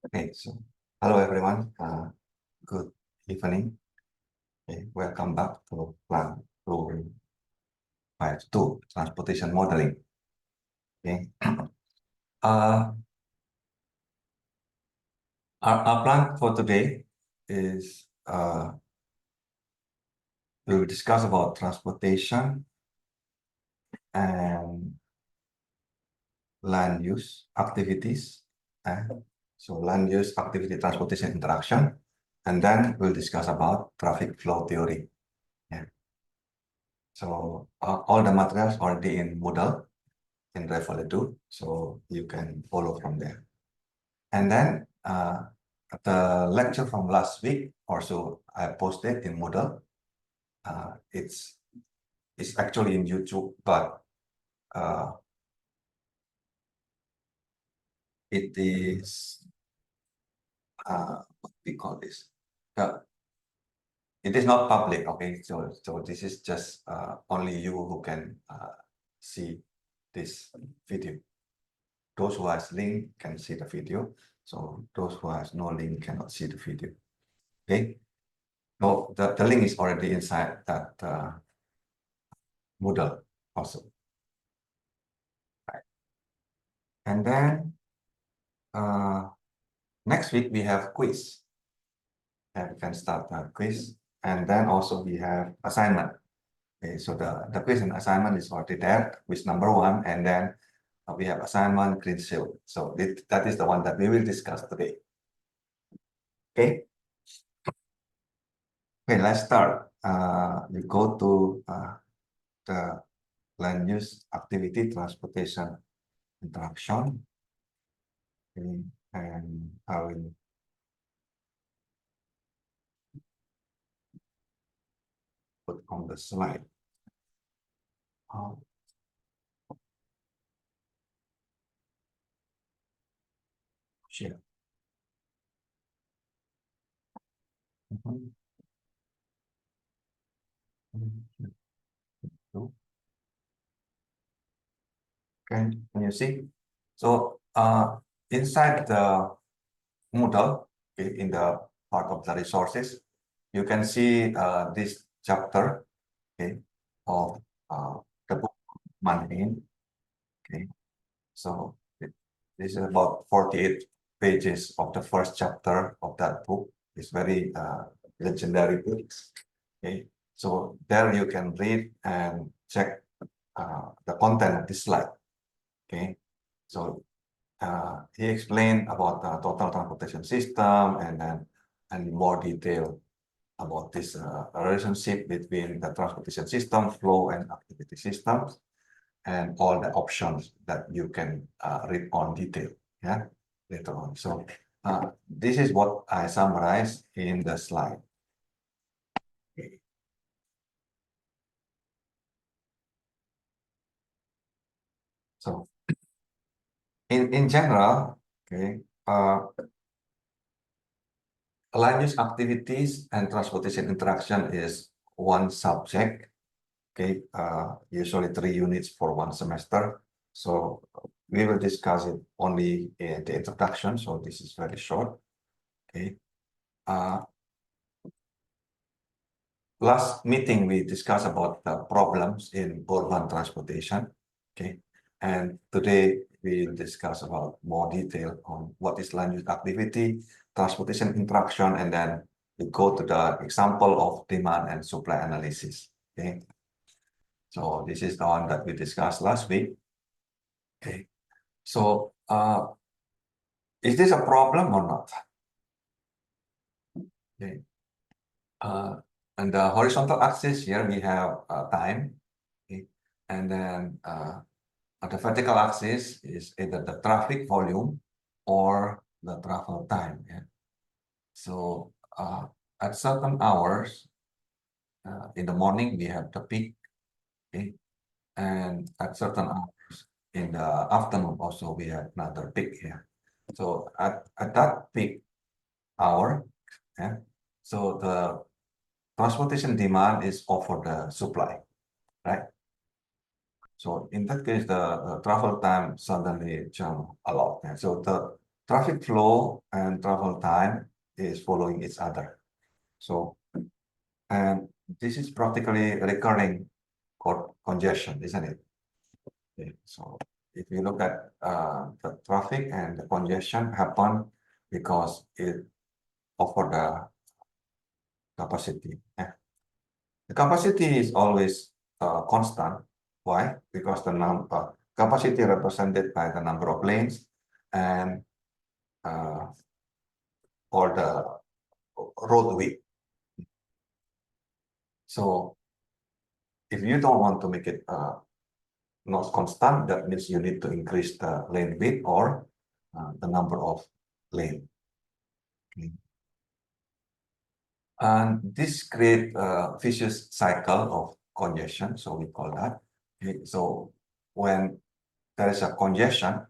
Okay, so hello everyone. Good evening. Okay, welcome back to PLAN252 transportation modeling. Okay, uh, our plan for today is we will discuss about transportation and land use activities. So land use activity transportation interaction, and then we'll discuss about traffic flow theory. Yeah. So all the materials already in Moodle in Revolut, so you can follow from there. And then the lecture from last week also I posted in Moodle. It's actually in YouTube, but it is what we call this. It is not public, okay? So this is just only you who can see this video. Those who has link can see the video. So those who has no link cannot see the video. Okay. No, the link is already inside that Moodle also. Right. And then next week we have quiz. And we can start the quiz. And then also we have assignment. Okay, so the quiz and assignment is already there, quiz number 1, and then we have assignment green shield. So that is the one that we will discuss today. Okay. Okay, let's start. You go to the land use activity transportation interaction. Okay, and I will put on the slide. Share. Can you see? So inside the Moodle, okay, in the part of the resources, you can see this chapter, okay, of the book Mandarin. Okay, so this is about 48 pages of the first chapter of that book. It's very legendary books. Okay, so there you can read and check the content of this slide. Okay, so he explained about the total transportation system and then more detail about this relationship between the transportation system, flow, and activity systems, and all the options that you can read on detail, yeah, later on. So this is what I summarized in the slide. Okay. So in general, okay, land use activities and transportation interaction is one subject. Okay, usually 3 units for 1 semester. So we will discuss it only in the introduction. So this is very short. Okay. Last meeting we discussed about the problems in urban transportation. Okay, and today we will discuss about more detail on what is land use activity, transportation interaction, and then we go to the example of demand and supply analysis. Okay. So this is the one that we discussed last week. Okay, so is this a problem or not? Okay, and the horizontal axis here we have time, okay, and then the vertical axis is either the traffic volume or the travel time. Yeah? So at certain hours in the morning we have the peak, okay, and at certain hours in the afternoon also we have another peak here. So at that peak hour, yeah, so the transportation demand is over the supply, right? So in that case, the travel time suddenly jump a lot. And so traffic flow and travel time is following each other. So, and this is practically recurring congestion, isn't it? Okay, so if you look at the traffic and the congestion happen because it offer the capacity. Yeah. The capacity is always constant. Why? Because the capacity represented by the number of lanes and or the road width. So if you don't want to make it not constant, that means you need to increase the lane width or the number of lane. Okay. And this create a vicious cycle of congestion, so we call that. Okay. So when there is a congestion,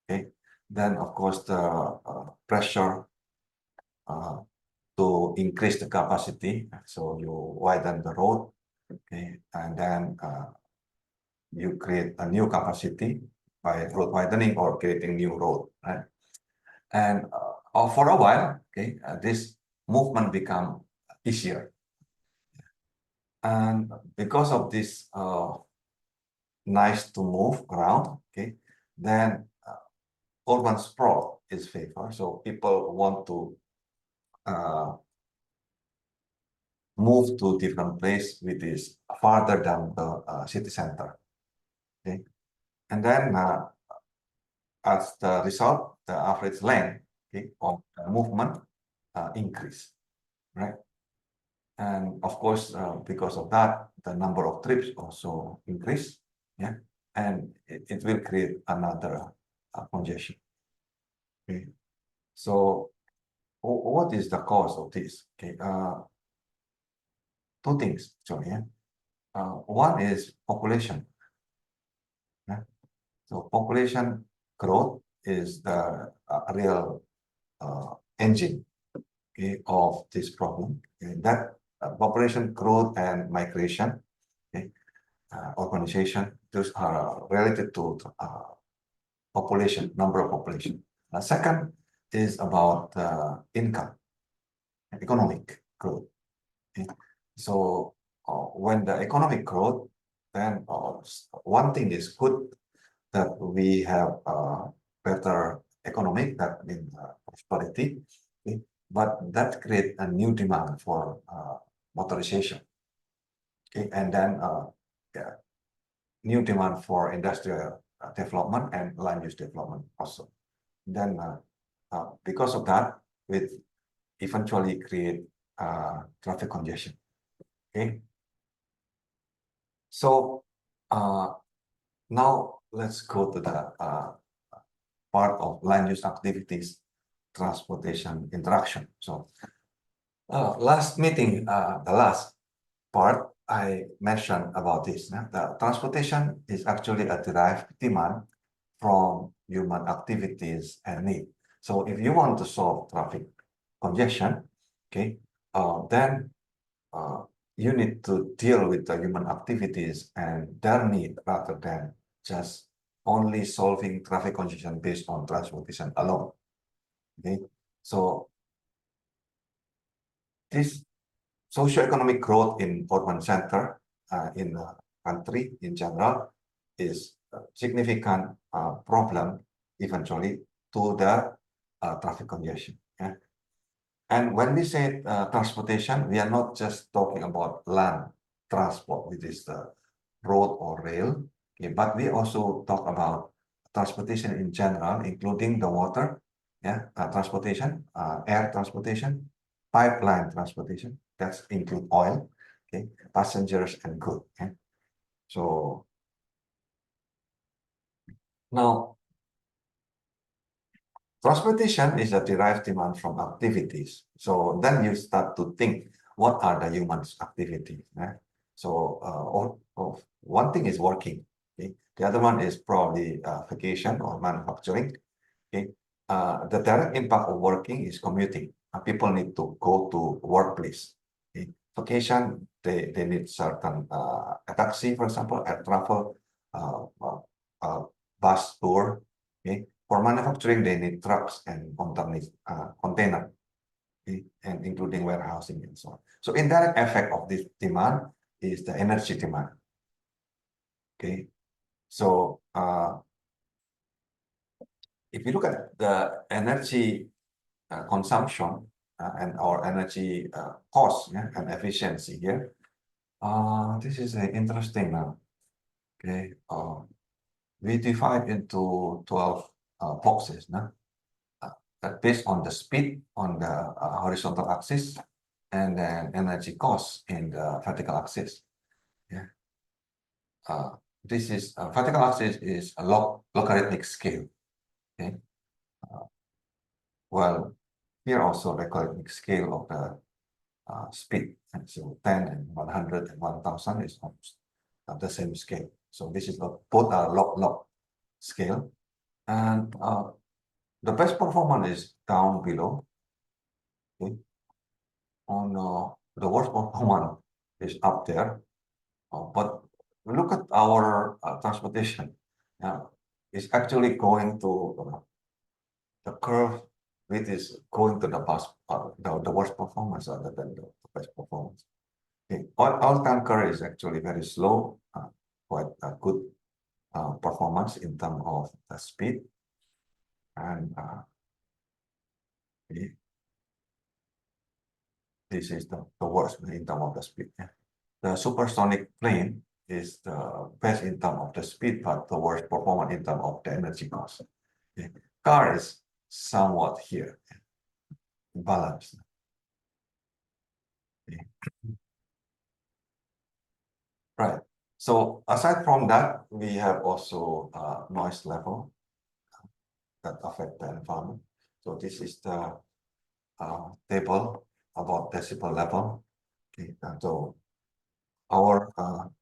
okay, then of course the pressure to increase the capacity. So you widen the road, okay, and then you create a new capacity by road widening or creating new road, right? And for a while, okay, this movement become easier. And because of this nice to move around, okay, then urban sprawl is favored. So people want to move to different place which is farther than the city center. Okay, and then as the result, the average length, okay, of the movement increase, right? And of course, because of that, the number of trips also increase, yeah, and it will create another congestion. Okay, so what is the cause of this? Okay, two things actually. Yeah, one is population. Yeah? So population growth is the real engine, okay, of this problem. Okay? That population growth and migration, okay, urbanization, those are related to population, number of population. Second is about income, economic growth. Okay? So when the economic growth, then one thing is good that we have better economic, that means prosperity, okay? But that create a new demand for motorization, okay? And then yeah, new demand for industrial development and land use development also. Then because of that, it eventually create traffic congestion, okay? So now let's go to the part of land use activities, transportation interaction. So last meeting, the last part, I mentioned about this. The transportation is actually a derived demand from human activities and need. So if you want to solve traffic congestion, okay, then you need to deal with the human activities and their need rather than just only solving traffic congestion based on transportation alone. Okay, so this socioeconomic growth in urban center in the country in general is a significant problem eventually to the traffic congestion. Yeah? And when we say transportation, we are not just talking about land transport, which is the road or rail, okay, but we also talk about transportation in general, including the water, yeah, transportation, air transportation, pipeline transportation, that's include oil, okay, passengers and goods. Okay? So now transportation is a derived demand from activities. So then you start to think, what are the human's activities? Eh? So one thing is working. Okay? The other one is probably vacation or manufacturing. Okay? The direct impact of working is commuting. People need to go to workplace. Okay? Vacation, they need certain a taxi, for example, air travel, bus tour. Okay? for manufacturing, they need trucks and container, okay, and including warehousing and so on. So indirect effect of this demand is the energy demand. Okay, so if you look at the energy consumption and our energy cost, yeah, and efficiency here, this is interesting now. Okay, we divide into 12 boxes now, based on the speed on the horizontal axis and then energy cost in the vertical axis. Yeah. This is vertical axis is a logarithmic scale. Okay. Well, here also logarithmic scale of the speed, and so 10 and 100 and 1000 is almost the same scale. So this is both are log scale, and the best performance is down below. Okay. On the worst performance is up there, but look at our transportation. It's actually going to the curve, which is going to the the worst performance other than the best performance. Okay. Oil tanker is actually very slow, quite a good performance in terms of the speed, and okay. This is the worst in terms of the speed. Yeah. The supersonic plane is the best in terms of the speed, but the worst performance in terms of the energy cost. Okay. Car is somewhat here, balanced. Okay. Right. So aside from that, we have also noise level that affect the environment. So this is the table about decibel level. Okay. And so our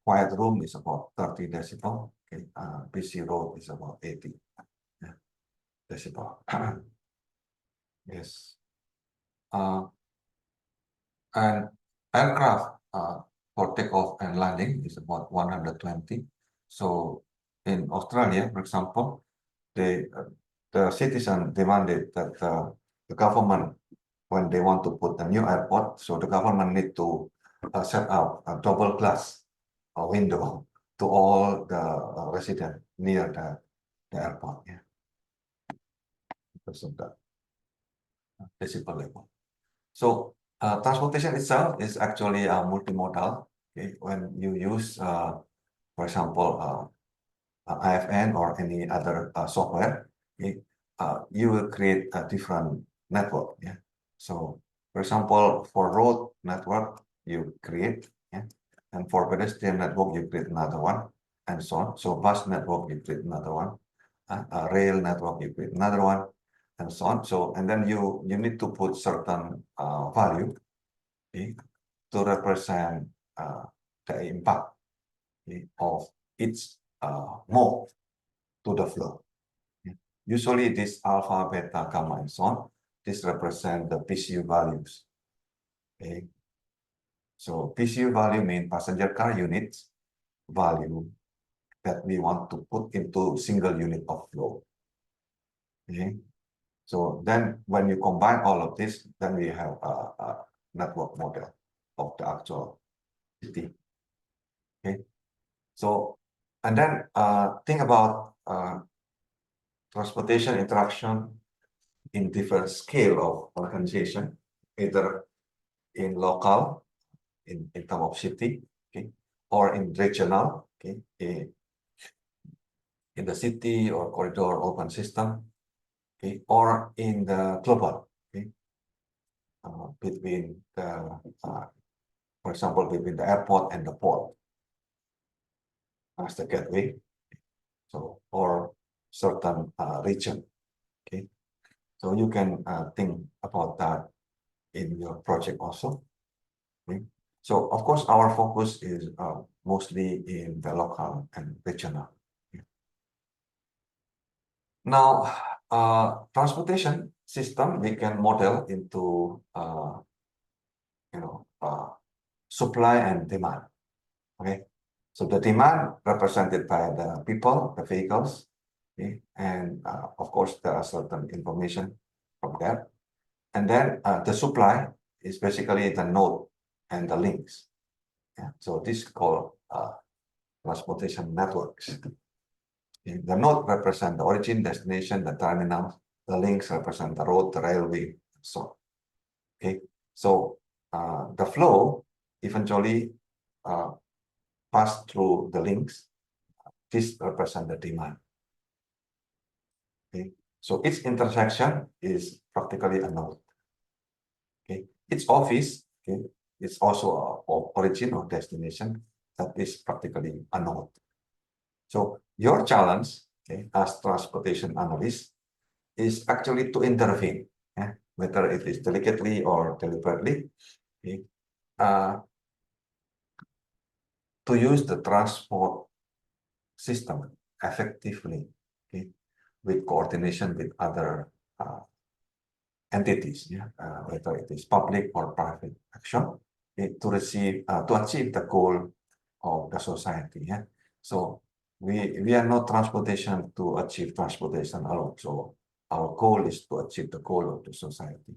quiet room is about 30 decibel. Okay. busy road is about 80 decibel. Yes. And aircraft for takeoff and landing is about 120. So in Australia, for example, the citizen demanded that the government, when they want to put a new airport, so the government need to set up a double glass window to all the residents near the airport. Yeah, because of that decibel level. So transportation itself is actually multimodal. Okay? When you use, for example, IFN or any other software, okay? You will create a different network. Yeah. So, for example, for road network, you create, yeah? And for pedestrian network, you create another one, and so on. So, bus network, you create another one. Rail network, you create another one, and so on. So, and then you need to put certain value, okay, to represent the impact, okay, of each mode to the flow. Okay. Usually this alpha, beta, gamma, and so on, this represent the PCU values. Okay. So PCU value means passenger car units value that we want to put into single unit of flow. Okay. So then when you combine all of this, then we have a network model of the actual city. Okay. So, and then think about transportation interaction in different scale of organization, either in local, in terms of city, okay, or in regional, okay, in the city or corridor open system, okay, or in the global, okay, between the, for example, between the airport and the port as the gateway, so, or certain region, okay. So you can think about that in your project also. Okay? So of course, our focus is mostly in the local and regional. Okay? Now, transportation system we can model into supply and demand. Okay, so the demand represented by the people, the vehicles, Okay? And of course, there are certain information from there. And then the supply is basically the node and the links. Yeah? So this is called transportation networks. Okay? The node represent the origin, destination, the terminal. The links represent the road, the railway, and so on. Okay, so the flow eventually pass through the links. This represent the demand. Okay, so each intersection is practically a node. Okay, each office, okay, is also a origin or destination that is practically a node. So your challenge, okay, as transportation analyst is actually to intervene, whether it is delicately or deliberately, okay, to use the transport system effectively, okay, with coordination with other entities, whether it is public or private action, to achieve the goal of the society. So we are not transportation to achieve transportation alone. So our goal is to achieve the goal of the society,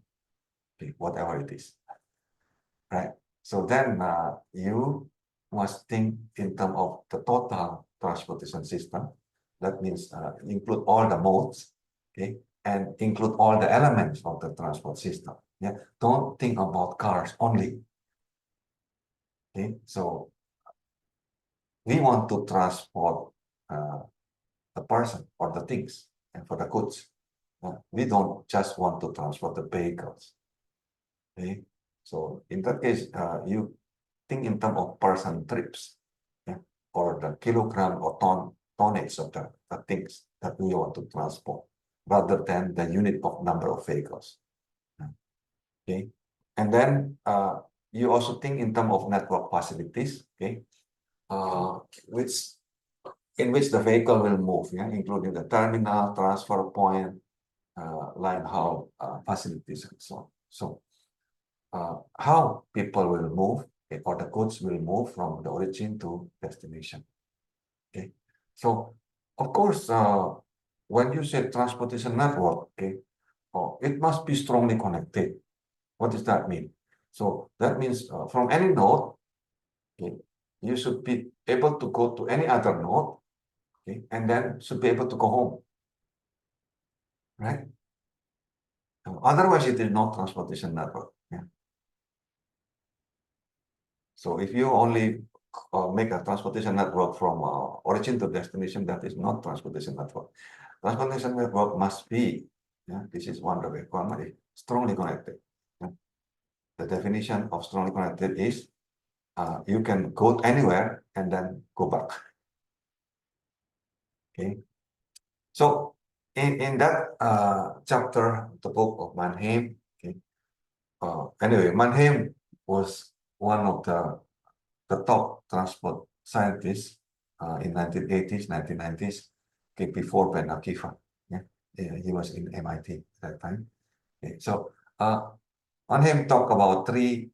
okay, whatever it is, right? So then you must think in terms of the total transportation system. That means include all the modes, okay, and include all the elements of the transport system. Yeah, don't think about cars only. Okay, so we want to transport the person or the things and for the goods. We don't just want to transport the vehicles. Okay, so in that case, you think in terms of person trips, or the kilogram or tonnage of the things that we want to transport, rather than the unit of number of vehicles. Okay, and then you also think in terms of network facilities, okay, in which the vehicle will move, including the terminal, transfer point, line haul facilities, and so on. So how people will move, okay, or the goods will move from the origin to destination. Okay, so of course, when you say transportation network, okay, it must be strongly connected. What does that mean? So that means from any node, okay, you should be able to go to any other node, okay, and then should be able to go home, right? Otherwise, it is not transportation network. Yeah. So if you only make a transportation network from origin to destination, that is not transportation network. Transportation network must be, this is one of the requirements, strongly connected. The definition of strongly connected is you can go anywhere and then go back. Okay, so in that chapter, the book of Mannheim, okay, anyway, Mannheim was one of the top transport scientists in 1980s, 1990s, okay, before Ben Akiva. He was in MIT at that time. Okay, so Mannheim talk about three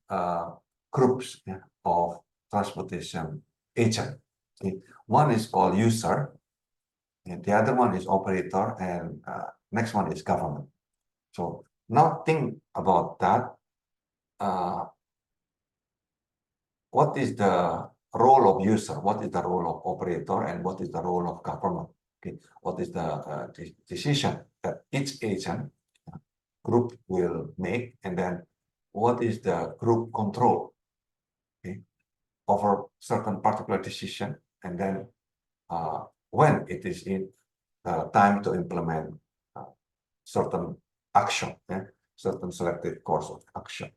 groups of transportation agent. Okay. One is called user, and the other one is operator, and next one is government. So now think about that. What is the role of user? What is the role of operator? And what is the role of government? Okay. What is the decision that each agent group will make? And then what is the group control, okay, over certain particular decision? And then when it is in time to implement certain action, certain selected course of action.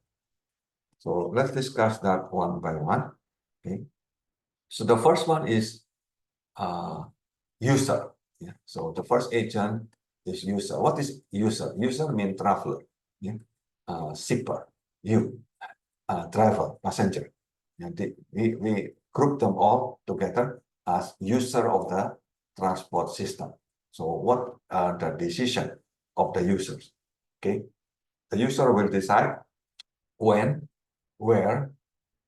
So let's discuss that one by one. Okay. So the first one is user. So the first agent is user. What is user? User means traveler, shipper, you, driver, passenger. We group them all together as user of the transport system. So what are the decision of the users? Okay, the user will decide when, where,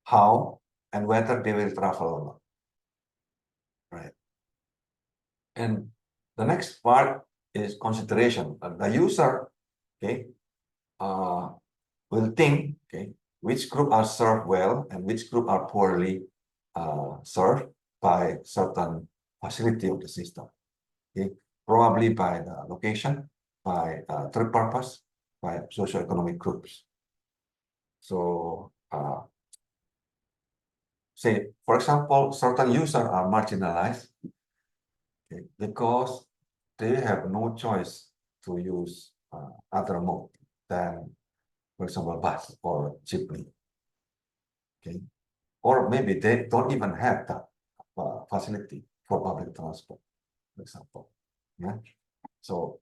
how, and whether they will travel or not. Right. And The next part is consideration. The user, okay, will think, okay, which group are served well and which group are poorly served by certain facility of the system. Okay, probably by the location, by third purpose, by socioeconomic groups. So, say, for example, certain users are marginalized, okay, because they have no choice to use other mode than, for example, bus or jeepney. Okay, or maybe they don't even have that facility for public transport, for example. Yeah. So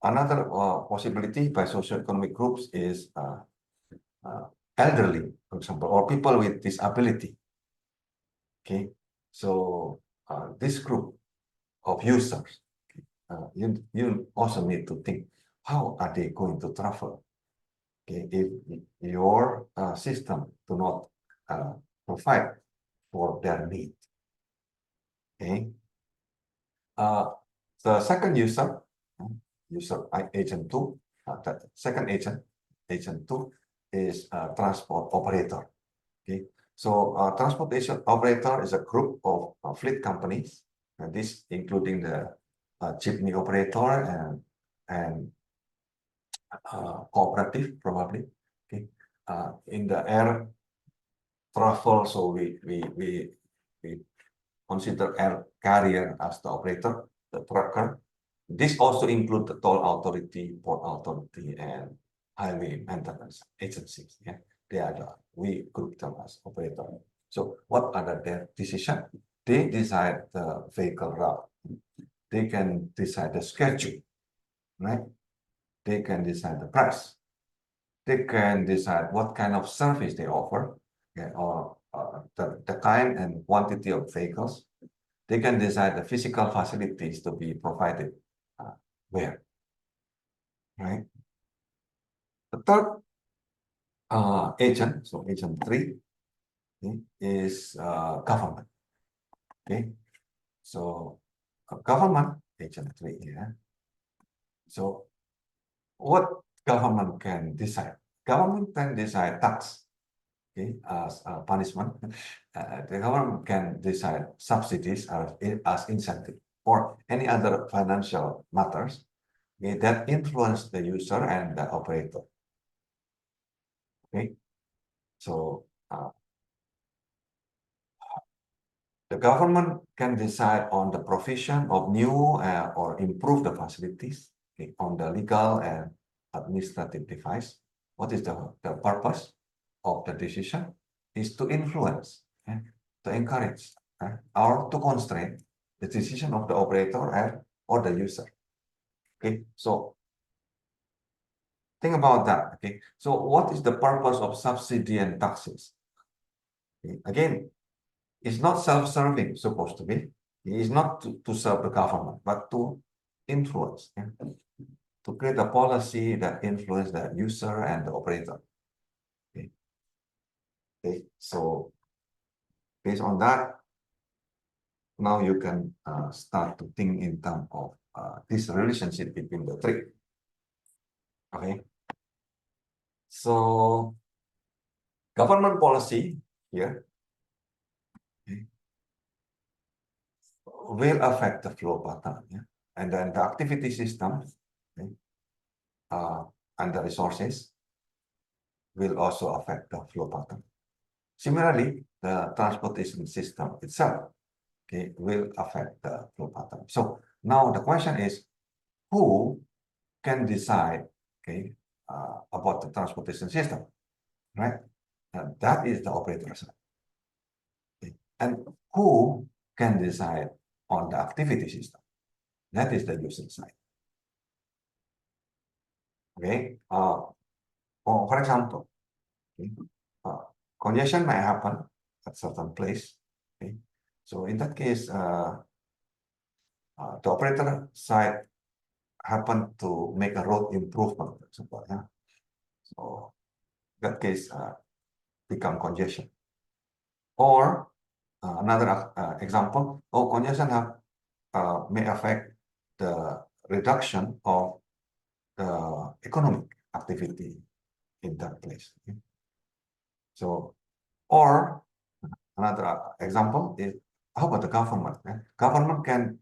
another possibility by socioeconomic groups is elderly, for example, or people with disability. Okay, so this group of users, you also need to think, how are they going to travel? Okay, if your system do not provide for their need. Okay, the second user, agent 2, the second agent 2 is transport operator. Okay, so transportation operator is a group of fleet companies, and this including the jeepney operator and cooperative probably. Okay, in the air travel, so we consider air carrier as the operator, the trucker. This also includes the toll authority, port authority, and highway maintenance agencies. Yeah, they are we group them as operator. So what are their decision? They decide the vehicle route. They can decide the schedule, right? They can decide the price. They can decide what kind of service they offer, okay, or the kind and quantity of vehicles. They can decide the physical facilities to be provided where, right? The third agent, so agent 3, okay, is government. Okay, so government, agent 3 here. So what government can decide? Government can decide tax, okay, as punishment. The government can decide subsidies as incentive or any other financial matters, okay, that influence the user and the operator. Okay, so the government can decide on the provision of new or improve the facilities, okay, on the legal and administrative device. What is the purpose of the decision? Is to influence, to encourage, or to constrain the decision of the operator or the user. Okay, so think about that. Okay, so what is the purpose of subsidy and taxes? Okay, again, it's not self-serving, supposed to be. It's not to serve the government, but to influence, to create a policy that influence the user and the operator. Okay. Okay. So based on that, now you can start to think in terms of this relationship between the three. Okay. So government policy here, okay, will affect the flow pattern, and then the activity system, okay, and the resources will also affect the flow pattern. Similarly, the transportation system itself, okay, will affect the flow pattern. So now the question is, who can decide, okay, about the transportation system, right? That is the operator side. Okay. And who can decide on the activity system? That is the user side. Okay. For example, okay, congestion may happen at certain place. Okay. So in that case, the operator side happen to make a road improvement, for example. Yeah. So that case become congestion. Or another example, congestion may affect the reduction of the economic activity in that place. Okay? So, or another example is, how about the government? Government can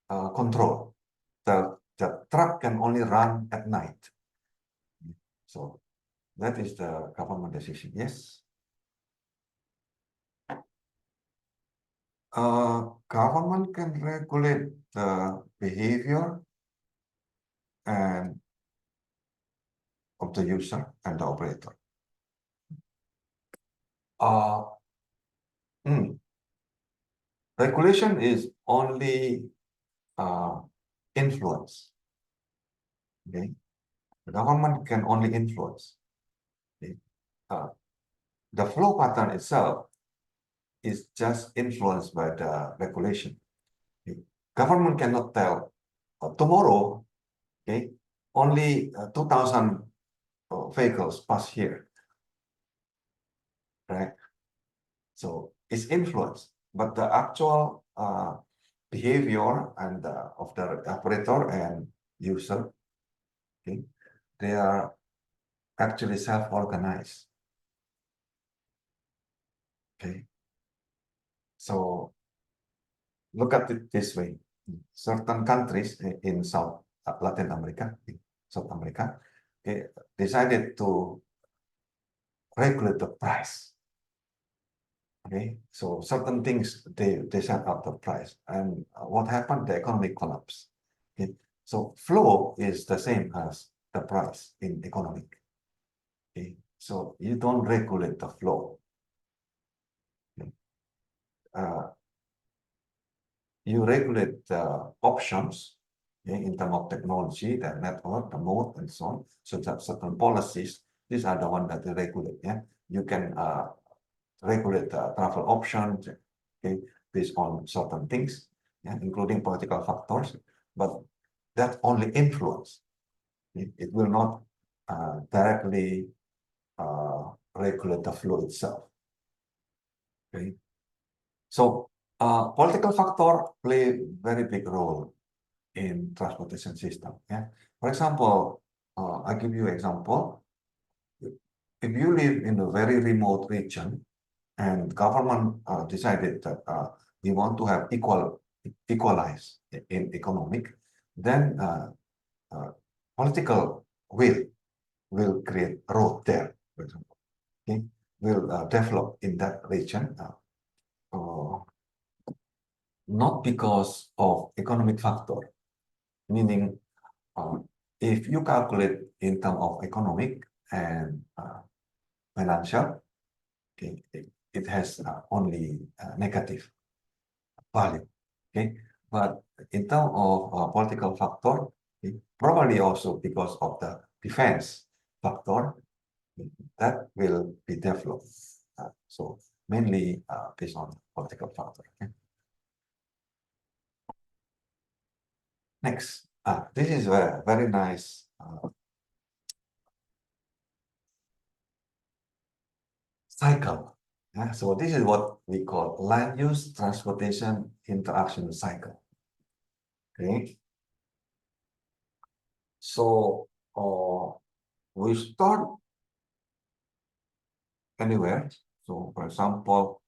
control. The truck can only run at night. So that is the government decision. Yes. Government can regulate the behavior and of the user and the operator. Regulation is only influence. Okay, the government can only influence. Okay? The flow pattern itself is just influenced by the regulation. Okay? Government cannot tell tomorrow, okay, only 2,000 vehicles pass here, right? So it's influence, but the actual behavior and of the operator and user, okay, they are actually self-organized. Okay, so look at it this way: certain countries in South Latin America, South America, okay, decided to regulate the price. Okay, so certain things they set up the price, and what happened? The economic collapse. Okay, so flow is the same as the price in economic. Okay, so you don't regulate the flow. Okay? You regulate the options, okay, in terms of technology, the network, the mode, and so on. So that certain policies, these are the ones that they regulate. Yeah, you can regulate the travel options, okay, based on certain things, yeah, including political factors, but that only influence. It will not directly regulate the flow itself. Okay, so political factor play very big role in transportation system. Yeah, for example, I give you example. If you live in a very remote region, and government decided that we want to have equalize in economic, then political will create road there, for example. Okay, will develop in that region, not because of economic factor, meaning if you calculate in terms of economic and financial, okay, it has only negative value. Okay, but in terms of political factor, okay, probably also because of the defense factor, that will be developed. So mainly based on political factor. Okay? Next, this is a very nice cycle. Yeah? So this is what we call land use transportation interaction cycle. Okay. So we start anywhere. So for example,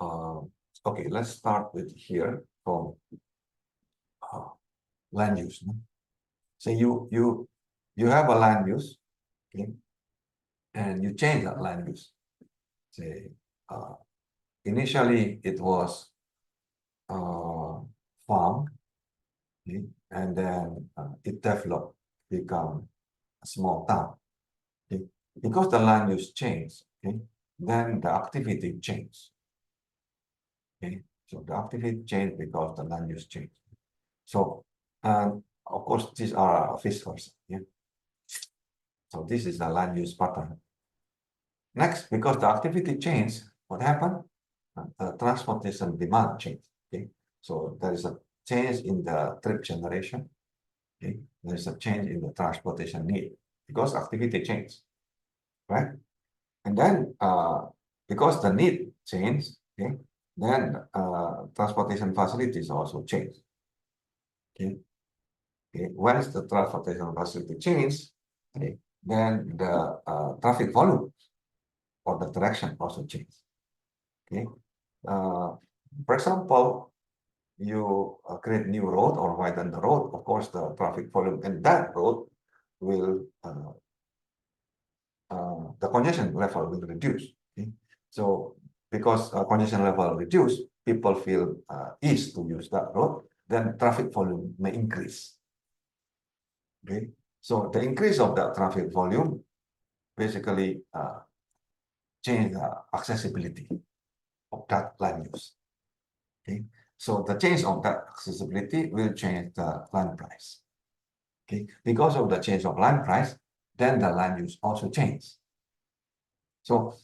okay, let's start with here from land use. No? So you have a land use, okay, and you change that land use. Say initially it was farm, okay, and then it developed, become a small town. Okay, because the land use changed, okay, then the activity changed. Okay, so the activity changed because the land use changed. So, of course, these are vice versa. Yeah. So this is the land use pattern. Next, because the activity changed, what happened? The transportation demand changed. Okay, so there is a change in the trip generation. Okay, there is a change in the transportation need because activity changed, right? And then because the need changed, okay, then transportation facilities also change. Okay. Okay. Once the transportation facility changes, okay, then the traffic volume or the direction also changes. Okay. For example, you create new road or widen the road, of course, the traffic volume in that road will the congestion level will reduce. Okay? So because congestion level reduce, people feel ease to use that road, then traffic volume may increase. Okay, so the increase of that traffic volume basically change the accessibility of that land use. Okay, so the change of that accessibility will change the land price. Okay, because of the change of land price, then the land use also changes. So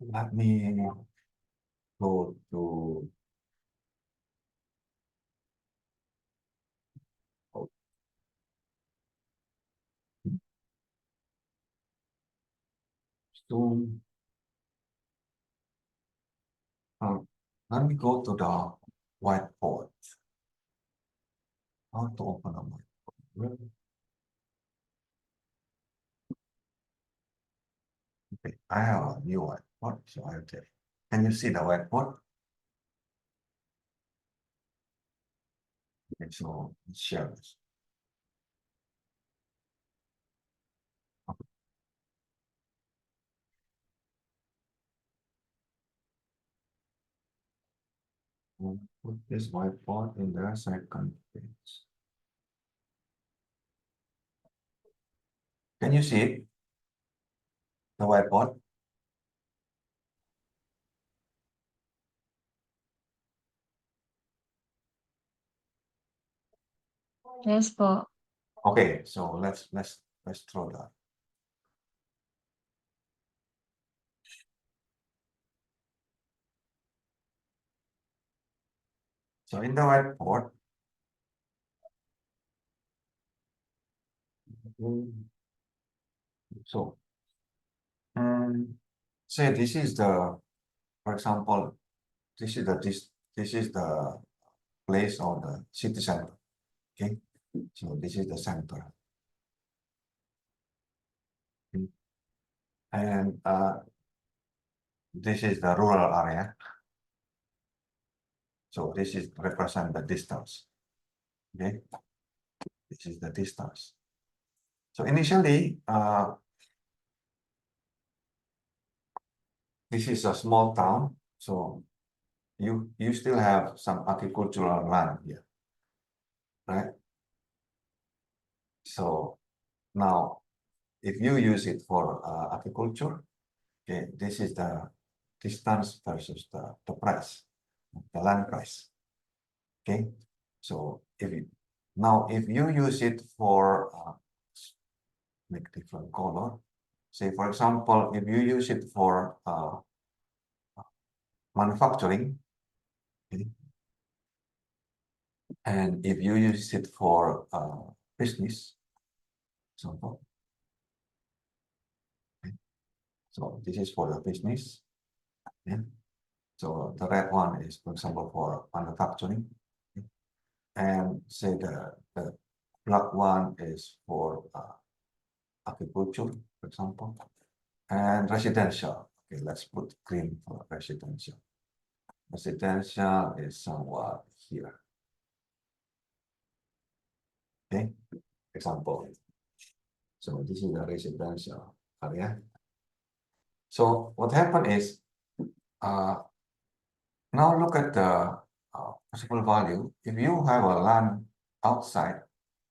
let me go to soon. Let me go to the whiteboard. How to open a whiteboard? Okay, I have a new whiteboard, so I'll tell you. Can you see the whiteboard? Okay, so let's share this. We'll put this whiteboard in the second page. Can you see it? The whiteboard? Yes po. Okay, so let's draw that. So in the whiteboard, so say this is the, for example, this is the place of the city center. Okay, so this is the center. And this is the rural area. So this is represent the distance. Okay, this is the distance. So initially, this is a small town. So you still have some agricultural land here, right? So now, if you use it for agriculture, okay, this is the distance versus the price, the land price. Okay, so if you use it for make different color, say for example, if you use it for manufacturing, okay, and if you use it for business, example, okay, so this is for the business, yeah. So the red one is, for example, for manufacturing, okay? And say the black one is for agriculture, for example, and residential. Okay, let's put green for residential. Residential is somewhat here. Okay, example. So this is the residential area. So what happened is, now look at the possible value. If you have a land outside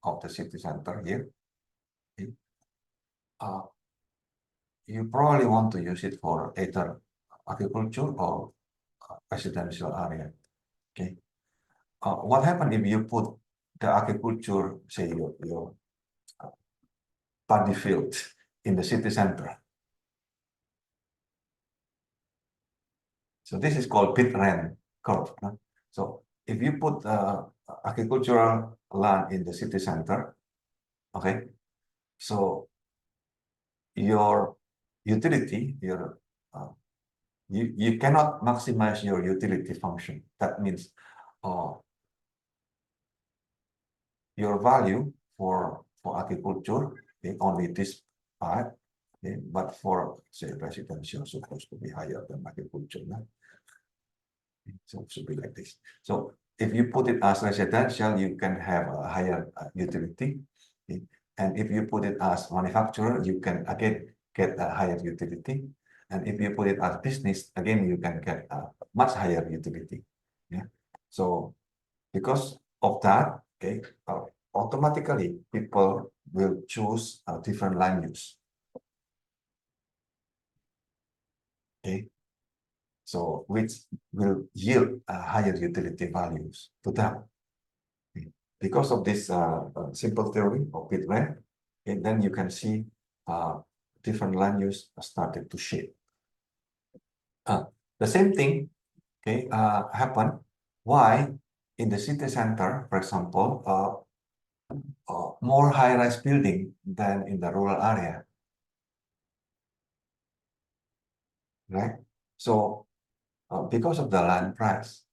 of the city center here, okay, you probably want to use it for either agriculture or residential area. Okay. What happens if you put the agriculture, say your paddy field in the city center? So this is called pit rent curve. Huh? So if you put agricultural land in the city center, okay, so your utility, you cannot maximize your utility function. That means your value for agriculture, okay, only this part, okay, but for say residential supposed to be higher than agriculture. No? So it should be like this. So if you put it as residential, you can have a higher utility. Okay? And if you put it as manufacturer, you can again get a higher utility. And if you put it as business, again, you can get a much higher utility. Yeah. So because of that, okay, automatically people will choose a different land use. Okay. So which will yield higher utility values to them. Because of this simple theory of bit rent, and then you can see different land use started to shape. The same thing, okay, happen. Why in the city center, for example, more high-rise building than in the rural area, right? So because of the land price,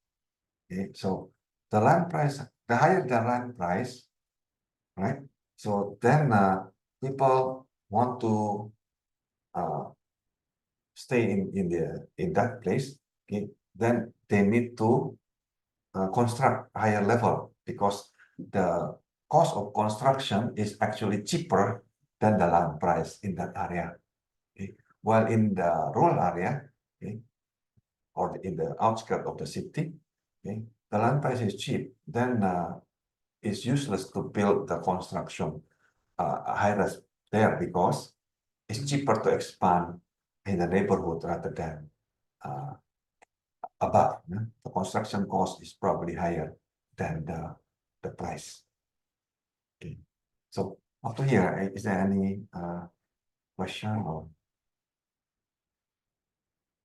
okay, so the land price, the higher the land price, right? So then people want to stay in that place. Okay, then they need to construct higher level because the cost of construction is actually cheaper than the land price in that area. Okay? While in the rural area, okay, or in the outskirts of the city, okay, the land price is cheap. Then it's useless to build the construction high-rise there because it's cheaper to expand in the neighborhood rather than above. The construction cost is probably higher than the price. Okay. So up to here, is there any question or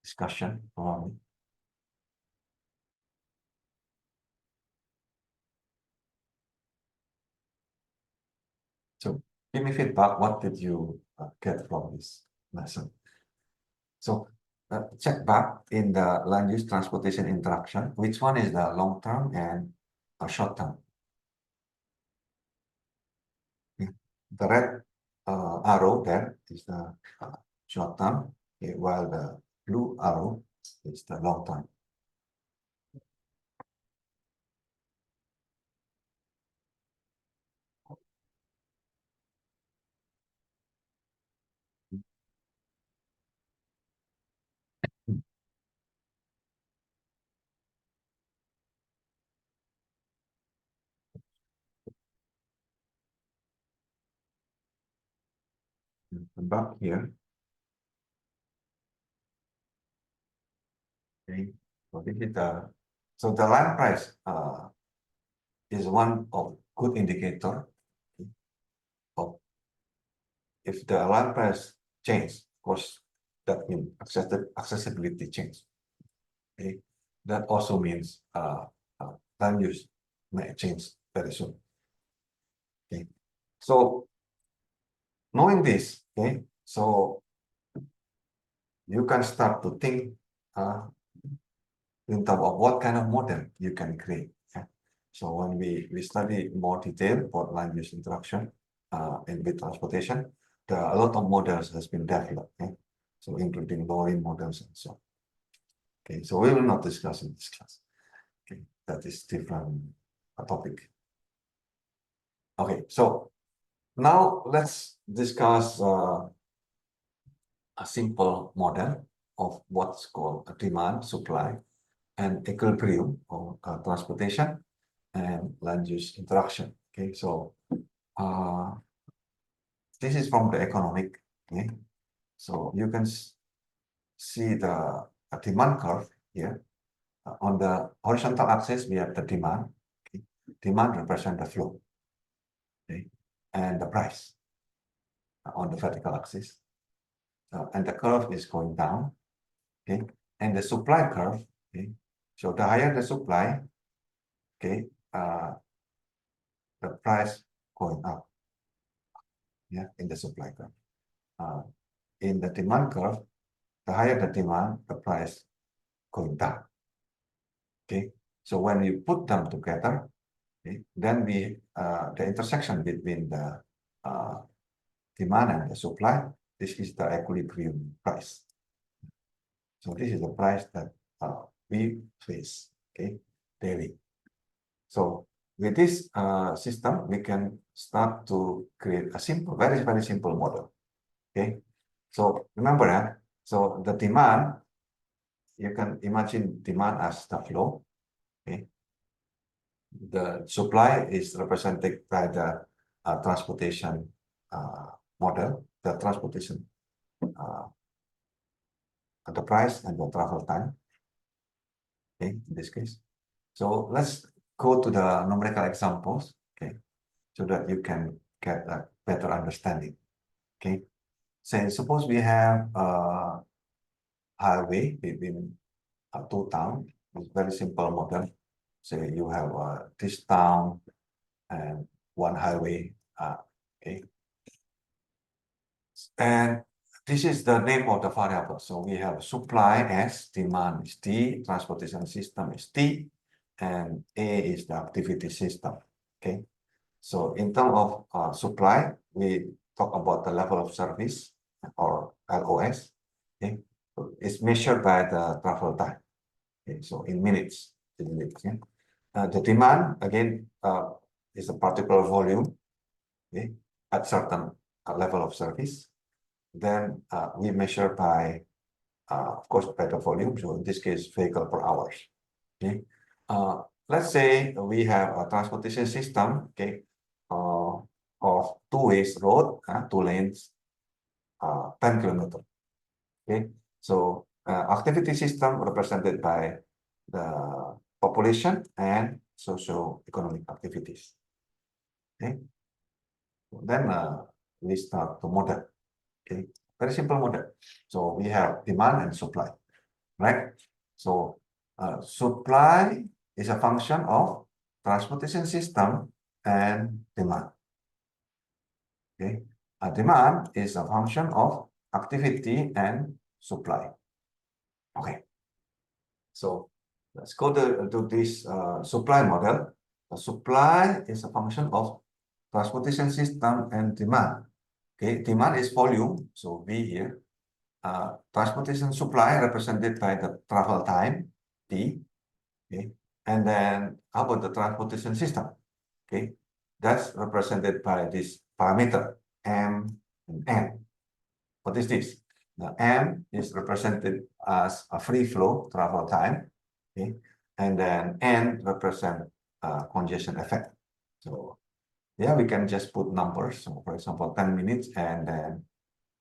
discussion around it? So give me feedback. What did you get from this lesson? So check back in the land use transportation interaction. Which one is the long term and short term? The red arrow there is the short term, okay, while the blue arrow is the long term. And back here, okay. So this is the land price is one of good indicator of if the land price change, of course, that means accessibility change. Okay, that also means land use may change very soon. Okay, so knowing this, okay, so you can start to think in terms of what kind of model you can create. Okay? So when we study more detail about land use interaction and with transportation, a lot of models has been developed. Okay? So including Lorin models and so on. Okay, so we will not discuss in this class. Okay, that is different topic. Okay, so now let's discuss a simple model of what's called a demand, supply, and equilibrium of transportation and land use interaction. Okay, so this is from the economic. Okay, so you can see the demand curve here. On the horizontal axis, we have the demand. Okay. Demand represents the flow, okay, and the price on the vertical axis. And the curve is going down, okay, and the supply curve. Okay, so the higher the supply, okay, the price going up, yeah, in the supply curve. In the demand curve, the higher the demand, the price going down. Okay, So when you put them together, okay, then the intersection between the demand and the supply, this is the equilibrium price. So this is the price that we face, okay, daily. So with this system, we can start to create a simple, very, very simple model. Okay. So remember that. So the demand, you can imagine demand as the flow. Okay. The supply is represented by the transportation model, the transportation the price and the travel time. Okay, in this case. So let's go to the numerical examples, okay, so that you can get a better understanding. Okay, say suppose we have a highway between two towns. It's very simple model. Say you have this town and one highway. Okay, and this is the name of the variable. So we have supply S, demand is T, transportation system is T, and A is the activity system. Okay. So in terms of supply, we talk about the level of service or LOS. Okay. So it's measured by the travel time. Okay. So in minutes. Yeah. The demand again is a particular volume, okay, at certain level of service. Then we measure by, of course, by the volume. So in this case, vehicle per hours. Okay. Let's say we have a transportation system, okay, of two-ways road, 2 lanes, 10 kilometers. Okay. So activity system represented by the population and socio-economic activities. Okay. Then we start to model. Okay, very simple model. So we have demand and supply, right? So supply is a function of transportation system and demand. Okay, demand is a function of activity and supply. Okay, so let's go to this supply model. The supply is a function of transportation system and demand. Okay, demand is volume, so V here. Transportation supply represented by the travel time, T. Okay, and then how about the transportation system? Okay, that's represented by this parameter M and N. What is this? The M is represented as a free flow travel time. Okay, and then N represent congestion effect. So yeah, we can just put numbers. So for example, 10 minutes and then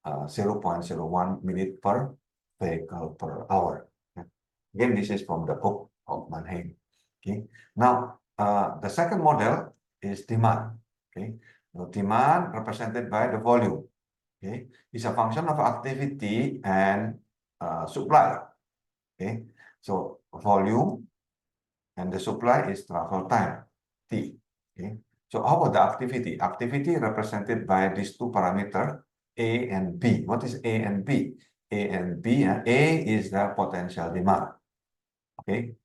0.01 minute per vehicle per hour. Okay. Again, this is from the book of Mannheim. Okay. Now, the second model is demand. Okay. Now, demand represented by the volume. Okay, is a function of activity and supply. Okay, so volume and the supply is travel time, T. Okay, so how about the activity? Activity represented by these two parameters, A and B. What is A and B? A and B, A is the potential demand. Okay,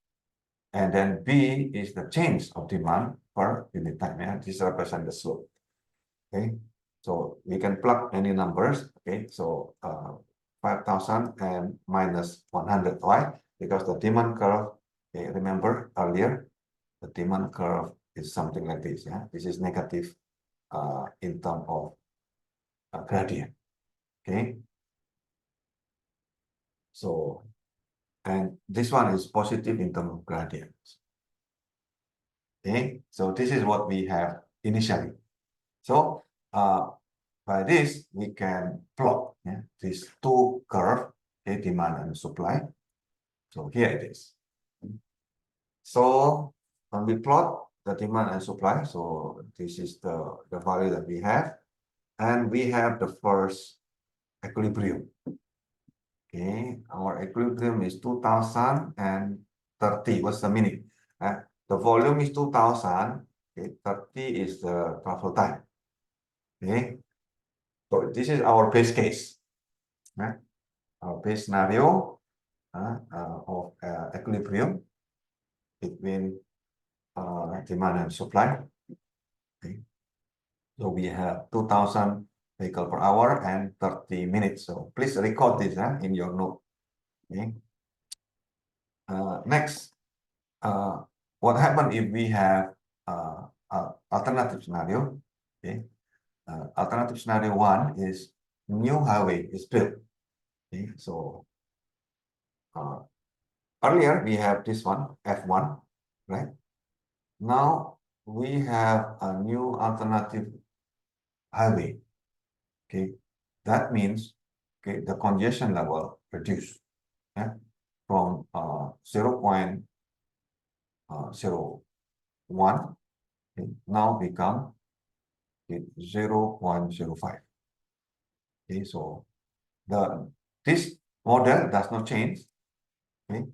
and then B is the change of demand per unit time. Yeah? This represents the slope. Okay, so we can plug any numbers. Okay, so 5,000 and minus 100. Why? Because the demand curve, okay, remember earlier, the demand curve is something like this. Yeah, this is negative in terms of gradient. Okay, so and this one is positive in terms of gradients. Okay, so this is what we have initially. So by this, we can plot these two curves, okay, demand and supply. So here it is. So when we plot the demand and supply, so this is the value that we have. And we have the first equilibrium. Okay, our equilibrium is 2030. What's the meaning? The volume is 2000. Okay, 30 is the travel time. Okay, so this is our base case. Right? Our base scenario of equilibrium. between demand and supply. Okay. So we have 2000 vehicle per hour and 30 minutes. So please record this in your note. Okay. Next, what happens if we have alternative scenario? Okay. Alternative scenario 1 is new highway is built. Okay. So earlier we have this one, F1, right? Now we have a new alternative highway. Okay, that means okay the congestion level reduced from 0.01 okay, now become 0.05. Okay, so this model does not change. Okay,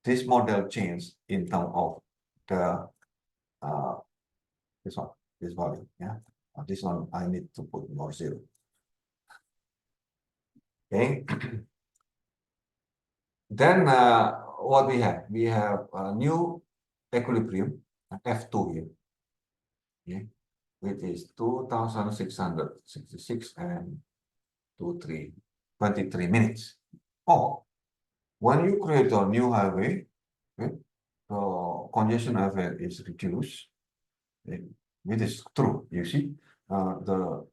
this model changes in terms of the this one, this value. Yeah, this one I need to put more zero. Okay. Then what we have? We have a new equilibrium, F2 here, okay, which is 2666 and 23 minutes. Oh, when you create a new highway, okay, the congestion effect is reduced. Okay, which is true, you see. The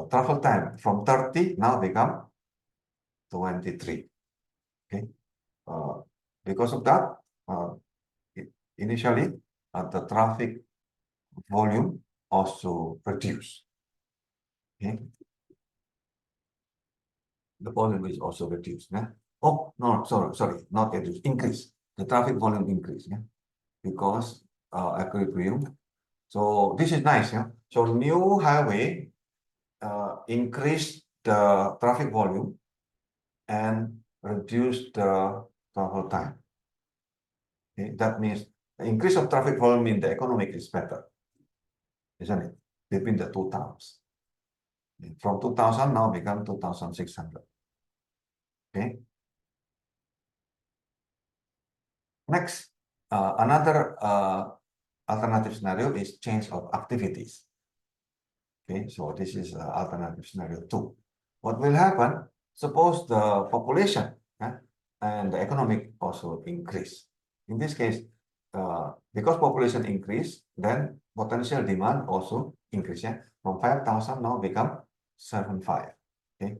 travel time from 30 now become 23. Okay, because of that, initially the traffic volume also reduced. Okay, the volume is also reduced. Yeah? Oh no, sorry, not reduced, increase. The traffic volume increase. Yeah, because equilibrium. So this is nice. Yeah, so new highway increase the traffic volume and reduce the travel time. Okay, that means the increase of traffic volume in the economic is better, isn't it? Between the two towns. From 2000 now become 2600. Okay. Next, another alternative scenario is change of activities. Okay, so this is alternative scenario 2. What will happen? Suppose the population and the economic also increase. In this case, because population increase, then potential demand also increase. Yeah? From 5,000 now become 7,500. Okay,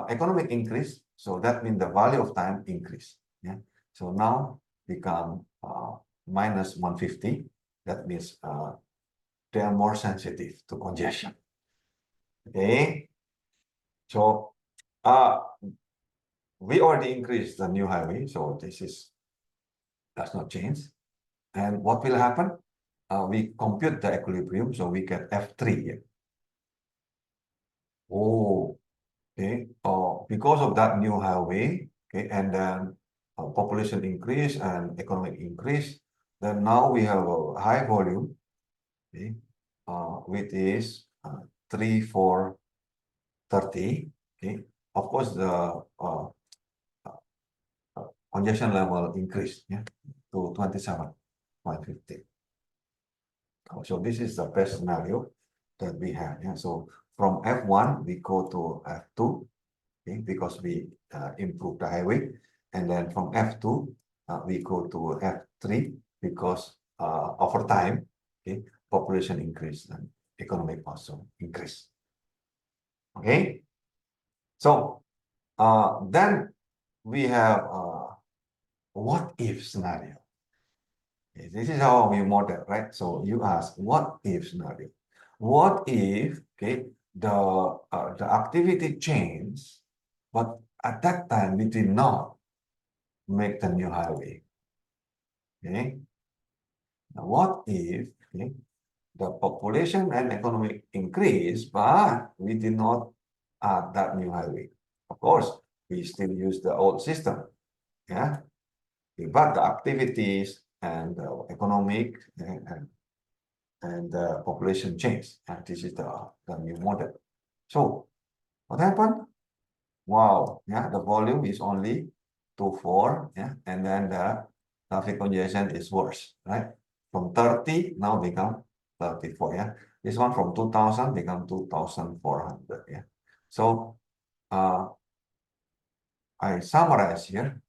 economic increase, so that means the value of time increase. Yeah, so now become minus 150. That means they are more sensitive to congestion. Okay, so we already increased the new highway, so this is does not change. And what will happen? We compute the equilibrium, so we get F3 here. Oh, okay. Because of that new highway, okay, and then population increase and economic increase, then now we have a high volume, okay, which is 3, 4, 30. Okay, of course the congestion level increased, yeah, to 27.50. So this is the best scenario that we have. Yeah, so from F1 we go to F2, okay, because we improve the highway, and then from F2 we go to F3 because over time, okay, population increase and economic also increase. Okay, so then we have what if scenario. Okay, this is how we model, right? So you ask what if scenario. What if, okay, the activity change, but at that time we did not make the new highway. Okay. Now what if, okay, the population and economic increase, but we did not add that new highway? Of course, we still use the old system. Yeah. But the activities and the economic and the population change. And this is the new model. So what happened? Wow, yeah, the volume is only 24, yeah, and then the traffic congestion is worse, right? From 30 now become 34, yeah. This one from 2000 become 2400, yeah. So I summarize here.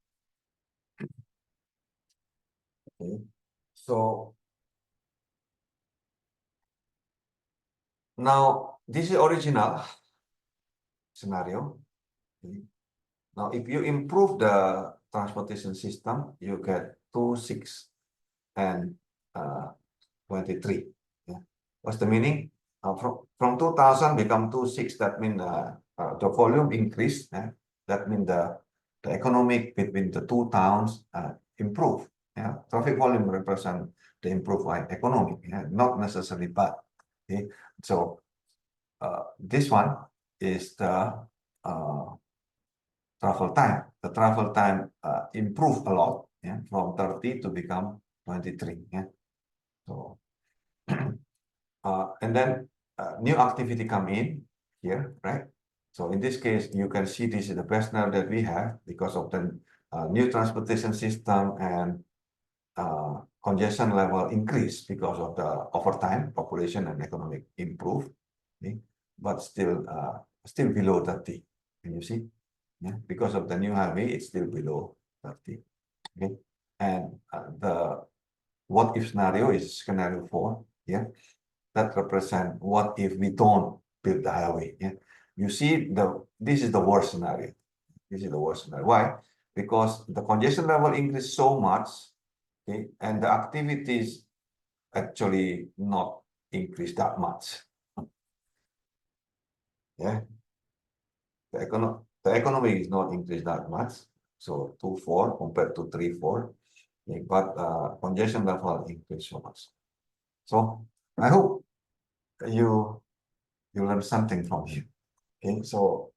Okay. So now this is original scenario. Okay. Now, if you improve the transportation system, you get 26 and 23. Yeah. What's the meaning? From 2000 become 26. That means the volume increase. That means the economic between the two towns improve. Yeah. Traffic volume represent the improved economic, yeah? Not necessarily bad. Okay. So this one is the travel time. The travel time improved a lot, yeah, from 30 to become 23. Yeah. So and then new activity come in here, right? So in this case, you can see this is the best scenario that we have because of the new transportation system and congestion level increase because of the overtime, population and economic improve, okay? But still below 30. Can you see? Yeah, because of the new highway, it's still below 30. Okay, and the what if scenario is scenario 4. Yeah, that represent what if we don't build the highway. Yeah, you see this is the worst scenario. This is the worst scenario. Why? Because the congestion level increased so much, okay, and the activities actually not increase that much. Yeah, the economy is not increased that much. So 2.4 compared to 3.4. Okay, but congestion level increased so much. So I hope you learn something from here. Okay, so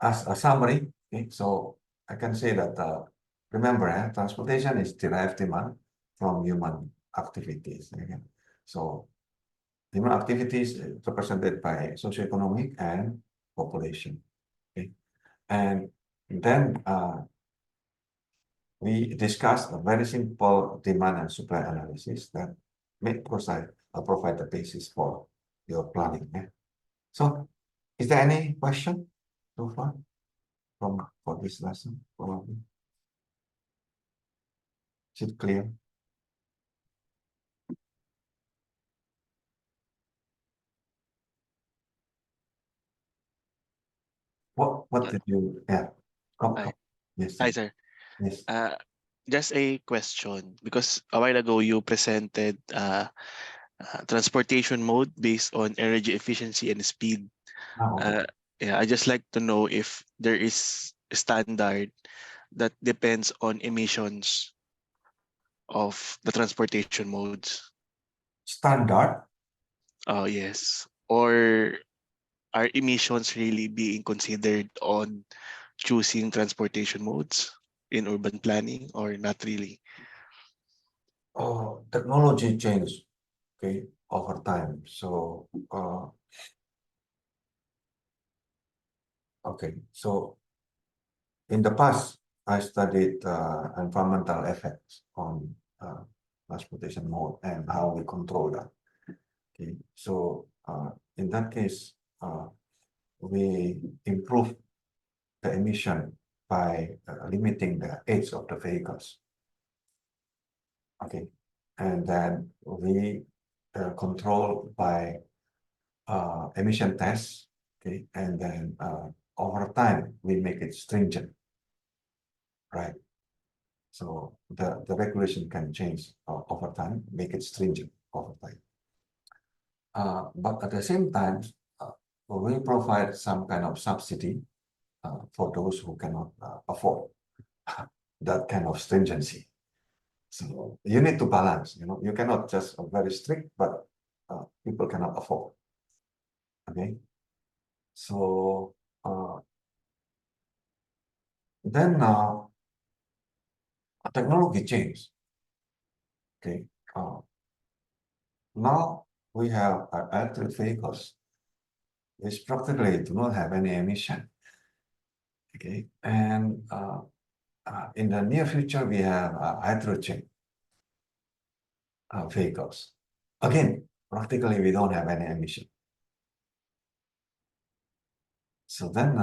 as a summary, okay, so I can say that remember, transportation is derived demand from human activities. Okay? So human activities represented by socioeconomic and population. Okay, and then we discussed a very simple demand and supply analysis that may provide the basis for your planning. Yeah? So, is there any question so far for this lesson? Probably. Is it clear? What did you? Yeah. Hi, Yes. hi, sir. Yes. Just a question because a while ago you presented transportation mode based on energy efficiency and speed. Okay. Yeah, I just like to know if there is a standard that depends on emissions of the transportation modes. Standard. Oh, yes. Or are emissions really being considered on choosing transportation modes in urban planning or not really? Oh, technology changed. Okay, over time. So, okay. So in the past, I studied environmental effects on transportation mode and how we control that. Okay, so in that case, we improve the emission by limiting the age of the vehicles. Okay, and then we control by emission tests. Okay, and then over time we make it stringent, right? So the regulation can change over time, make it stringent over time. But at the same time, we provide some kind of subsidy for those who cannot afford that kind of stringency. So you need to balance, you cannot just very strict, but people cannot afford. Okay. So then technology changes. Okay. Now we have electric vehicles which practically do not have any emission. Okay, and in the near future, we have hydrogen vehicles. Again, practically, we don't have any emission. So then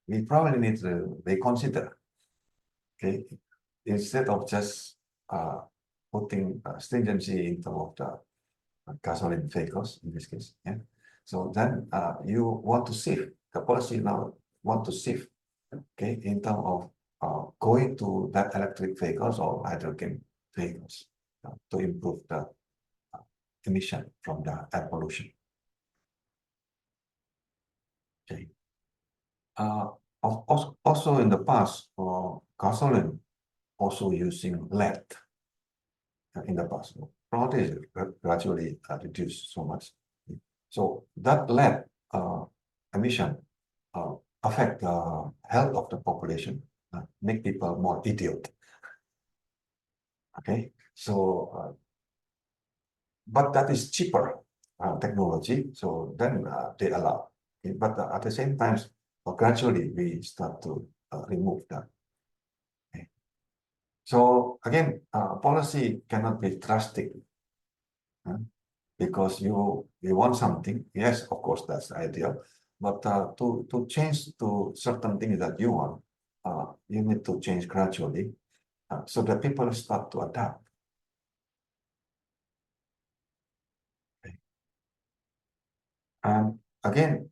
we probably need to reconsider, okay, instead of just putting stringency in terms of the gasoline vehicles in this case. Yeah. So then you want to shift the policy now want to shift, okay, in terms of going to that electric vehicles or hydrogen vehicles to improve the emission from the air pollution. Okay. Also in the past, gasoline also using lead in the past. Probably gradually reduced so much. So that lead emission affect the health of the population, make people more idiot. Okay, so but that is cheaper technology, so then they allow. Okay? But at the same time, gradually we start to remove that. Okay? So again, policy cannot be drastic because you want something. Yes, of course, that's ideal. But to change to certain things that you want, you need to change gradually so that people start to adapt. And again,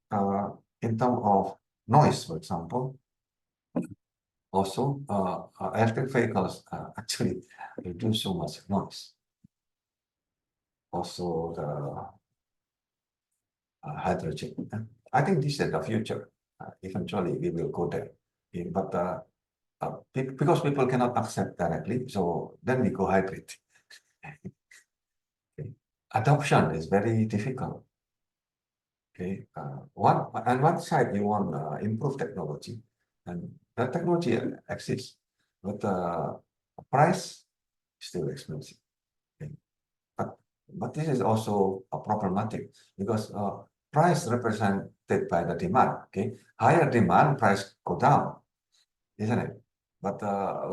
in terms of noise, for example, also electric vehicles actually reduce so much noise. Also the hydrogen. I think this is the future. Eventually, we will go there. Okay, but because people cannot accept directly, so then we go hybrid. Okay. Adoption is very difficult. Okay, one side you want improve technology, and that technology exists, but price still expensive. Okay. But this is also a problematic because price represented by the demand. Okay, higher demand, price go down, isn't it? But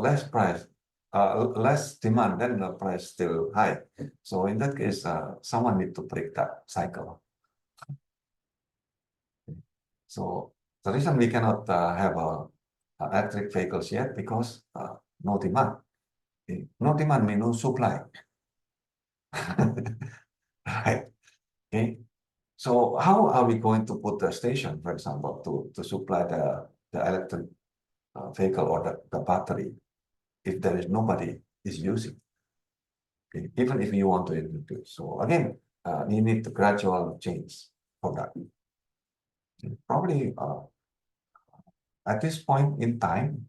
less price, less demand, then the price still high. So in that case, someone need to break that cycle. So the reason we cannot have electric vehicles yet because no demand. Okay. No demand means no supply. Right. Okay. So how are we going to put the station, for example, to supply the electric vehicle or the battery if there is nobody is using? Okay. Even if you want to introduce. So again, you need to gradual change for that. Probably at this point in time,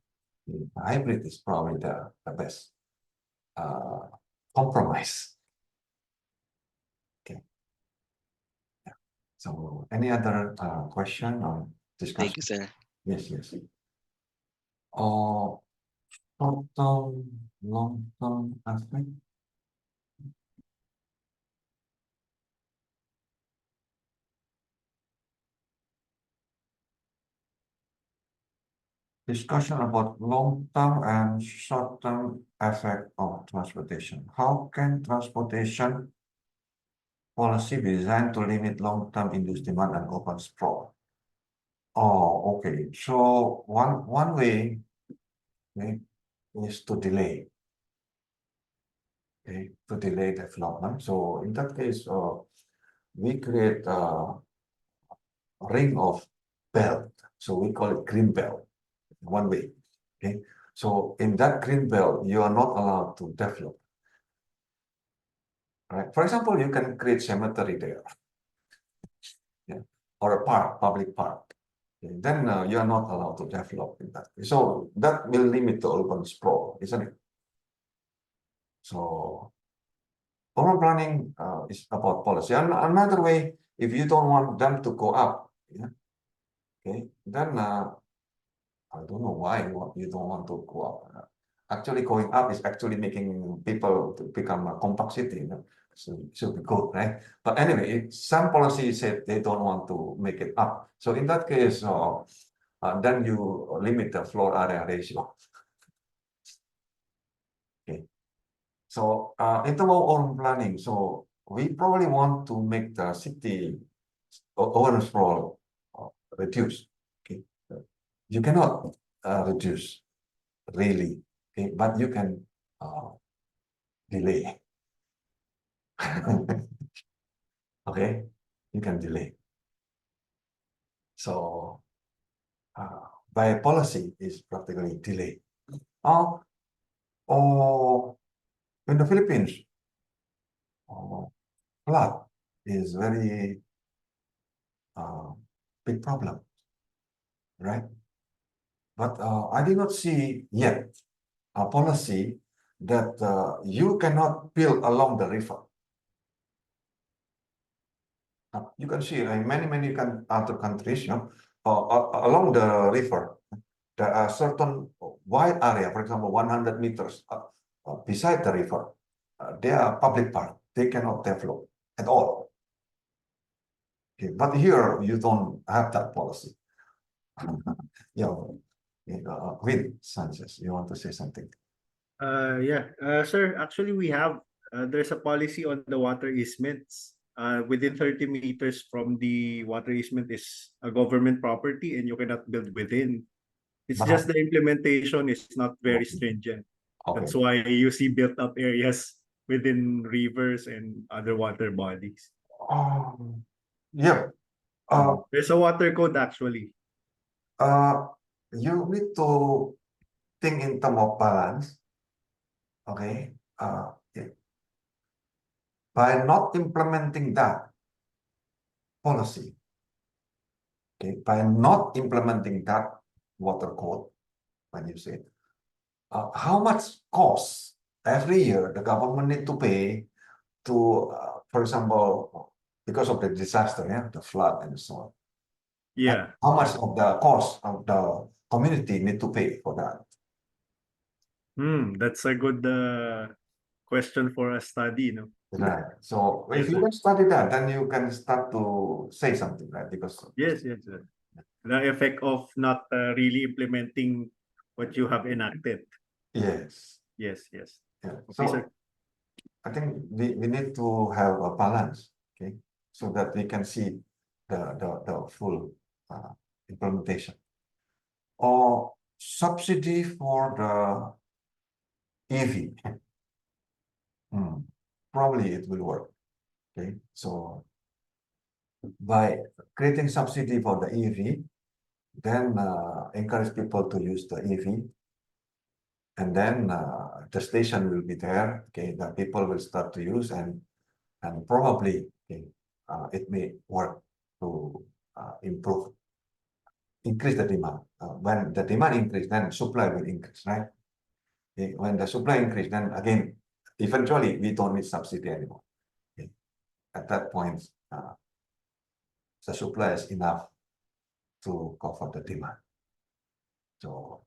hybrid is probably the best compromise. Okay. Yeah. So any other question or discussion? Thank you, sir. Yes, yes. Short-term, long-term aspect. Discussion about long-term and short-term effect of transportation. How can transportation policy be designed to limit long-term induced demand and open sprawl? Oh, okay. So one way, okay, is to delay. Okay, to delay development. So in that case, we create a ring of belt. So we call it green belt. One way. Okay. So in that green belt, you are not allowed to develop. Right. For example, you can create cemetery there. Yeah. Or a park, public park. Okay. Then you are not allowed to develop in that. So that will limit the urban sprawl, isn't it? So urban planning is about policy. And another way, if you don't want them to go up, yeah, okay, then I don't know why you don't want to go up. Actually, going up is actually making people to become a compact city. You know? So should be good, right? But anyway, some policies said they don't want to make it up. So in that case, then you limit the floor area ratio. Okay. So in terms of urban planning, so we probably want to make the city urban sprawl reduce. Okay. You cannot reduce really, okay, but you can delay. Okay, you can delay. So by policy is practically delay. Or in the Philippines, flood is very big problem, right? But I did not see yet a policy that you cannot build along the river. You can see in many other countries, you know, along the river, there are certain wide area, for example, 100 meters beside the river. They are public park. They cannot develop at all. Okay, but here you don't have that policy. Yeah, Will Sanchez, you want to say something? Sir, actually we have there's a policy on the water easements. Within 30 meters from the water easement is a government property and you cannot build within. It's But- just the implementation is not very stringent. Okay. That's why you see built up areas within rivers and other water bodies. Yeah. There's a water code actually. You need to think in terms of balance. Okay. Yeah. By not implementing that policy, okay, by not implementing that water code, when you say, how much cost every year the government need to pay to, for example, because of the disaster, yeah, the flood and so on. Yeah. How much of the cost of the community need to pay for that? That's a good question for a study, no? Right. So if Yes, you sir. can study that, then you can start to say something, right? Because Yes, sir. The effect of not really implementing what you have enacted. yes, Yes. yeah. Okay, So sir. I think we need to have a balance, okay, so that we can see the full implementation. Or subsidy for the EV. Probably it will work. Okay, so by creating subsidy for the EV, then encourage people to use the EV, and then the station will be there. Okay, the people will start to use, and probably okay, it may work to increase the demand. When the demand increase, then supply will increase, right? Okay, when the supply increase, then again, eventually we don't need subsidy anymore. Okay. At that point, the supply is enough to cover the demand. So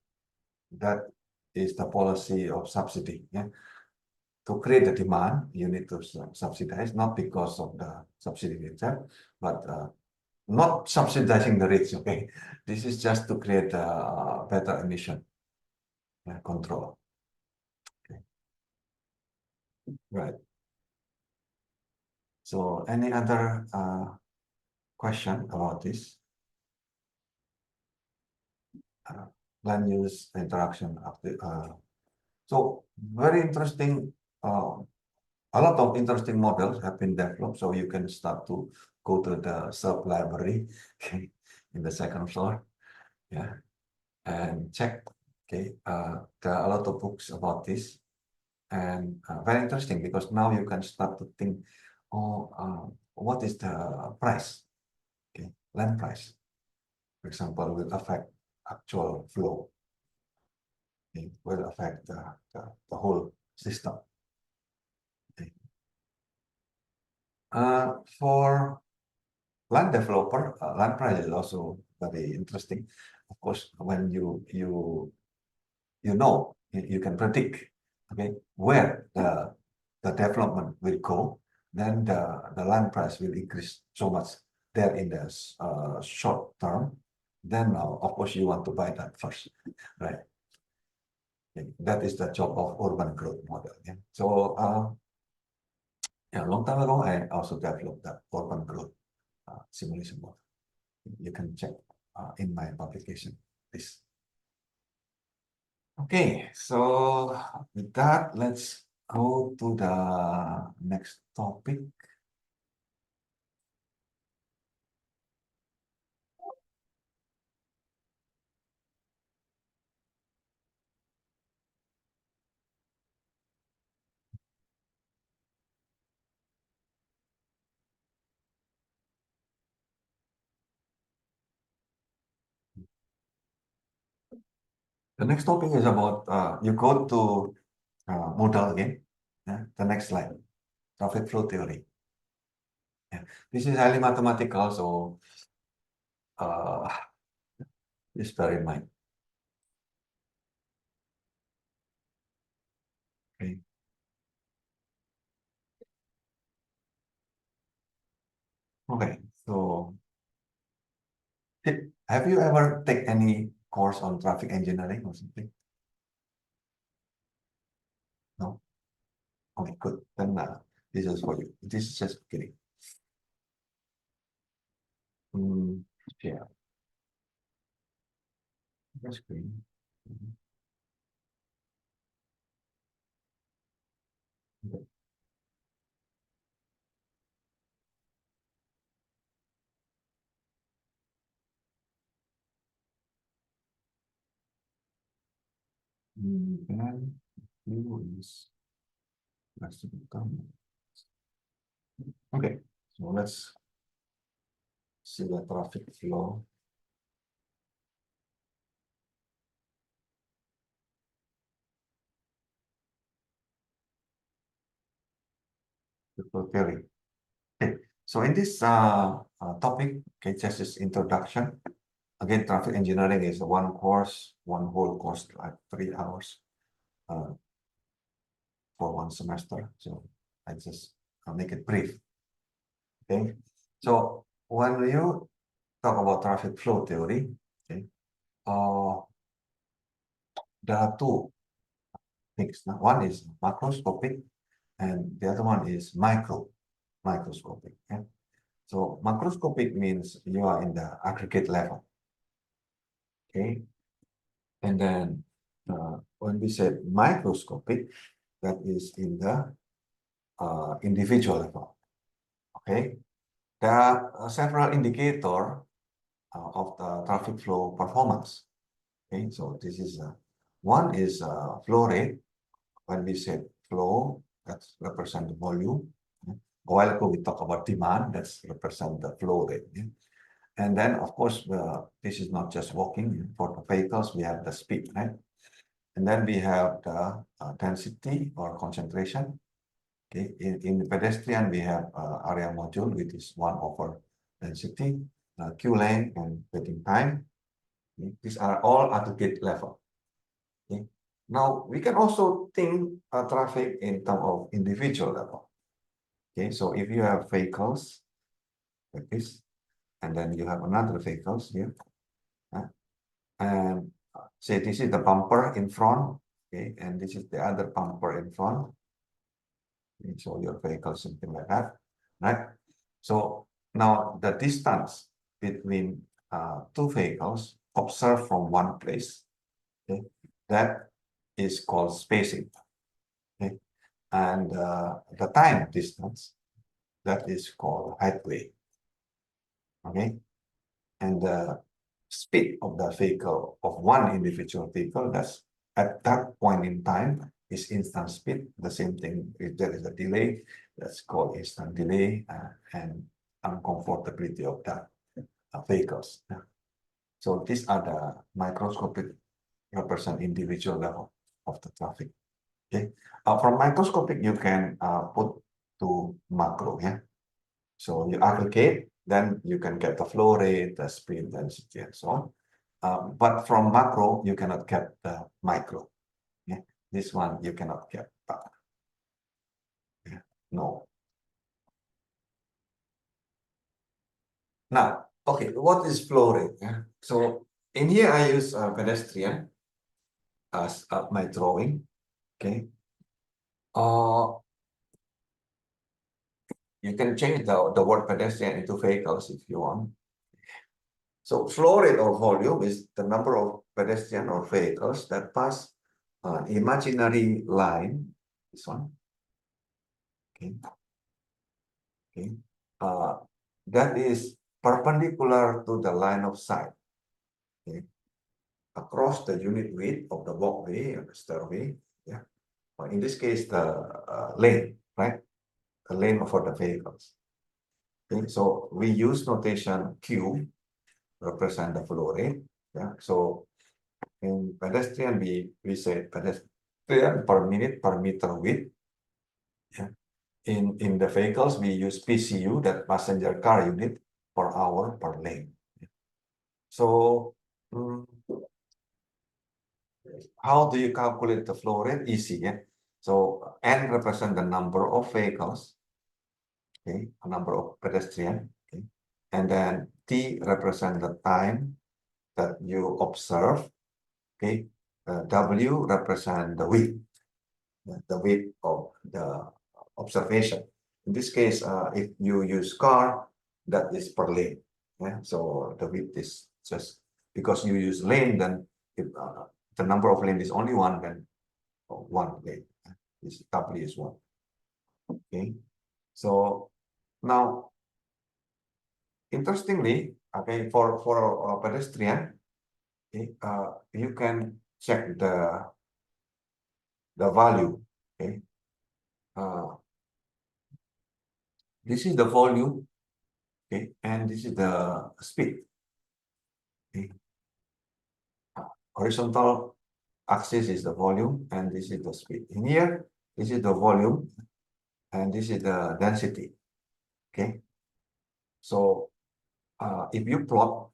that is the policy of subsidy. Yeah? To create the demand, you need to subsidize, not because of the subsidy itself, but not subsidizing the rates. Okay, this is just to create a better emission control. Okay. Right. So any other question about this? Land use interaction of the so very interesting. A lot of interesting models have been developed, so you can start to go to the SURP library in the second floor, yeah, and check. Okay, there are a lot of books about this, and very interesting because now you can start to think, oh, what is the price? Okay, land price, for example, will affect actual flow. It will affect the whole system. Okay. For land developer, land price is also very interesting. Of course, when you know, you can predict, okay, where the development will go, then the land price will increase so much there in the short term. then of course you want to buy that first, right? That is the job of urban growth model. Yeah. So yeah, a long time ago, I also developed that urban growth simulation model. You can check in my publication. This. Okay, so with that, let's go to the next topic. The next topic is about you go to model again. Yeah, the next slide, traffic flow theory. Yeah. This is highly mathematical, so please bear in mind. Okay. Okay, so have you ever taken any course on traffic engineering or something? No? Okay, good. Then this is for you. This is just beginning. Yeah. That's great. Okay. Then you is let's become. Okay, so let's see the traffic flow. The flow theory. Okay, so in this topic, okay, just this introduction. Again, traffic engineering is one course, one whole course, like 3 hours for one semester. So I just make it brief. Okay, so when you talk about traffic flow theory, okay, there are two things. Now, one is macroscopic, and the other one is microscopic. Yeah? So macroscopic means you are in the aggregate level. Okay, and then when we say microscopic, that is in the individual level. Okay, there are several indicators of the traffic flow performance. Okay, so this is one is flow rate. When we say flow, that's represent the volume. A while ago we talked about demand, that's represent the flow rate. Yeah? And then of course this is not just walking. For the vehicles we have the speed, right? And then we have the density or concentration. Okay, in the pedestrian we have area module, which is 1 over density, queue length, and waiting time. Okay? These are all aggregate level. Okay? Now we can also think traffic in terms of individual level. Okay, so if you have vehicles like this, and then you have another vehicles here, and say this is the bumper in front, okay, and this is the other bumper in front. Okay, so your vehicle, something like that, right? So now the distance between two vehicles observed from one place, okay, that is called spacing. Okay, and the time distance, that is called headway. Okay, and the speed of the vehicle, of one individual vehicle, that's at that point in time is instant speed. The same thing, if there is a delay, that's called instant delay, and uncomfortability of the vehicles. Yeah. So these are the microscopic represent individual level of the traffic. Okay, from microscopic you can put to macro. Yeah, so you aggregate, then you can get the flow rate, the speed, density, and so on. But from macro you cannot get the micro. Yeah, this one you cannot get. Yeah. No. Now Okay, what is flow rate? Yeah? So in here I use pedestrian as my drawing. Okay. You can change the word pedestrian into vehicles if you want. So flow rate or volume is the number of pedestrian or vehicles that pass an imaginary line. This one. Okay. Okay. That is perpendicular to the line of sight. Okay. Across the unit width of the walkway or the stairway. Yeah. Or in this case, the lane, right? The lane for the vehicles. Okay. So we use notation Q represent the flow rate. Yeah. So in pedestrian, we say pedestrian per minute per meter width. Yeah. In the vehicles, we use PCU, that passenger car unit, per hour per lane. So how do you calculate the flow rate? Easy, yeah. So N represent the number of vehicles, okay, a number of pedestrian, okay, and then T represent the time that you observe, okay. W represent the width of the observation. In this case, if you use car, that is per lane. Yeah, so the width is just because you use lane, then if the number of lane is only one, then one lane. This W is one. Okay, so now interestingly, okay, for a pedestrian, okay, you can check the value. Okay, this is the volume, okay, and this is the speed. Okay. Horizontal axis is the volume, and this is the speed. In here, this is the volume, and this is the density. Okay. So if you plot,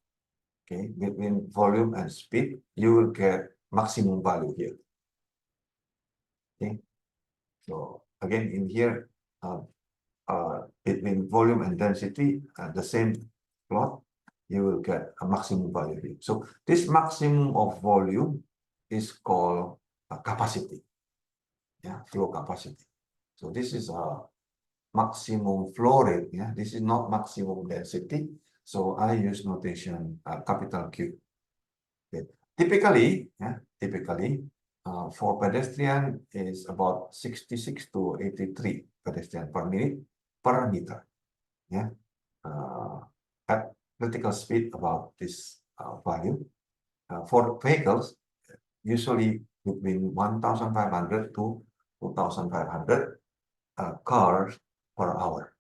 okay, between volume and speed, you will get maximum value here. Okay. So again, in here, between volume and density, the same plot, you will get a maximum value here. So this maximum of volume is called capacity. Yeah, flow capacity. So this is a maximum flow rate. Yeah, this is not maximum density. So I use notation capital Q. Okay. Typically, for pedestrian is about 66 to 83 pedestrian per minute per meter. Yeah, at critical speed about this value. For vehicles, usually between 1,500 to 2,500 cars per hour.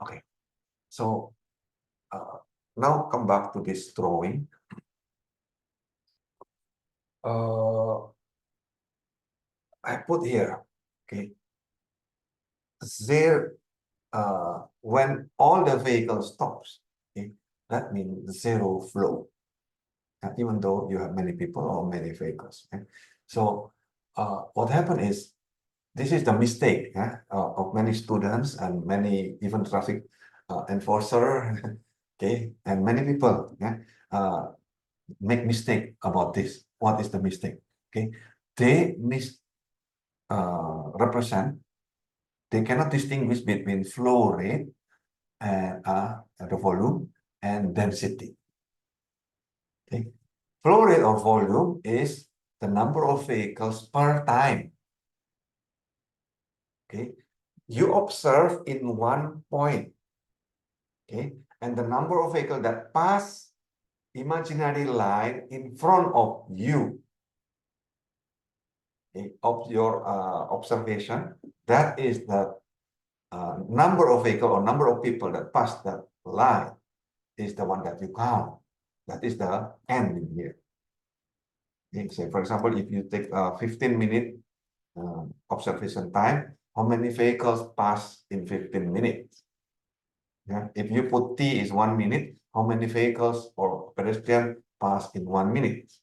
Okay, so now come back to this drawing. I put here, okay, there, when all the vehicles stops, okay, that means zero flow. Even though you have many people or many vehicles. Okay? So what happened is, this is the mistake of many students and many even traffic enforcer, okay, and many people make mistake about this. What is the mistake? Okay, they represent. They cannot distinguish between flow rate and the volume and density. Okay. Flow rate or volume is the number of vehicles per time. Okay, you observe in one point. Okay, and the number of vehicles that pass imaginary line in front of you, okay, of your observation. That is the number of vehicles or number of people that pass that line is the one that you count. That is the N in here. Okay, say for example, if you take a 15-minute observation time, how many vehicles pass in 15 minutes? Yeah. If you put T is 1 minute, how many vehicles or pedestrian pass in 1 minute?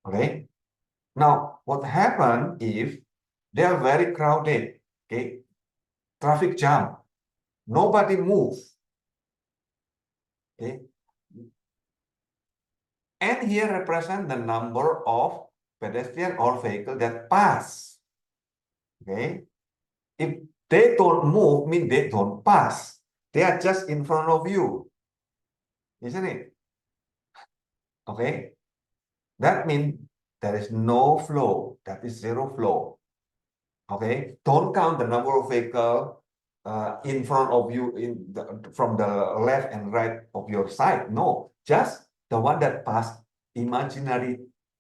Okay. Now, what happens if they are very crowded? Okay, traffic jam, nobody moves. Okay. And here represent the number of pedestrian or vehicle that pass. Okay. If they don't move, mean they don't pass. They are just in front of you. Isn't it? Okay. That means there is no flow. That is zero flow. Okay. Don't count the number of vehicles in front of you from the left and right of your side. No, just the one that pass imaginary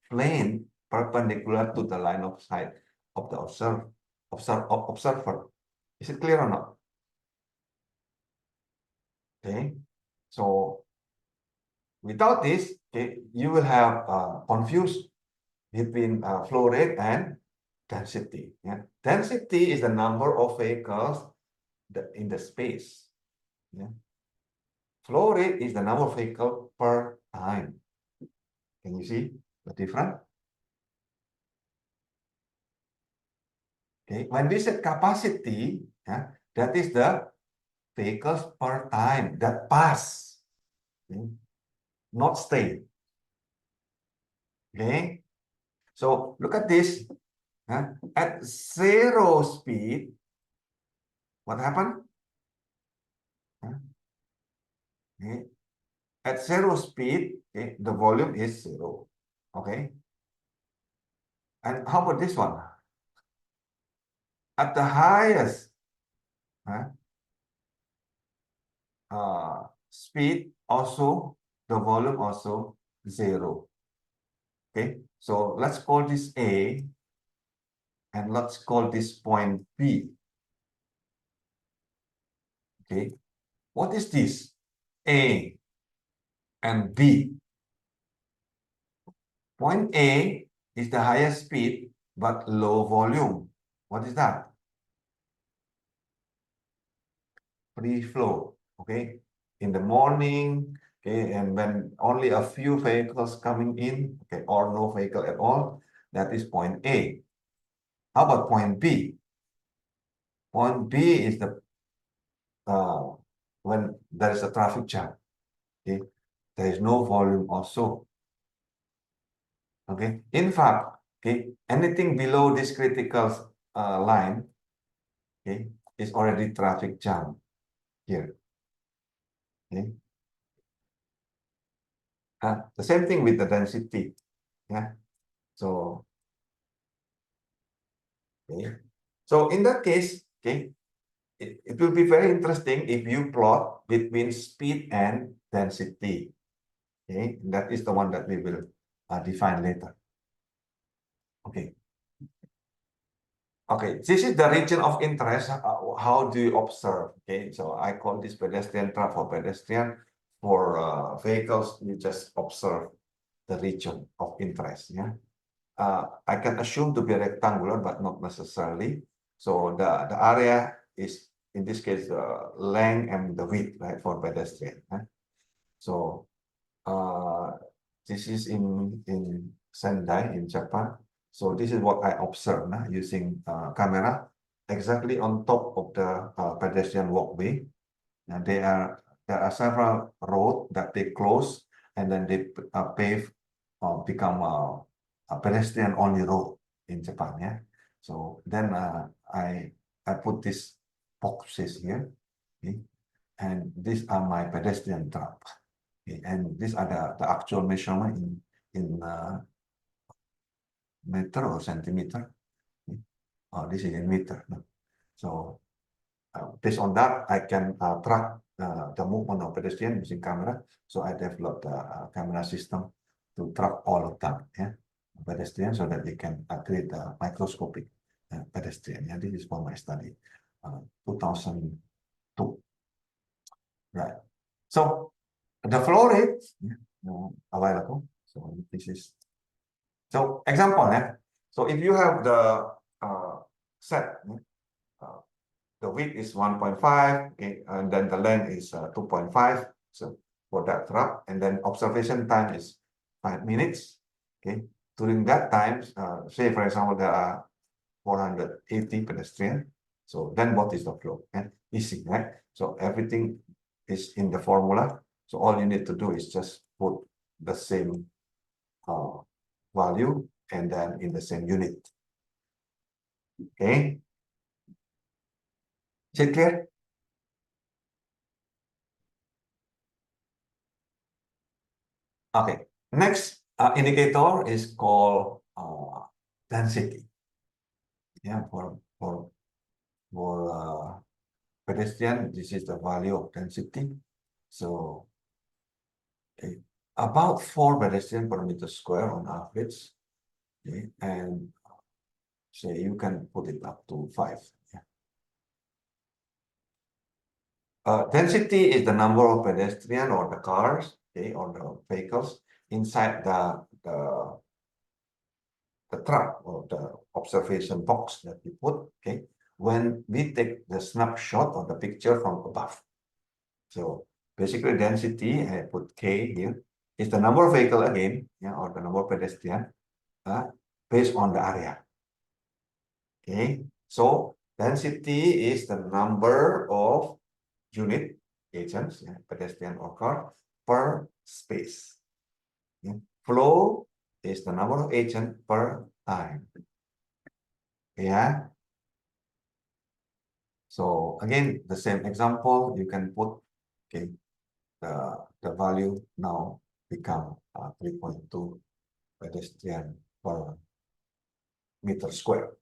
plane perpendicular to the line of sight of the observer. Is it clear or not? Okay, so without this, okay, you will have confused between flow rate and density. Yeah? Density is the number of vehicles in the space. Yeah? Flow rate is the number of vehicles per time. Can you see the difference? Okay, when we say capacity, yeah, that is the vehicles per time that pass, okay, not stay. Okay, so look at this. At zero speed, what happened? Okay. At zero speed, okay, the volume is zero. Okay. And how about this one? At the highest speed, also the volume also zero. Okay. So let's call this A, and let's call this point B. Okay. What is this? A and B. Point A is the highest speed but low volume. What is that? Free flow. Okay. In the morning, okay, and when only a few vehicles coming in, okay, or no vehicle at all, that is point A. How about point B? Point B is the when there is a traffic jam. Okay, there is no volume also. Okay, in fact, okay, anything below this critical line, okay, is already traffic jam here. Okay, the same thing with the density. Yeah, so okay, so in that case, okay, it will be very interesting if you plot between speed and density. Okay, that is the one that we will define later. Okay. Okay, this is the region of interest. How do you observe? Okay, so I call this pedestrian trap for pedestrian. For vehicles, you just observe the region of interest. Yeah, I can assume to be rectangular, but not necessarily. So the area is, in this case, the length and the width, right, for pedestrian. So this is in Sendai in Japan. So this is what I observed using camera exactly on top of the pedestrian walkway. And there are several roads that they close and then they pave become a pedestrian only road in Japan. Yeah. So then I put these boxes here, okay? And these are my pedestrian traps. Okay, and these are the actual measurement in meter or centimeter. Okay. Oh, this is in meter. So based on that, I can track the movement of pedestrian using camera. So I developed a camera system to track all of that, yeah, pedestrian, so that they can create a microscopic pedestrian. Yeah, this is for my study, 2002. Right. So the flow rate available. So this is example. So if you have the set, the width is 1.5, okay, and then the length is 2.5. So for that trap, and then observation time is 5 minutes. Okay, during that time, say for example there are 480 pedestrians. So then what is the flow? Easy, right? So everything is in the formula. So all you need to do is just put the same value and then in the same unit. Okay. Is it clear? Okay. Next indicator is called density. Yeah, for pedestrian, this is the value of density. So, okay, about 4 pedestrian per meter square on average. Okay, and say you can put it up to 5. Yeah. Density is the number of pedestrian or the cars, okay, or the vehicles inside the truck or the observation box that we put, okay, when we take the snapshot of the picture from above. So basically density, I put K here, is the number of vehicle again, yeah, or the number of pedestrian based on the area. Okay, so density is the number of unit agents, yeah, pedestrian or car, per space. Yeah. Flow is the number of agents per time. Yeah. So again, the same example, you can put, okay, the value now become 3.2 pedestrian per meter square.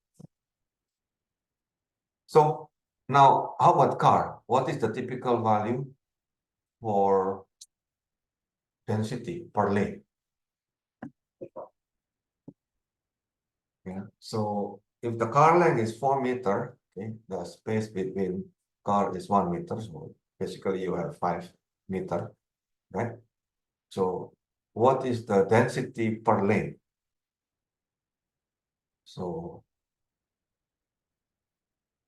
So now, how about car? What is the typical value for density per lane? Yeah. So if the car length is 4 meter, okay, the space between car is 1 meter. So basically you have 5 meter, right? So what is the density per lane? So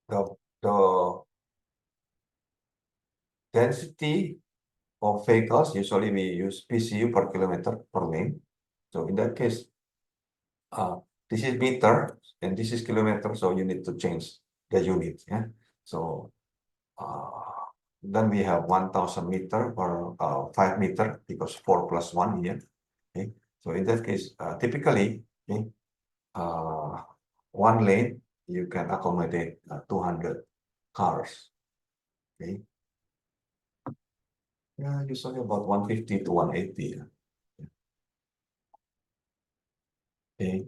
the density of vehicles, usually we use PCU per kilometer per lane. So in that case, this is meter and this is kilometer, so you need to change the unit. Yeah. So then we have 1,000 meter or 5 meter because 4 plus 1 here. Okay. So in that case, typically, okay, 1 lane you can accommodate 200 cars. Okay. Yeah, usually about 150 to 180. Okay.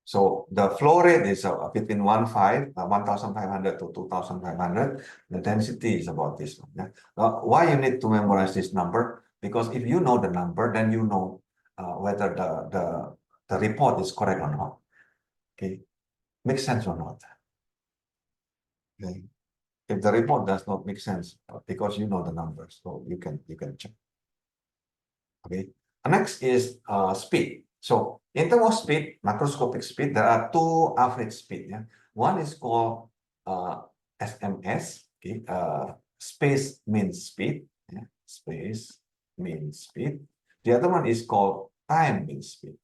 So the flow rate is between 1,500 to 2,500. The density is about this one. Yeah. Why you need to memorize this number? Because if you know the number, then you know whether the report is correct or not. Okay, makes sense or not? Okay. If the report does not make sense, because you know the numbers, so you can check. Okay. Next is speed. So in terms of speed, macroscopic speed, there are 2 average speed. Yeah. One is called SMS, okay, space mean speed. Yeah. Space mean speed. The other one is called time mean speed,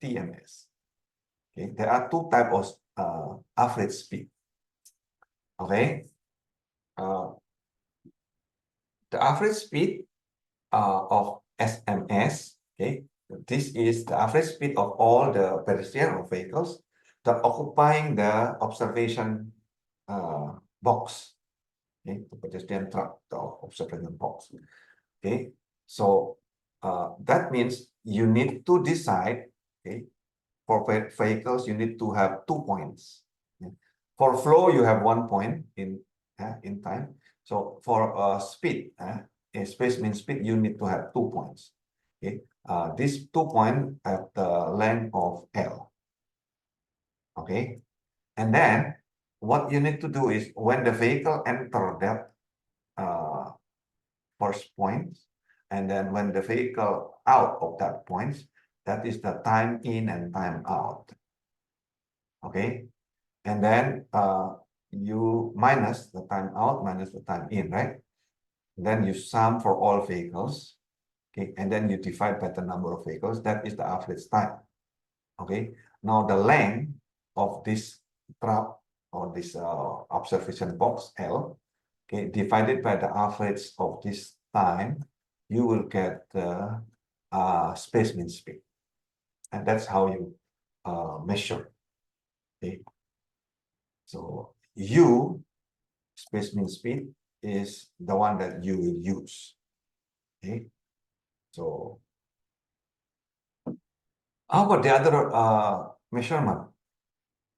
TMS. Okay. There are 2 types of average speed. Okay. The average speed of SMS, okay, this is the average speed of all the pedestrian or vehicles that occupying the observation box, okay, the pedestrian truck, the observation box. Okay, so that means you need to decide, okay, for vehicles you need to have 2 points. Okay? For flow you have 1 point in time. So for speed, space mean speed, you need to have 2 points. Okay, these 2 points at the length of L. Okay, and then what you need to do is when the vehicle enter that first point, and then when the vehicle out of that point, that is the time in and time out. Okay, and then you minus the time out minus the time in, right? Then you sum for all vehicles, okay, and then you divide by the number of vehicles. That is the average time. Okay, now the length of this trap or this observation box L, okay, divided by the average of this time you will get the space mean speed, and that's how you measure. Okay, so U, space mean speed, is the one that you will use. Okay, so how about the other measurement?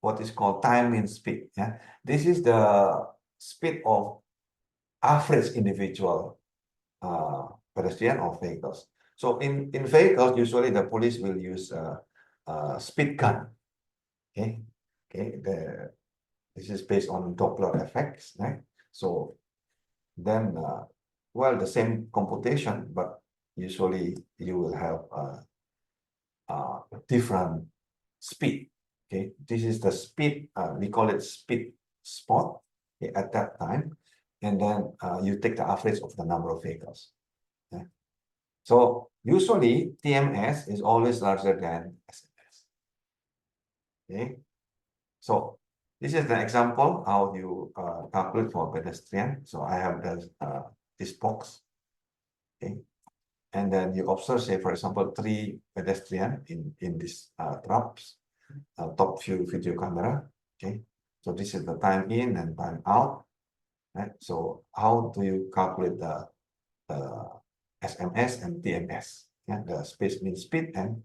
What is called time mean speed. Yeah, this is the speed of average individual pedestrian or vehicles. So in vehicles, usually the police will use a speed gun. Okay, this is based on Doppler effects, right? So then, well, the same computation, but usually you will have a different speed. Okay, this is the speed, we call it speed spot, okay, at that time, and then you take the average of the number of vehicles. Okay? So usually TMS is always larger than SMS. Okay, so this is the example how you calculate for pedestrian. So I have this box. Okay, and then you observe, say for example, 3 pedestrian in this traps, top view video camera. Okay, so this is the time in and time out. Right. So how do you calculate the SMS and TMS? Yeah, the space mean speed and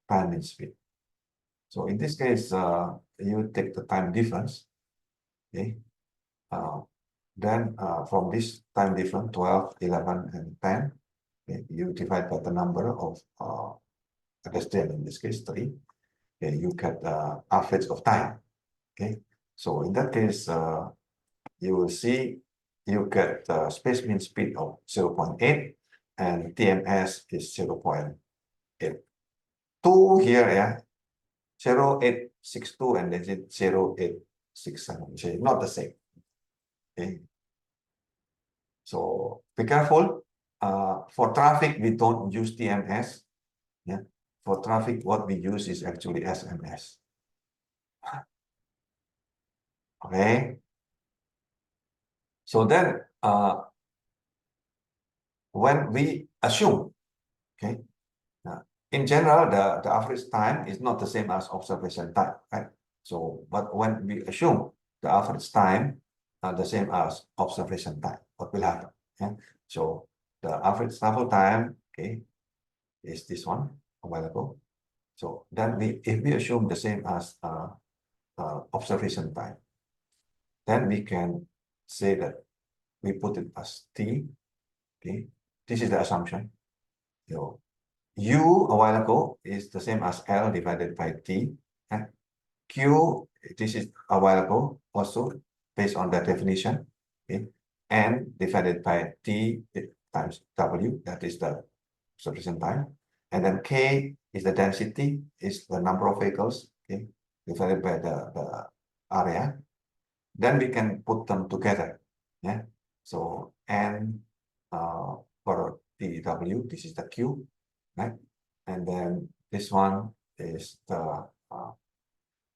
time mean speed. So in this case, you take the time difference. Okay, then from this time difference, 12, 11, and 10, okay, you divide by the number of pedestrian, in this case 3. Okay, you get the average of time. Okay, so in that case, you will see you get the space mean speed of 0.8 and TMS is 0.8. 2 here, yeah, 0.862 and then 0.867, so not the same. Okay, so be careful. For traffic, we don't use TMS. Yeah, for traffic, what we use is actually SMS. Okay, so then when we assume, okay, in general, the average time is not the same as observation time, right? So, but when we assume the average time the same as observation time, what will happen? Okay? So the average travel time, okay, is this one a while ago. So then if we assume the same as observation time, then we can say that we put it as T. Okay, this is the assumption. So U a while ago is the same as L divided by T. Okay? Q, this is a while ago also based on that definition. Okay, N divided by T times W, that is the observation time. And then K is the density, is the number of vehicles, okay, divided by the area. Then we can put them together. Yeah. So N per TW, this is the Q, right? And then this one is the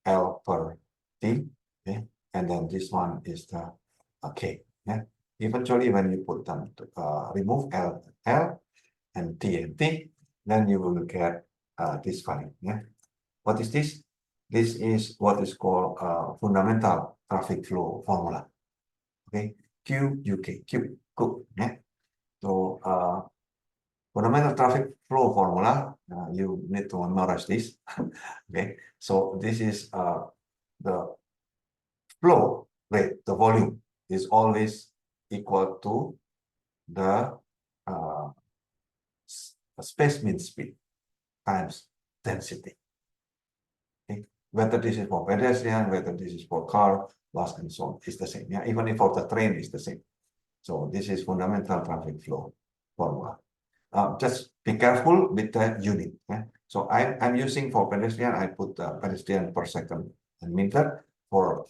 L per T, okay? And then this one is the K. Yeah. Eventually, when you put them to remove L and T, then you will get this value. Yeah. What is this? This is what is called fundamental traffic flow formula. Okay, Q. Yeah. So fundamental traffic flow formula, you need to memorize this. Okay, so this is the flow rate, the volume is always equal to the space mean speed times density. Okay, whether this is for pedestrian, whether this is for car, bus, and so on, is the same. Yeah, even if for the train is the same. So this is fundamental traffic flow formula. Just be careful with the unit. Yeah? So I'm using for pedestrian, I put pedestrian per second and meter. For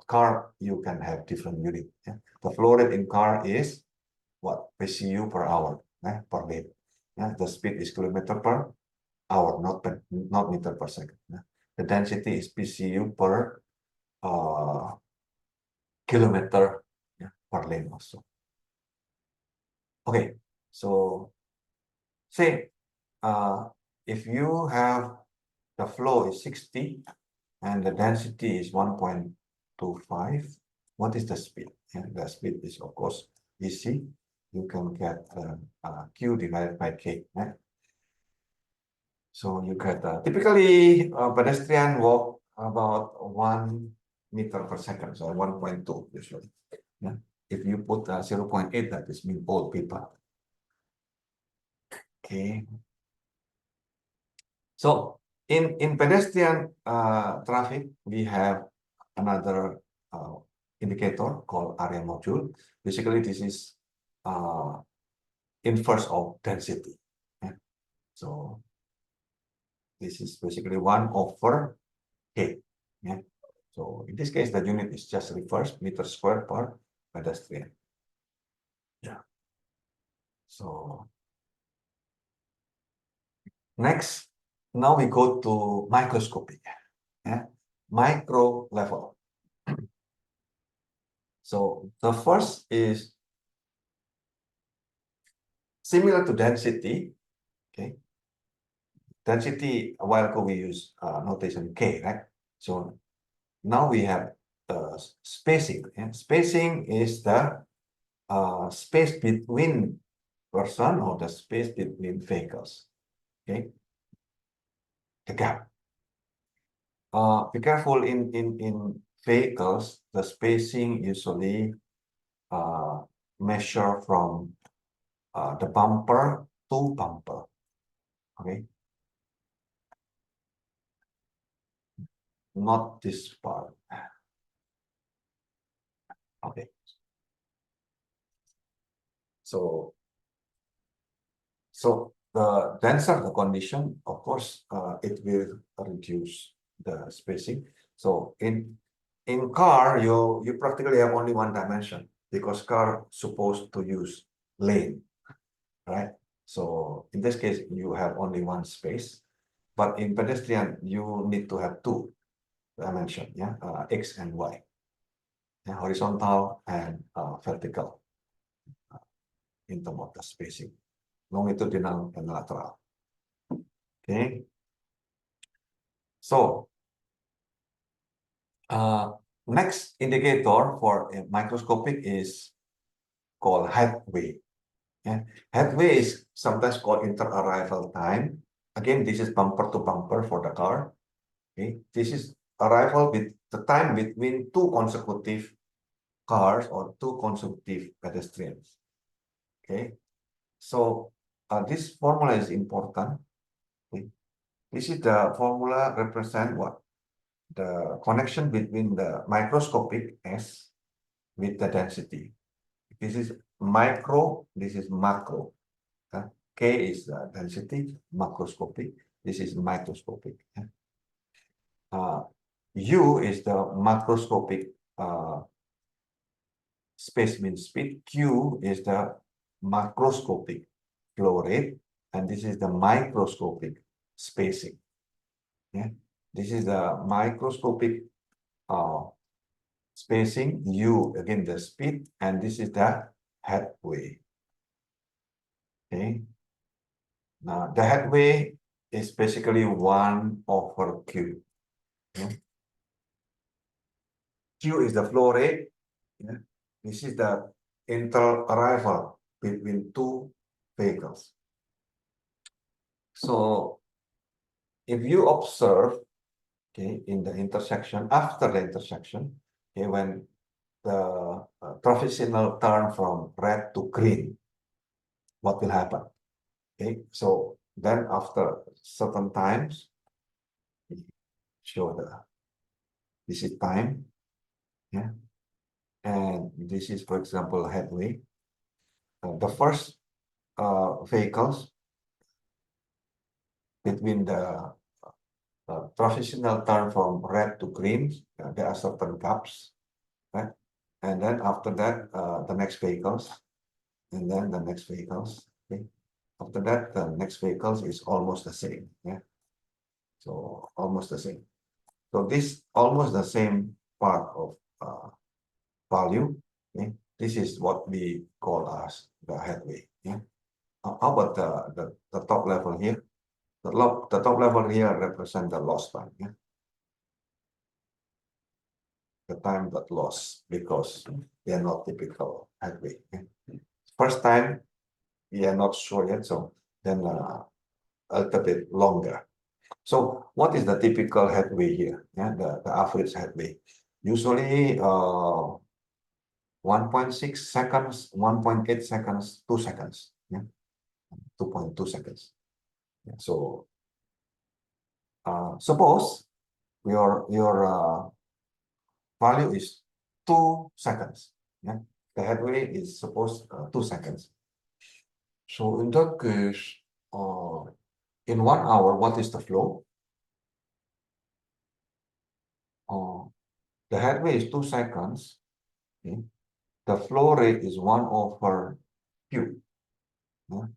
car, you can have different unit. Yeah? The flow rate in car is what? PCU per hour, per lane. Yeah? The speed is kilometer per hour, not meter per second. Yeah? The density is PCU per kilometer, yeah, per lane also. Okay, So say if you have the flow is 60 and the density is 1.25, what is the speed? And the speed is of course easy. You can get Q divided by K. Right? So you get typically pedestrian walk about 1 meter per second, so 1.2 usually. Yeah. If you put 0.8, that is mean old people. Okay. So in pedestrian traffic, we have another indicator called area module. Basically, this is inverse of density. Yeah. So this is basically 1/K. Yeah. So in this case, the unit is just reverse meter square per pedestrian. Yeah. So next, now we go to microscopic. Yeah. Micro level. So the first is similar to density. Okay. Density, a while ago we use notation K, right? So now we have spacing. Yeah? Spacing is the space between person or the space between vehicles. Okay, the gap. Be careful in vehicles. The spacing usually measure from the bumper to bumper. Okay, not this part. Okay, so the denser the condition, of course, it will reduce the spacing. So in car, you practically have only one dimension because car supposed to use lane, right? So in this case, you have only one space, but in pedestrian, you need to have two dimension, yeah, X and Y, yeah, horizontal and vertical in terms of the spacing, longitudinal and lateral. Okay. So next indicator for a microscopic is called headway. Yeah. Headway is sometimes called inter-arrival time. Again, this is bumper to bumper for the car. Okay. This is arrival with the time between two consecutive cars or two consecutive pedestrians. Okay. So this formula is important. Okay. This is the formula represent what? The connection between the microscopic S with the density. This is micro, this is macro. K is the density, macroscopic. This is microscopic. U is the macroscopic space mean speed. Q is the macroscopic flow rate, and this is the microscopic spacing. Yeah, this is the microscopic spacing, U again the speed, and this is the headway. Okay. Now the headway is basically 1/Q. Okay. Q is the flow rate. Yeah. This is the inter-arrival between two vehicles. So if you observe, okay, in the intersection, after the intersection, okay, when the traffic signal turn from red to green, what will happen? Okay, so then after certain times, show this is time, yeah, and this is, for example, headway. The first vehicles between the traffic signal turn from red to green, there are certain gaps, right? And then after that, the next vehicles, and then the next vehicles. Okay. After that, the next vehicles is almost the same. Yeah. So almost the same. So this almost the same part of value. Okay. This is what we call as the headway. Yeah. how about the top level here? The top level here represent the lost time, yeah? The time that lost because they are not typical headway. Yeah? First time, we are not sure yet, so then a little bit longer. So what is the typical headway here? Yeah, the average headway. Usually 1.6 seconds, 1.8 seconds, 2 seconds. Yeah, 2.2 seconds. Yeah, so suppose your value is 2 seconds. Yeah, the headway is supposed 2 seconds. So in that case, in 1 hour, what is the flow? The headway is 2 seconds. Okay. The flow rate is 1/Q. Yeah.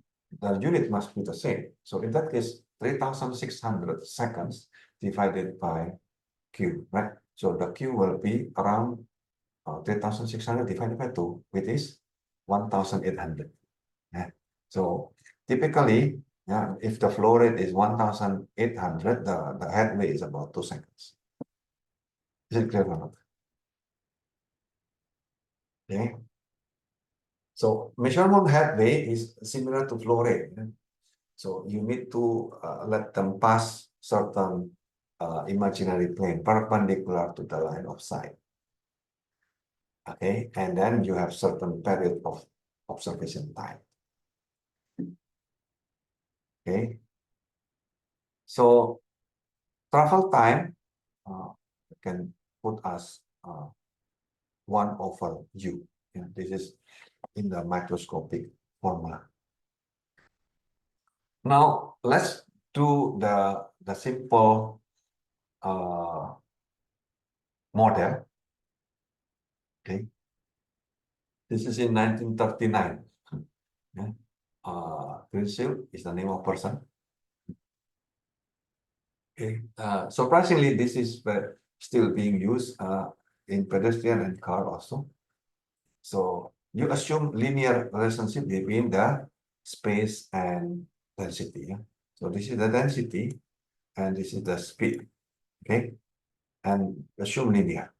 The unit must be the same. So in that case, 3,600 seconds divided by Q, right? So the Q will be around 3,600 divided by 2, which is 1,800. Yeah. So typically, yeah, if the flow rate is 1,800, the headway is about 2 seconds. Is it clear or not? Okay. So measurement headway is similar to flow rate. Yeah? So you need to let them pass certain imaginary plane perpendicular to the line of sight. Okay, and then you have certain period of observation time. Okay, so travel time can put as 1/U. Yeah, this is in the microscopic formula. Now let's do the simple model. Okay, this is in 1939. Yeah. Greensill is the name of person. Okay. Surprisingly, this is still being used in pedestrian and car also. So you assume linear relationship between the space and density. Yeah? So this is the density and this is the speed. Okay, and assume linear.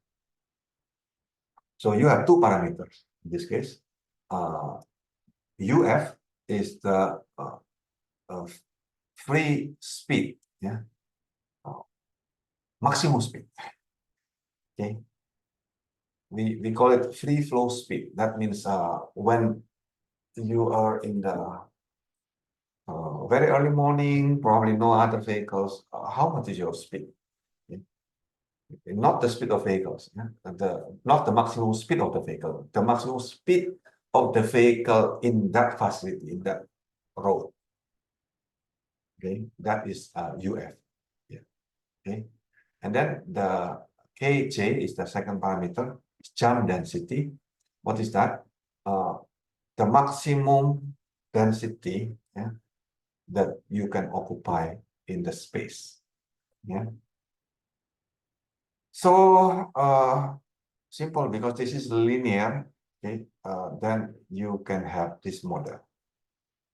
So you have 2 parameters in this case. UF is the free speed, yeah, maximum speed. Okay, we call it free flow speed. That means when you are in the very early morning, probably no other vehicles. How much is your speed? Okay. Not the speed of vehicles, yeah? Not the maximum speed of the vehicle, the maximum speed of the vehicle in that facility, in that road. Okay, that is UF. Yeah. Okay, and then the KJ is the second parameter, jump density. What is that? The maximum density, yeah, that you can occupy in the space. Yeah. So simple, because this is linear. Okay, then you can have this model.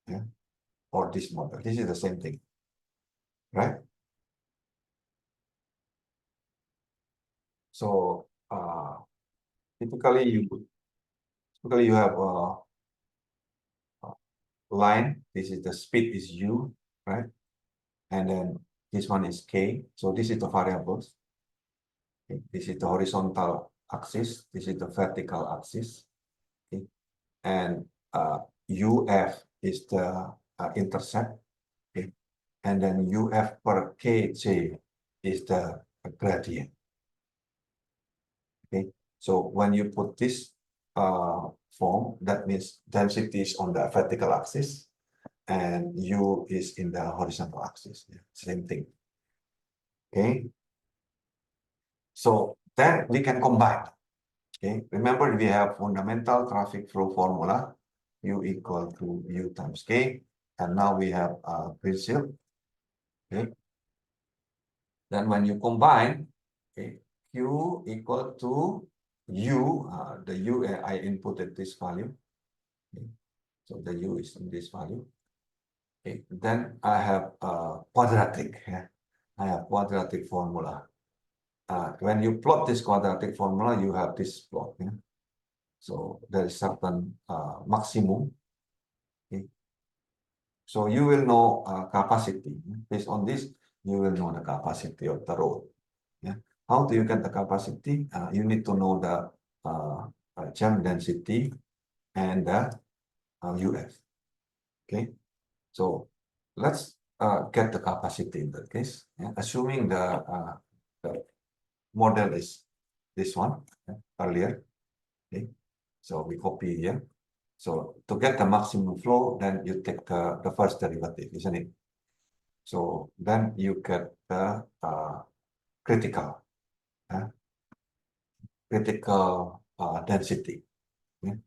Yeah, or this model. This is the same thing, right? So typically you have a line. This is the speed is U, right? And then this one is K. So this is the variables. Okay. This is the horizontal axis. This is the vertical axis. Okay. And UF is the intercept. Okay. And then UF per KJ is the gradient. Okay. So when you put this form, that means density is on the vertical axis and U is in the horizontal axis. Yeah, same thing. Okay. So then we can combine. Okay. Remember, we have fundamental traffic flow formula, U equal to U times K. And now we have Greensill. Okay. Then when you combine, okay, Q equal to U, the U I inputted this value. Okay. So the U is in this value. Okay, then I have quadratic. Yeah, I have quadratic formula. When you plot this quadratic formula, you have this plot. Yeah? So there is certain maximum. Okay. So you will know capacity. Based on this, you will know the capacity of the road. Yeah. How do you get the capacity? You need to know the jam density and the UF. Okay. So let's get the capacity in that case. Yeah? Assuming the model is this one earlier. Okay. So we copy here. So to get the maximum flow, then you take the first derivative, isn't it? So then you get the critical density. Okay?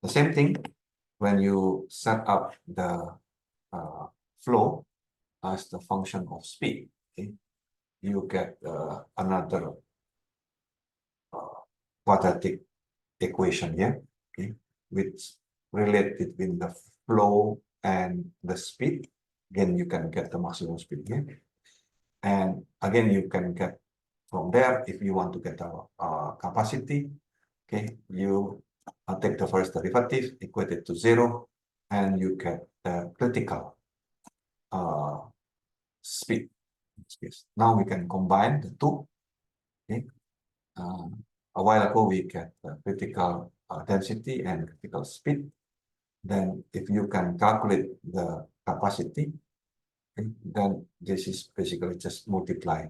The same thing when you set up the flow as the function of speed. Okay? You get another quadratic equation here, okay, which relate between the flow and the speed. Again, you can get the maximum speed here. And again, you can get from there, if you want to get the capacity, okay, you take the first derivative, equate it to 0, and you get the critical speed. Now we can combine the two. Okay. A while ago, we get critical density and critical speed. Then if you can calculate the capacity, okay, then this is basically just multiply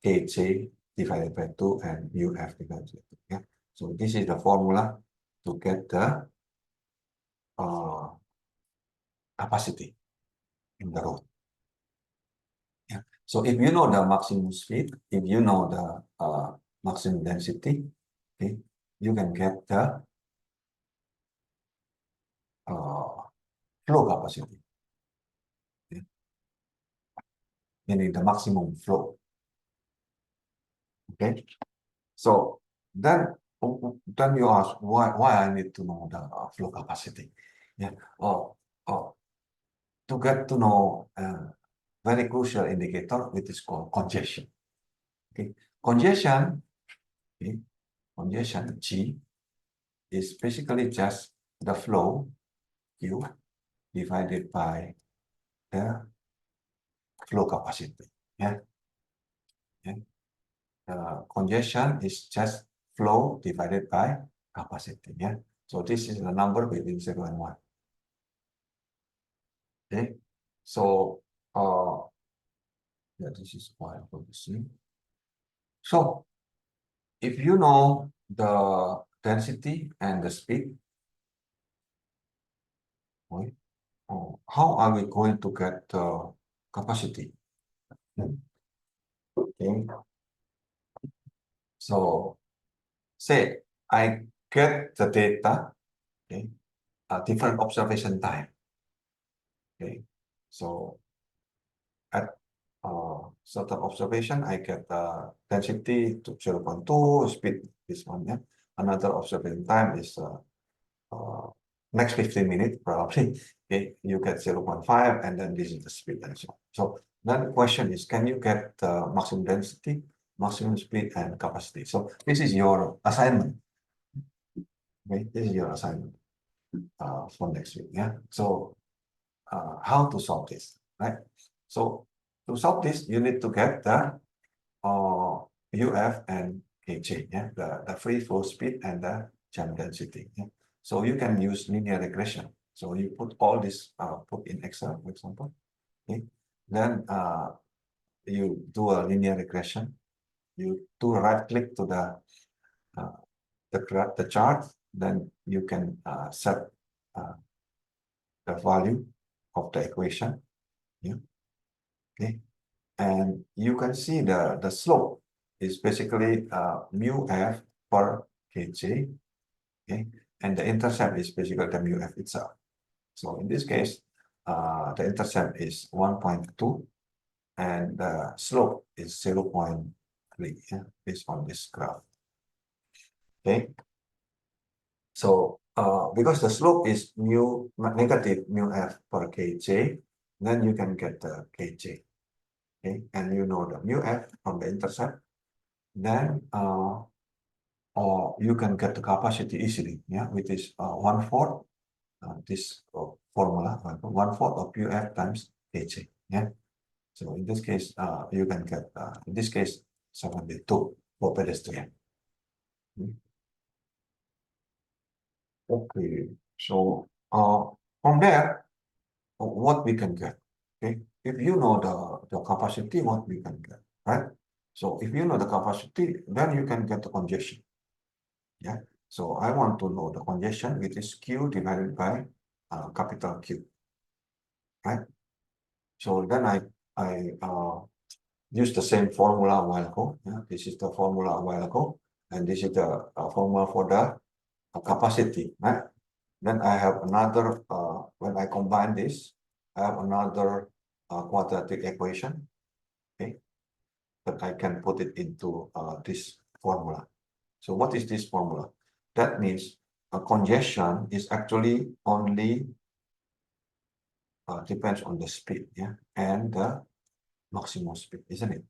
Kj divided by 2 and UF divided by 2. Yeah? So this is the formula to get the capacity in the road. Yeah. So if you know the maximum speed, if you know the maximum density, okay, you can get the flow capacity, okay, meaning the maximum flow. Okay, so then you ask why I need to know the flow capacity. Yeah, oh, to get to know very crucial indicator, which is called congestion. Okay, congestion, okay, congestion G is basically just the flow Q divided by the flow capacity. Yeah. Yeah. Congestion is just flow divided by capacity. Yeah. So this is the number between 0 and 1. Okay. So yeah, this is why I'm going to see. So if you know the density and the speed, right, how are we going to get the capacity? Okay. So say I get the data, okay, different observation time. Okay, so at certain observation, I get the density to 0.2, speed this one. Yeah, another observation time is next 15 minutes probably. Okay, you get 0.5, and then this is the speed and so on. So then the question is, can you get the maximum density, maximum speed, and capacity? So this is your assignment. Okay, this is your assignment for next week. Yeah. So how to solve this, right? So to solve this, you need to get the UF and Kj, yeah, the free flow speed and the jam density. Yeah? So you can use linear regression. So you put all this put in Excel, for example. Okay, then you do a linear regression. You do right click to the chart, then you can set the value of the equation. Yeah. Okay, and you can see the slope is basically mu f per kj. Okay, and the intercept is basically the mu f itself. So in this case, the intercept is 1.2 and the slope is 0.3, yeah, based on this graph. Okay, so because the slope is negative mu f per kj, then you can get the kj. Okay, and you know the mu f from the intercept, then or you can get the capacity easily, yeah, which is 1/4 this formula, 1/4 of uf times kj, yeah. So in this case, you can get in this case 72 for pedestrian. Okay, so from there, what we can get, okay? If you know the capacity, what we can get, right? So if you know the capacity, then you can get the congestion. Yeah. So I want to know the congestion, which is Q divided by capital Q, right? So then I use the same formula a while ago. Yeah, this is the formula a while ago, and this is the formula for the capacity, right? Then I have another, when I combine this, I have another quadratic equation, okay? But I can put it into this formula. So what is this formula? That means a congestion is actually only depends on the speed, yeah, and the maximum speed, isn't it?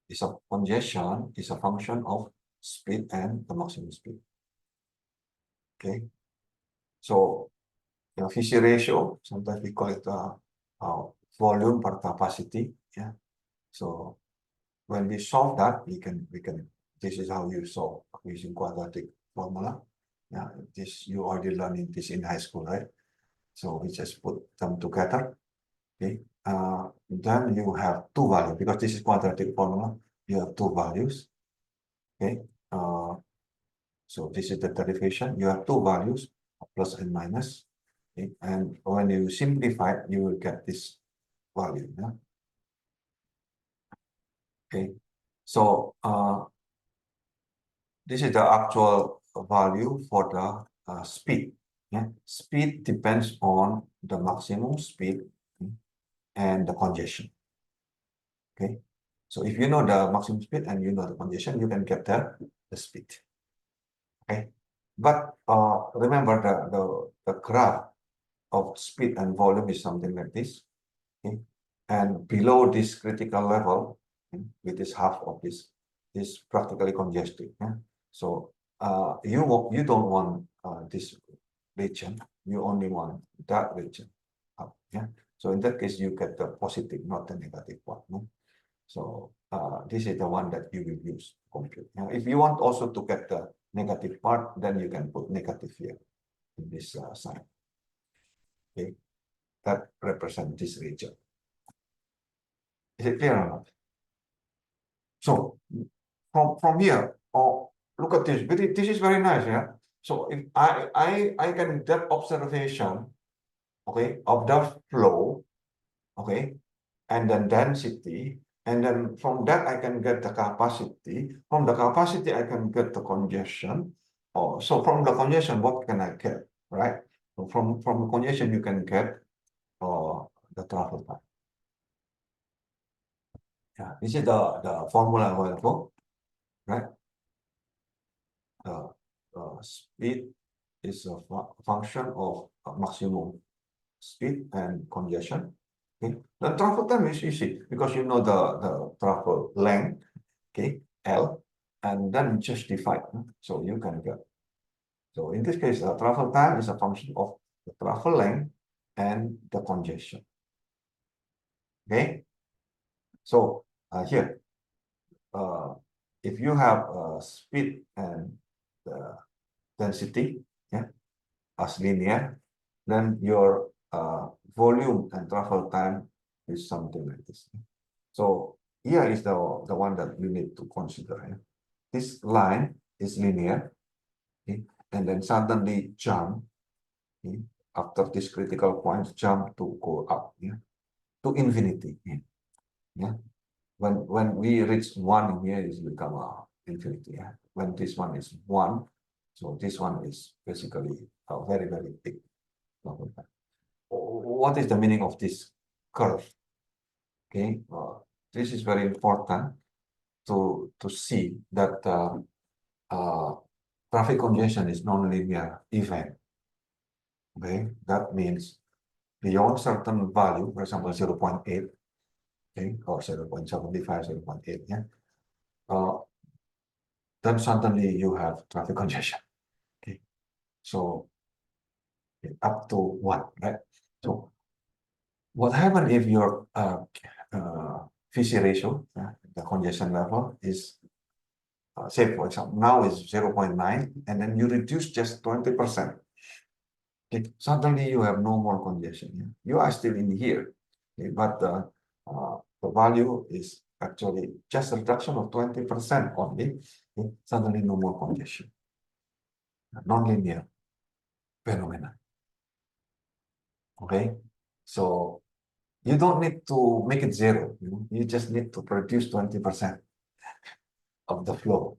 It's a congestion is a function of speed and the maximum speed. Okay, so efficiency ratio, sometimes we call it volume per capacity. Yeah. So when we solve that, we can this is how you solve using quadratic formula. Yeah, this you already learned this in high school, right? So we just put them together. Okay. Then you have two values because this is quadratic formula. You have two values. Okay. So this is the derivation. You have two values, plus and minus. Okay? And when you simplify, you will get this value. Yeah? Okay. So this is the actual value for the speed. Yeah? Speed depends on the maximum speed and the congestion. Okay. So if you know the maximum speed and you know the congestion, you can get the speed. Okay. But remember the graph of speed and volume is something like this. Okay? And below this critical level, with this half of this, is practically congested. Yeah? So you don't want this region, you only want that region. Yeah. So in that case, you get the positive, not the negative one. No? So this is the one that you will use to compute. Now, if you want also to get the negative part, then you can put negative here in this sign. Okay, that represents this region. Is it clear or not? So from here, oh, look at this. This is very nice, yeah. So if I can get observation, okay, of the flow, okay, and then density, and then from that I can get the capacity. From the capacity I can get the congestion. Oh, so from the congestion, what can I get, right? So from the congestion you can get the travel time. Yeah, this is the formula available, right? Speed is a function of maximum speed and congestion. Okay, the travel time is easy because you know the travel length, okay, L, and then just divide. So you can get. So in this case, the travel time is a function of the travel length and the congestion. Okay, so here, if you have speed and density, yeah, as linear, then your volume and travel time is something like this. So here is the one that you need to consider. Yeah? This line is linear, okay? And then suddenly jump, okay? After this critical point, jump to go up, yeah? To infinity. Yeah? Yeah? When we reach one here, is become infinity. Yeah? When this one is one, so this one is basically a very, very big number. What is the meaning of this curve? Okay, this is very important to see that traffic congestion is non-linear event. Okay, that means beyond certain value, for example, 0.8, okay, or 0.75, 0.8, yeah, then suddenly you have traffic congestion. Okay, so up to 1, right? So what happens if your VC ratio, the congestion level is, say for example, now is 0.9, and then you reduce just 20%. Okay, suddenly you have no more congestion. Yeah? You are still in here, okay, but the value is actually just a reduction of 20% only. Okay? Suddenly no more congestion. Non-linear phenomena. Okay, so you don't need to make it 0. You just need to produce 20% of the flow.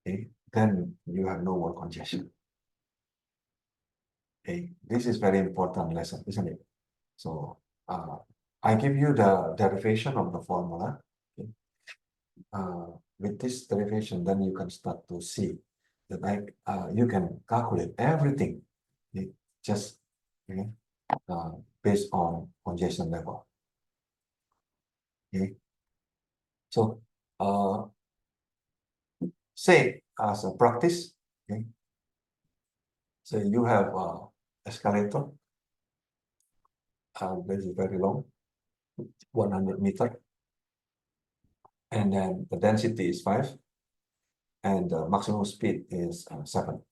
Okay, then you have no more congestion. Okay, this is very important lesson, isn't it? So I give you the derivation of the formula. Okay. With this derivation, then you can start to see that you can calculate everything, okay, just okay, based on congestion level. Okay. So say as a practice, okay, so you have escalator, this is very long, 100 meter, and then the density is 5, and the maximum speed is 7.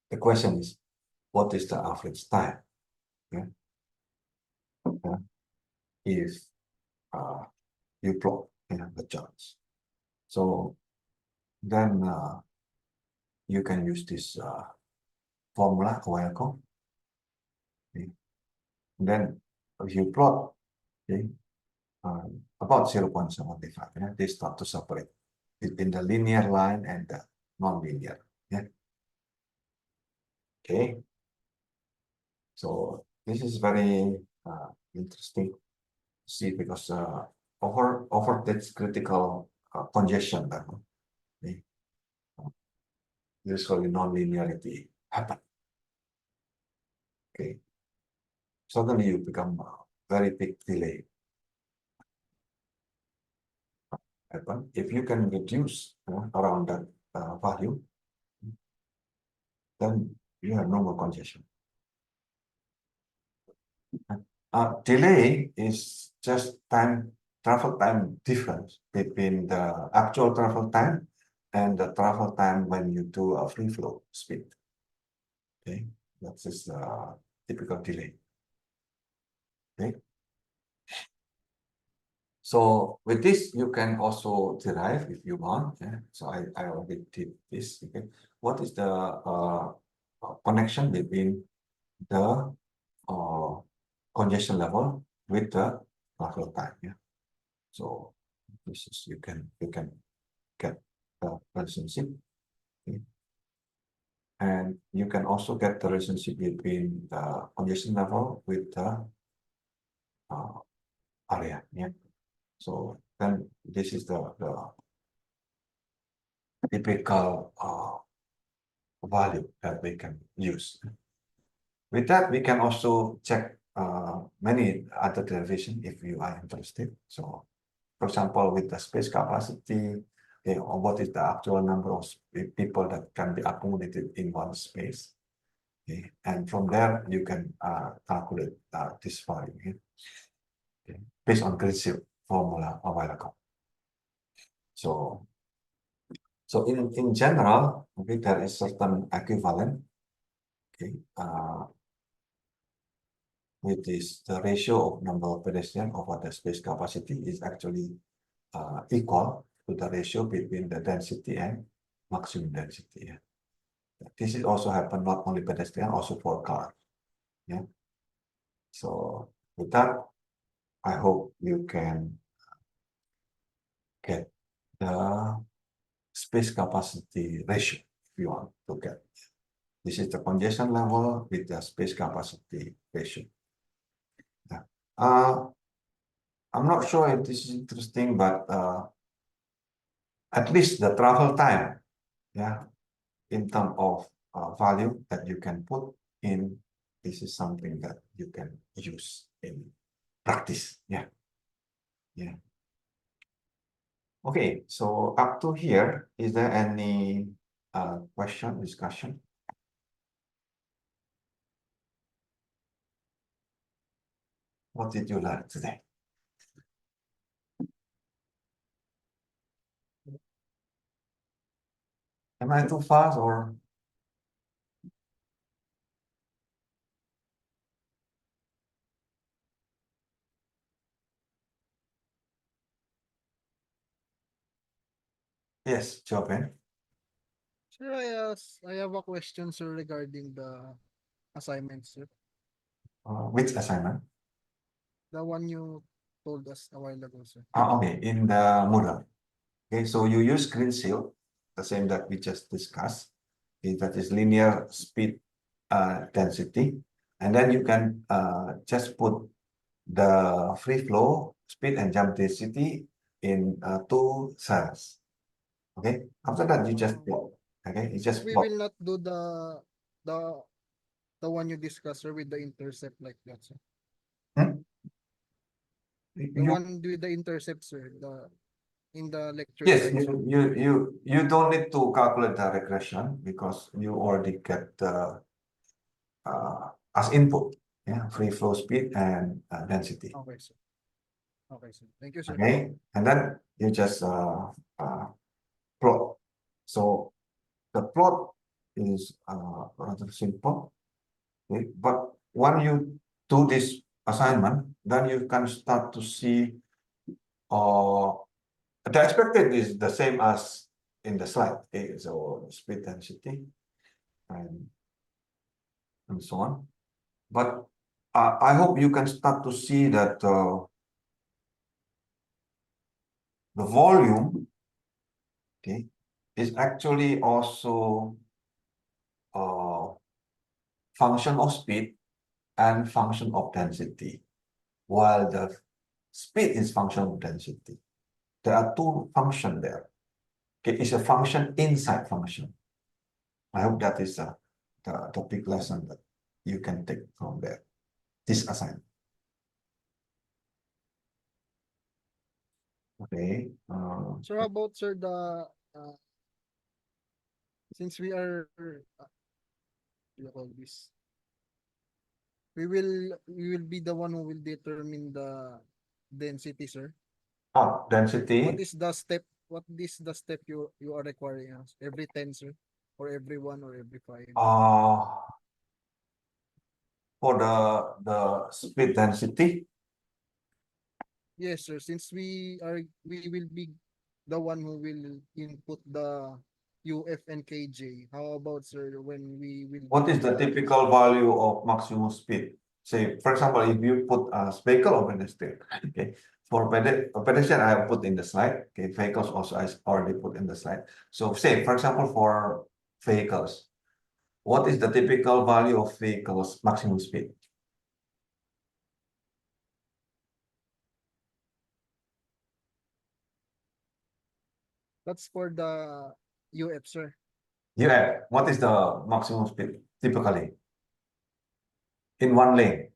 The question is, what is the average time? Yeah. If you plot the charts, so then you can use this formula a while ago. Okay. Then if you plot, okay, about 0.75, yeah, they start to separate between the linear line and the non-linear. Yeah. Okay. So this is very interesting to see because over this critical congestion level, okay, usually non-linearity happen. Okay. Suddenly you become very big delay. Happen if you can reduce around that value, then you have no more congestion. Delay is just travel time difference between the actual travel time and the travel time when you do a free flow speed. Okay, that's just typical delay. Okay, so with this you can also derive if you want. Yeah? So I already did this. Okay, what is the connection between the congestion level with the travel time? Yeah. So this is you can get the relationship, okay? And you can also get the relationship between the congestion level with the area. Yeah. So then this is the typical value that we can use. With that, we can also check many other derivation if you are interested. So, for example, with the space capacity, okay, or what is the actual number of people that can be accommodated in one space. Okay, and from there you can calculate this value, okay, based on grid-shift formula a while ago. So in general, okay, there is certain equivalent, okay, with this, the ratio of number of pedestrians over the space capacity is actually equal to the ratio between the density and maximum density. Yeah. This is also happen not only pedestrian, also for car. Yeah. So with that, I hope you can get the space capacity ratio if you want to get. This is the congestion level with the space capacity ratio. Yeah. I'm not sure if this is interesting, but at least the travel time, yeah, in terms of value that you can put in this is something that you can use in practice. Yeah. Yeah. Okay, so up to here, is there any question, discussion? What did you learn today? Am I too fast or? Yes, Chopin. Sir, I have a question, sir, regarding the assignment, sir. Which assignment? The one you told us a while ago, sir. Okay, in the Moodle. Okay, so you use screen seal, the same that we just discussed. Okay, that is linear speed density. And then you can just put the free flow speed and jump density in two cells. Okay, after that you just plot. Okay, you just We plot. will not do the the one you discussed, sir, with the intercept like that, sir. Hmm? The You, one with the intercept, sir, in the lecture yes, slides, sir. you don't need to calculate the regression because you already get the as input, yeah, free flow speed and density. Okay, sir. Okay, sir. Thank you, sir. Okay, and then you just plot. So the plot is rather simple. Okay? But when you do this assignment, then you can start to see the expected is the same as in the slide. Okay? So speed density and so on. But I hope you can start to see that the volume, okay, is actually also function of speed and function of density, while the speed is function of density. There are two functions there. Okay, it's a function inside function. I hope that is the big lesson that you can take from there. This assignment. Okay. So how about, sir, since we are what do you call this? We will be the one who will determine the density, sir. Density. What is the step? What is the step you are requiring us? Every 10, sir, or every 1 or every 5? For the speed density. Yes, sir. Since we will be the one who will input the UF and KJ. How about, sir, when we will What do is the typical value of maximum speed? Say, for example, if you put a vehicle or pedestrian, okay. For pedestrian, I have put in the slide. Okay, vehicles also I already put in the slide. So, say, for example, for vehicles, what is the typical value of vehicles maximum speed? That's for the UF, sir. Yeah, what is the maximum speed typically in one lane?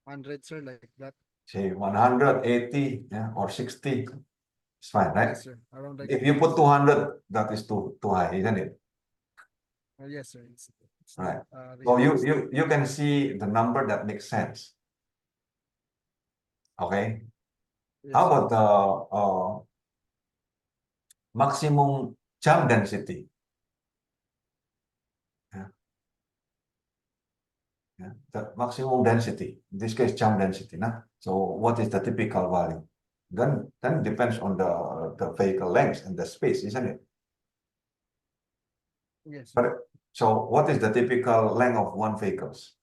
100, sir, like that. Say 180, yeah, or 60. It's fine, right? Yes, sir. Around like If you put 200, that is too high, isn't it? yes, sir. It's Right. not So realistic. you can see the number that makes sense. Okay. Yes, How sir. about the maximum jump density? Yeah. Yeah. The maximum density, in this case, jump density. Nah? So what is the typical value? Then depends on the vehicle length and the space, isn't it? Yes, sir. But so what is the typical length of one vehicles?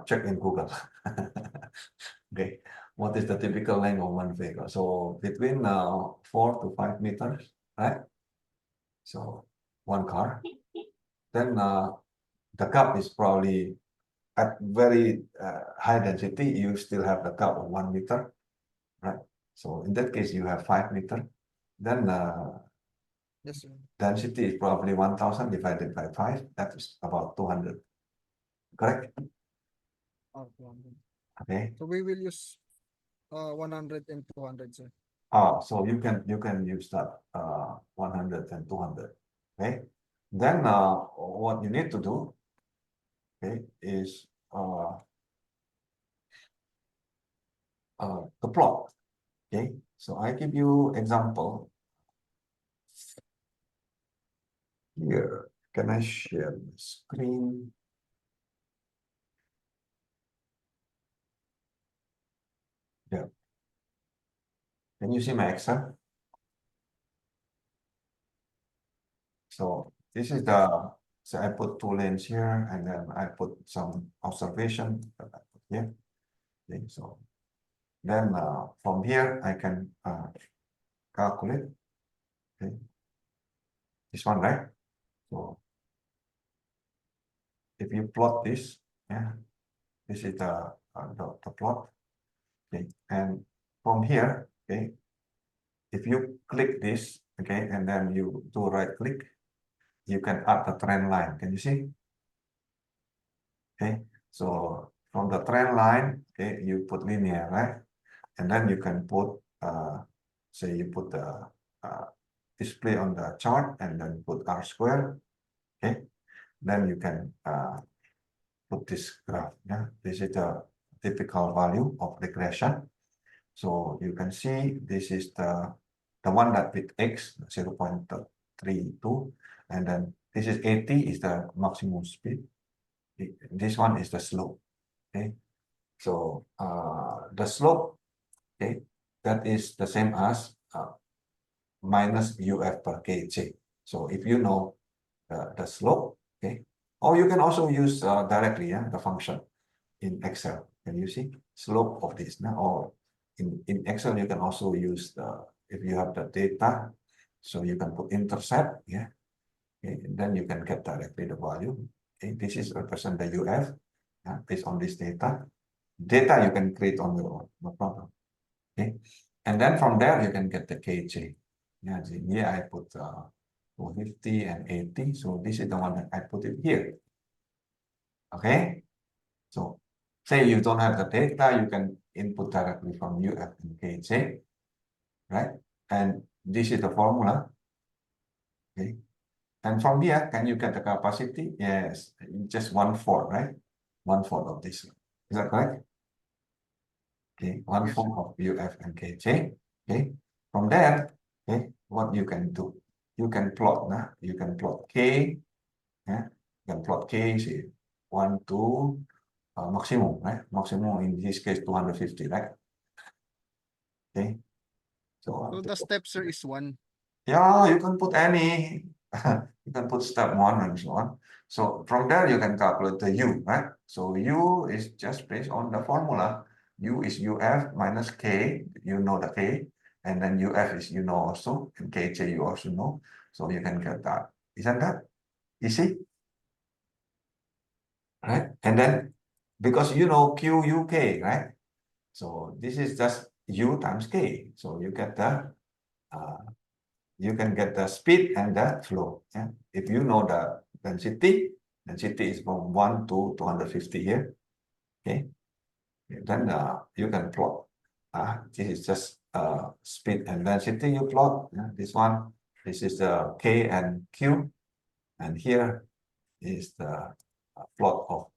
Check in Google. Okay, what is the typical length of one vehicle? So between 4 to 5 meters, right? So one car. Then the cup is probably at very high density. You still have the cup of 1 meter, right? So in that case, you have 5 meter. Then Yes, sir. density is probably 1000 divided by 5. That is about 200. Correct? Oh, 200. Okay. So we will use 100 and 200, sir. So you can use that 100 and 200. Okay. Then what you need to do, okay, is the plot. Okay. So I give you example here. Can I share the screen? Yeah. Can you see my Excel? So this is the, so I put 2 lanes here, and then I put some observation that I put here. Okay, so then from here I can calculate. Okay, this one, right? So if you plot this, yeah, this is the plot. Okay, and from here, okay, if you click this, okay, and then you do right click, you can add the trend line. Can you see? Okay, so from the trend line, okay, you put linear, right? And then you can put, say you put the display on the chart and then put R square, okay? Then you can put this graph, yeah? This is the typical value of regression. So you can see this is the one that with X, 0.32, and then this is 80 is the maximum speed. This one is the slope, okay? So the slope, okay, that is the same as minus UF per kg. So if you know the slope, okay, or you can also use directly, yeah, the function in Excel. Can you see slope of this now? Or in Excel, you can also use the, if you have the data, so you can put intercept, yeah, okay, and then you can get directly the value. Okay, this is represent the UF, yeah, based on this data. Data you can create on your own, no problem. Okay, and then from there you can get the kg. Yeah, see, here I put 250 and 80. So this is the one that I put it here. Okay, so say you don't have the data, you can input directly from UF and kg, right? And this is the formula. Okay, and from here, can you get the capacity? Yes, just 1/4, right? 1/4 of this. Is that correct? Okay, 1/4 of UF and kg. Okay, from there, okay, what you can do? You can plot, nah? You can plot K, yeah? You can plot K, say 1, 2, maximum, right? Maximum in this case 250, right? Okay, so So the step, sir, is 1. yeah, you can put any, you can put step 1 and so on. So from there you can calculate the U, right? So U is just based on the formula. U is UF minus K, you know the K, and then UF is you know also, and KJ you also know. So you can get that. Isn't that easy? Right? And then because you know QUK, right? So this is just U times K. So you get the you can get the speed and the flow. Yeah? If you know the density is from 1 to 250 here. Okay, then you can plot. This is just speed and density you plot. Yeah? This one, this is the K and Q, and here is the plot of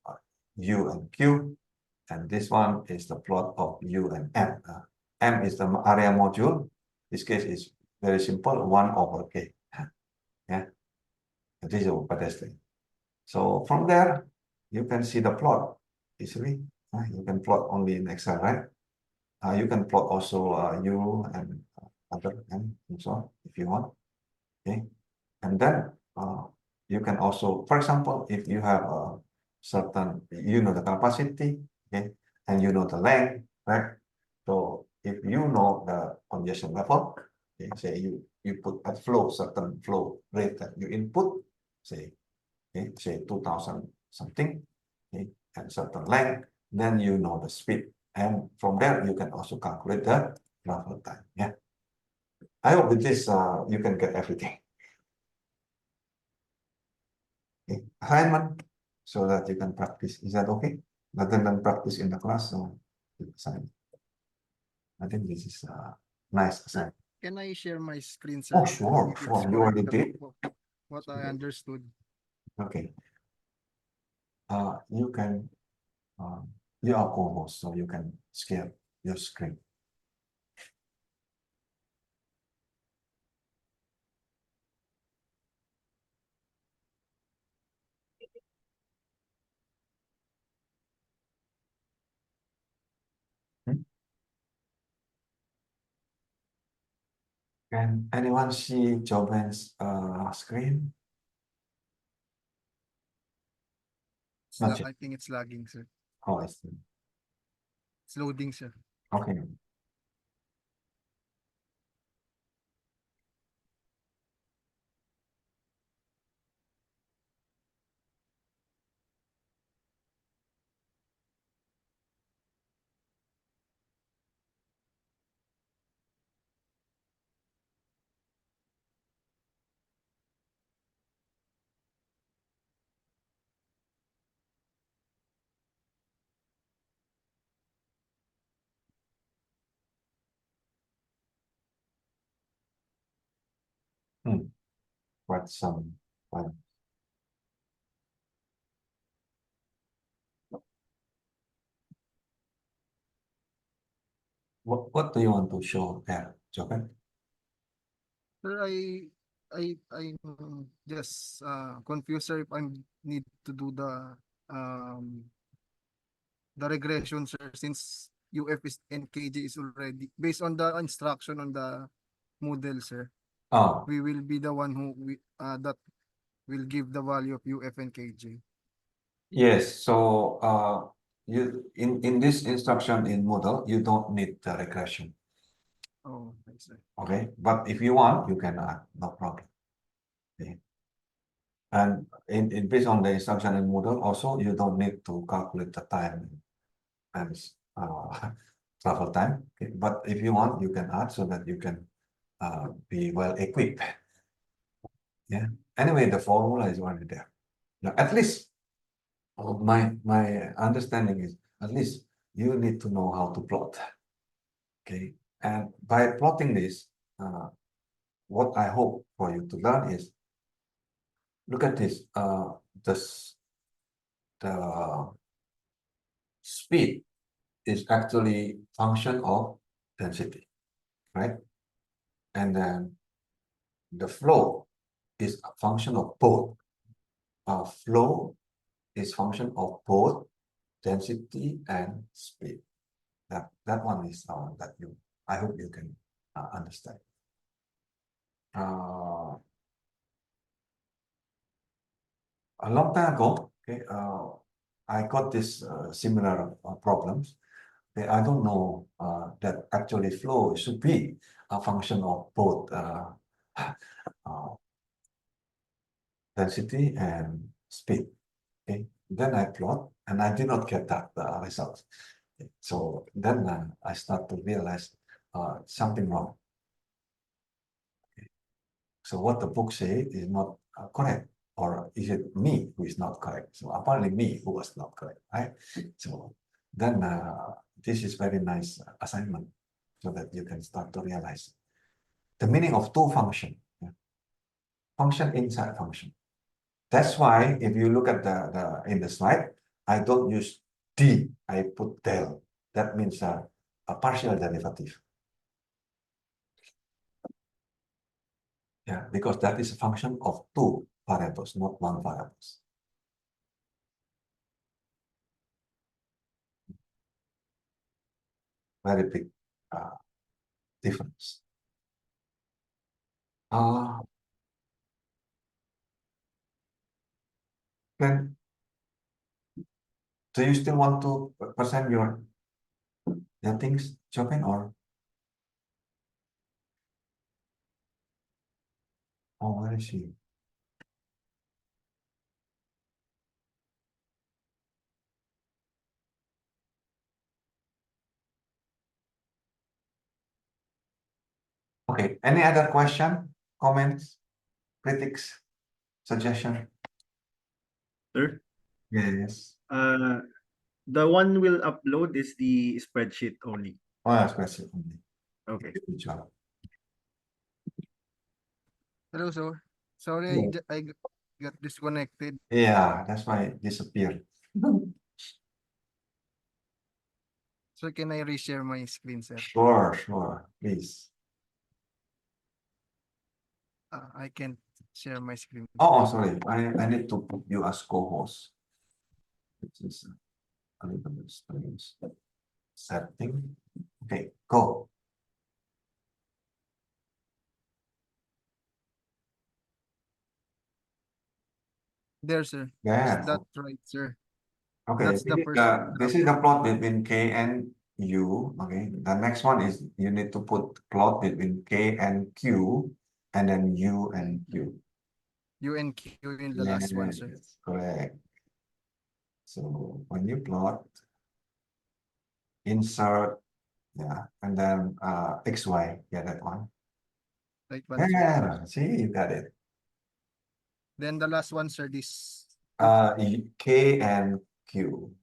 U and Q, and this one is the plot of U and M. M is the area module. This case is very simple, 1 over K. Yeah, this is a pedestrian. So from there, you can see the plot easily. You can plot only in Excel, right? You can plot also U and other M and so on if you want. Okay, and then you can also, for example, if you have a certain, you know the capacity, okay, and you know the length, right? So if you know the congestion level, okay, say you put at flow, certain flow rate that you input, say, okay, say 2000 something, okay, and certain length, then you know the speed. And from there, you can also calculate the travel time. Yeah. I hope with this you can get everything. Okay. Assignment so that you can practice. Is that okay? Rather than practice in the class, so assignment. I think this is nice assignment. Can I share my screen, sir? Oh, sure, If sure. it's You correct, already did? what I understood. Okay. You can you are co-host, so you can share your screen. Can anyone see Joben's screen? Not yet. I think it's lagging, sir. Oh, I see. It's loading, sir. Okay. Quite some fun. What do you want to show there, Joben? Sir, I'm just confused, sir, if I need to do the regression, sir, since UF is and KJ is already based on the instruction on the model, sir. Oh, We will be the one who that will give the value of UF and KJ. yes. So you in this instruction in Moodle, you don't need the regression. Oh, I see. Okay, but if you want, you can add, no problem. Okay. And in based on the instruction in Moodle, also you don't need to calculate the time and travel time. Okay. But if you want, you can add so that you can be well equipped. Yeah. Anyway, the formula is already there. Now, at least my understanding is at least you need to know how to plot. Okay. And by plotting this, what I hope for you to learn is look at this. This the speed is actually function of density, right? And then the flow is a function of both. Flow is function of both density and speed. That one is that you. I hope you can understand. A long time ago, okay, I got this similar problems. Okay, I don't know that actually flow should be a function of both uh, density and speed. Okay, then I plot and I did not get that result. Okay. So then I start to realize something wrong. Okay. So what the book say is not correct, or is it me who is not correct? So apparently me who was not correct, right? So then this is very nice assignment so that you can start to realize the meaning of two function. Yeah. Function inside function. That's why if you look at the in the slide, I don't use d, I put del. That means a partial derivative. Yeah, because that is a function of two variables, not one variables. Very big difference. Then do you still want to present your things, Chopin, or where is she? Okay, any other question, comments, critics, suggestion? Sir, Yes. the one we'll upload is the spreadsheet only. Oh, that's question only. Okay. Good job. Hello, sir. Sorry, Hello. I got disconnected. Yeah, that's why it disappeared. So can I reshare my screen, sir? Sure, please. I can't share my screen. Oh, sorry, I need to put you as co-host. Which is a little bit strange. Setting. Okay, go. There, sir. Is Yeah. that right, sir? Okay, That's the first this is the plot between K and U. Okay, the next one is you need to put plot between K and Q, and then U and Q. U and Q in the last one, sir. Yes, correct. So when you plot, insert, yeah, and then XY, yeah, that one. Right one, sir. Yeah, see, you got it. Then the last one, sir, this K and Q.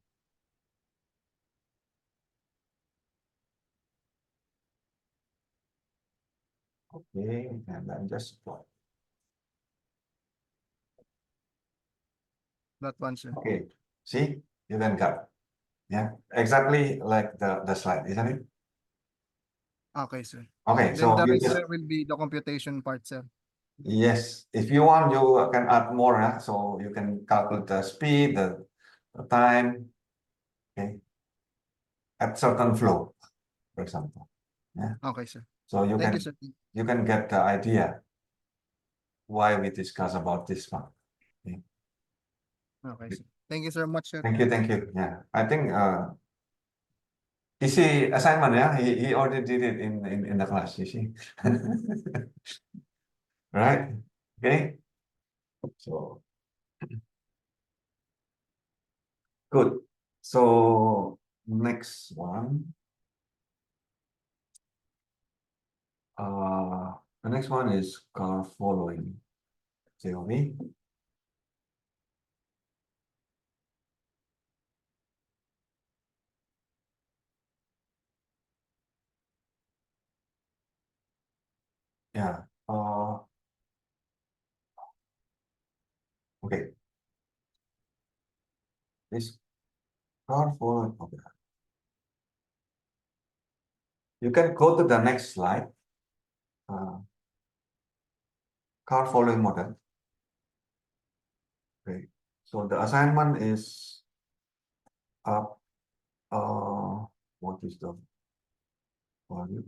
Okay, and then just plot. that one, sir. Okay, see, you then got, yeah, exactly like the slide, isn't it? Okay, sir. Okay, Then so the you rest, just, sir, will be the computation part, sir. yes, if you want, you can add more, so you can calculate the speed, the time, okay, at certain flow, for example. Yeah, Okay, sir. so you Thank can you, sir. get the idea why we discuss about this one. Okay, sir. Thank you so much, sir. Thank you. Yeah, I think easy assignment, yeah. He already did it in the class, you see. Right? Okay. So good. So next one. The next one is car following theory. Yeah. Okay. This car following. Okay. You can go to the next slide. Car following model. Okay. So the assignment is up. What is the value?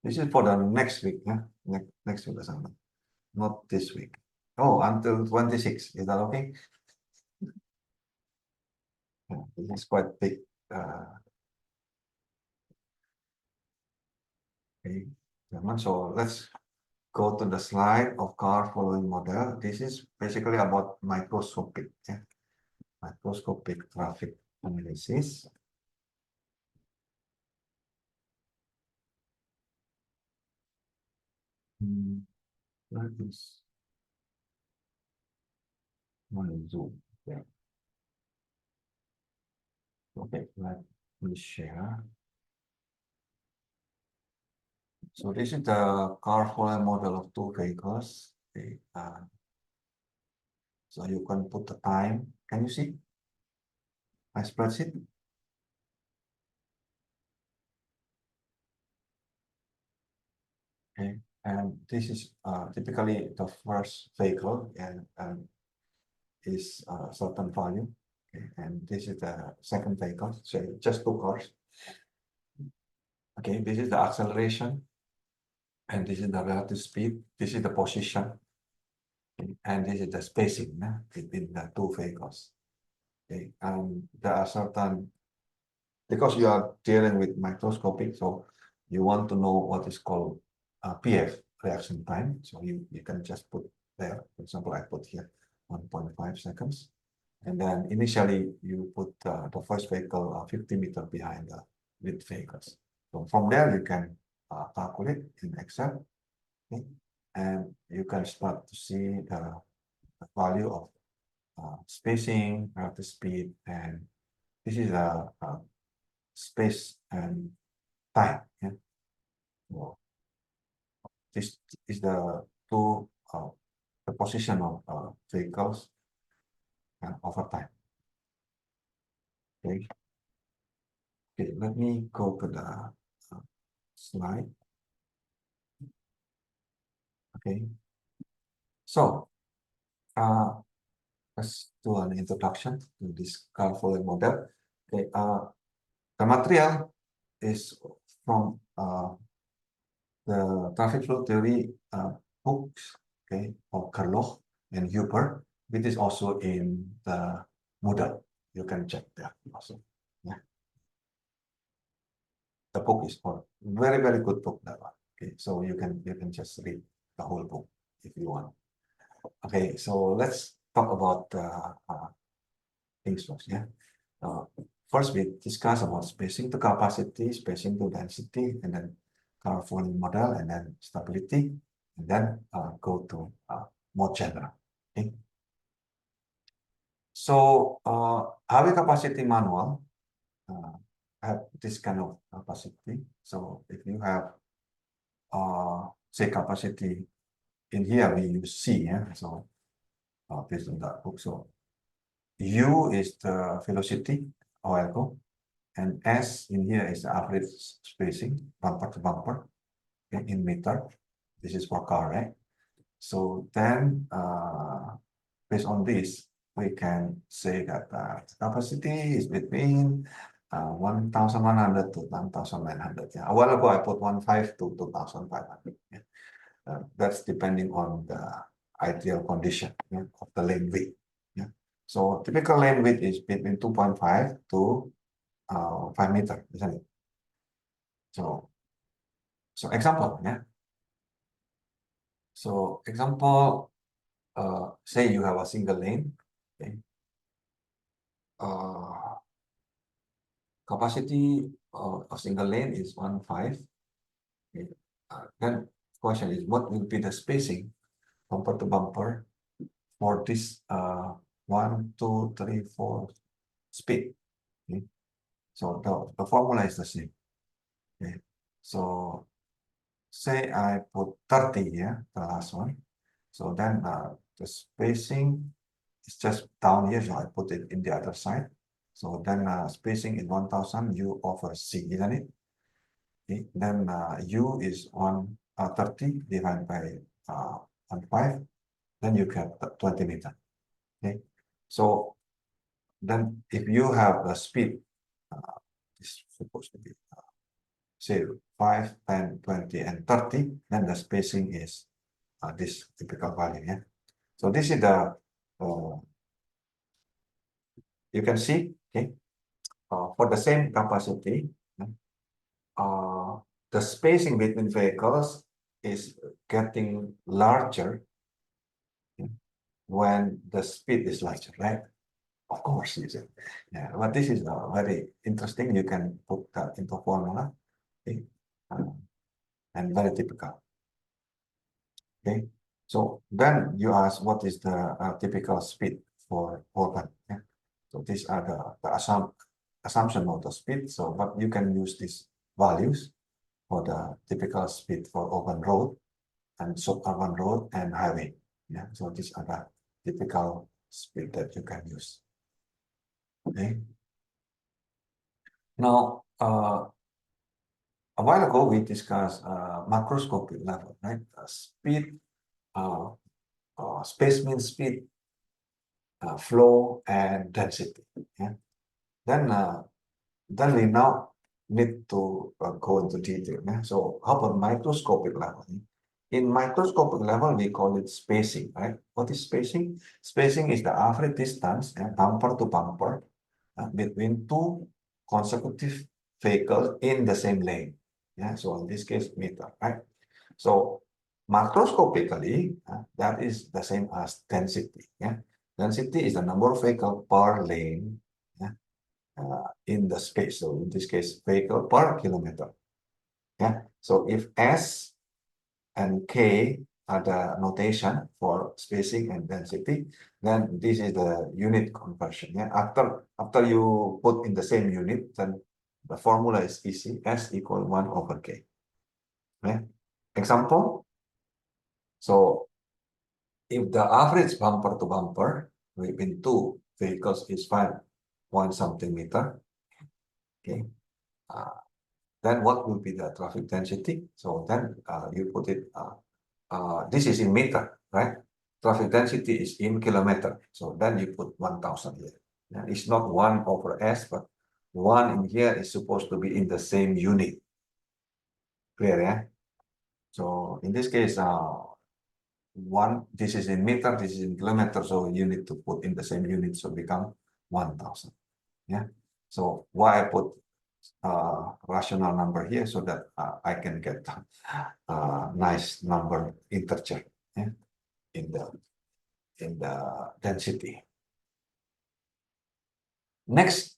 This is for the next week, yeah? Next week assignment, not this week. Oh, until 26. Is that okay? Yeah, this is quite big. Okay. So let's go to the slide of car following model. This is basically about microscopic, yeah? Microscopic traffic analysis. Where is my zoom? Yeah. Okay, let me share. So this is the car following model of two vehicles. Okay, so you can put the time. Can you see my spreadsheet? Okay, and this is typically the first vehicle and is a certain value. Okay, and this is the second vehicle, so just two cars. Okay, this is the acceleration, and this is the relative speed. This is the position, okay, and this is the spacing between the two vehicles. Okay, and there are certain, because you are dealing with microscopic, so you want to know what is called PF, reaction time. So you can just put there, for example, I put here 1.5 seconds. And then initially you put the first vehicle 50 meters behind the lead vehicles. So from there you can calculate in Excel Okay? And you can start to see the value of spacing, the speed, and this is a space and time. Yeah? So this is the two the position of vehicles over time. Okay. Okay, let me go to the slide. Okay. So let's do an introduction to this car-following model. Okay, the material is from the traffic flow theory books, okay, of Kerloch and Huber. It is also in the model. You can check there also. Yeah. The book is for very, very good book, that one. Okay, so you can just read the whole book if you want. Okay, so let's talk about things first. Yeah. First, we discuss about spacing to capacity, spacing to density, and then car volume model, and then stability, and then go to more general. Okay. So highway capacity manual have this kind of capacity. So if you have say capacity in here, we use C. Yeah. So based on that book, so U is the velocity or ergo, and S in here is the average spacing bumper to bumper, okay, in meter. This is for car, right? So then based on this, we can say that capacity is between 1,100 to 1,900. Yeah. A while ago, I put 1.5 to 2,500. Yeah. That's depending on the ideal condition, yeah, of the lane width. Yeah. So typical lane width is between 2.5 to 5 meter, isn't it? So example, yeah. So example, say you have a single lane, okay. Capacity of a single lane is 1.5. Okay. Then question is, what will be the spacing bumper to bumper for this 1, 2, 3, 4 speed? Okay. So the formula is the same. Okay. So say I put 30 here, the last one. So then the spacing is just down here, so I put it in the other side. So then spacing is 1,000 U over C, isn't it? Okay. Then U is 130 divided by 1.5. Then you get 20 meter. Okay. So then if you have a speed, it's supposed to be say 5, 10, 20, and 30, then the spacing is this typical value. Yeah. So this is the you can see, okay, for the same capacity, the spacing between vehicles is getting larger when the speed is larger, right? Of course, you see. Yeah, but this is very interesting. You can put that into formula, okay, and very typical. Okay, so then you ask what is the typical speed for urban? Yeah? So these are the assumption of the speed. So, but you can use these values for the typical speed for urban road and suburban road and highway. Yeah, so these are the typical speed that you can use. Okay. Now, a while ago we discussed macroscopic level, right? Speed, space means speed, flow, and density. Yeah. Then we now need to go into detail. Yeah? So how about microscopic level? In microscopic level, we call it spacing, right? What is spacing? Spacing is the average distance, bumper to bumper, between two consecutive vehicles in the same lane. Yeah, so in this case, meter, right? So macroscopically, that is the same as density. Yeah, density is the number of vehicles per lane. Yeah? In the space. So in this case, vehicle per kilometer. Yeah. So if S and K are the notation for spacing and density. Then this is the unit conversion. Yeah, after you put in the same unit, then the formula is easy. S equal 1 over K. Okay. Example. So if the average bumper to bumper between two vehicles is 5 something meter, okay, then what will be the traffic density? So then you put it, this is in meter, right? Traffic density is in kilometer. So then you put 1000 here. Yeah, it's not 1 over S, but 1 in here is supposed to be in the same unit. Clear, yeah? So in this case, this is in meter, this is in kilometer, so you need to put in the same unit, so become 1000. Yeah. So why I put rational number here so that I can get nice number integer, yeah, in the density. Next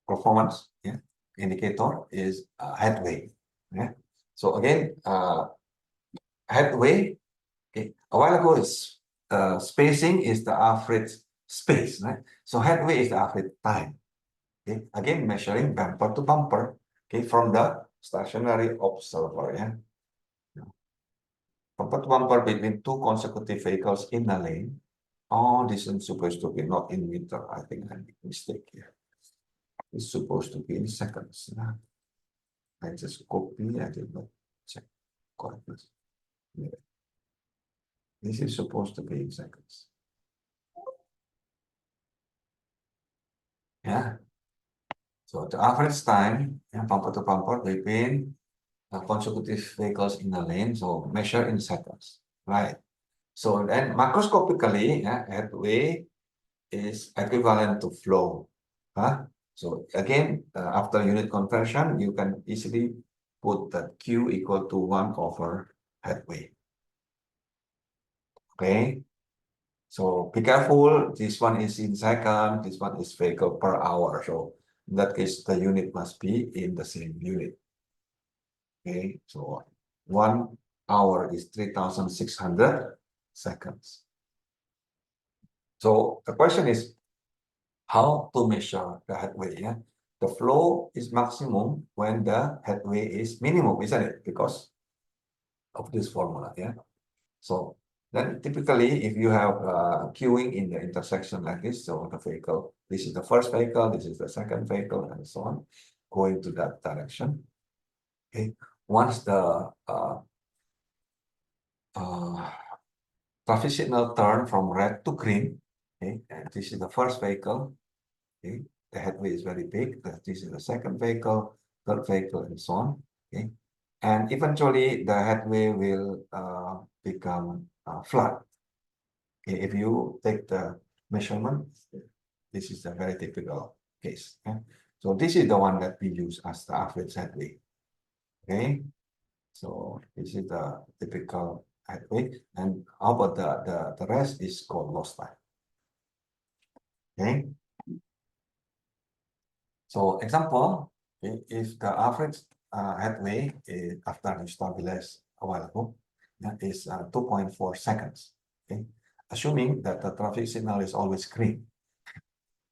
performance, yeah, indicator is headway. Yeah. So again, headway. Okay. A while ago, is spacing is the average space, right? So headway is the average time. Okay. Again, measuring bumper to bumper. Okay, from the stationary observer. Yeah. Bumper to bumper between two consecutive vehicles in a lane. Oh, this is supposed to be not in meter. I think I made a mistake here. It's supposed to be in seconds. Yeah. I just copy. I did not check correctly. Yeah. This is supposed to be in seconds. Yeah. So the average time, bumper to bumper between consecutive vehicles in a lane, so measure in seconds, right? So then macroscopically, headway is equivalent to flow. So again, after unit conversion, you can easily put that Q equal to 1 over headway. Okay. So be careful, this one is in second, this one is vehicle per hour. So in that case, the unit must be in the same unit. Okay, so 1 hour is 3600 seconds. So the question is how to measure the headway. Yeah? The flow is maximum when the headway is minimum, isn't it? Because of this formula. Yeah. So then typically, if you have queuing in the intersection like this, so the vehicle, this is the first vehicle, this is the second vehicle, and so on, going to that direction. Okay. Once the traffic signal turn from red to green, okay, and this is the first vehicle, okay, the headway is very big, this is the second vehicle, third vehicle, and so on, okay, and eventually the headway will become flat. Okay, if you take the measurement, this is a very typical case. Okay? So this is the one that we use as the average headway. Okay, so this is the typical headway, and how about the rest is called lost time. Okay, so example, okay, if the average headway is, after you stabilize a while ago, is 2.4 seconds. Okay, assuming that the traffic signal is always green.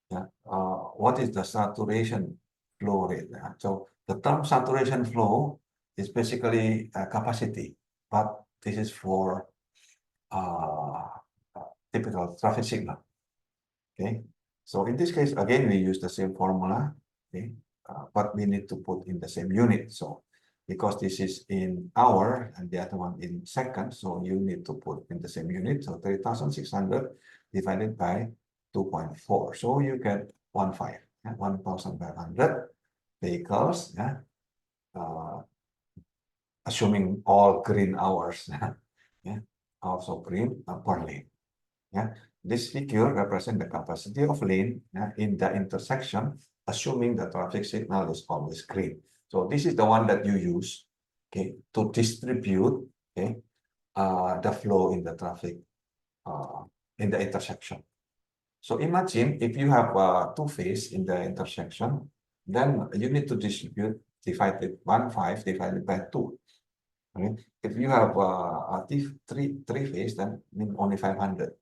Yeah, what is the saturation flow rate? So the term saturation flow is basically capacity, but this is for typical traffic signal. Okay, so in this case, again, we use the same formula. Okay, but we need to put in the same unit. So because this is in hour and the other one in seconds, so you need to put in the same unit. So 3600 divided by 2.4. So you get 1,500 vehicles. Yeah, assuming all green hours. Yeah, also green per lane. Yeah, this figure represents the capacity of lane in the intersection, assuming the traffic signal is always green. So this is the one that you use, okay, to distribute, okay, the flow in the traffic in the intersection. So imagine if you have two phase in the intersection, then you need to distribute divided 1.5 divided by 2. Okay, if you have a three phase, then mean only 500.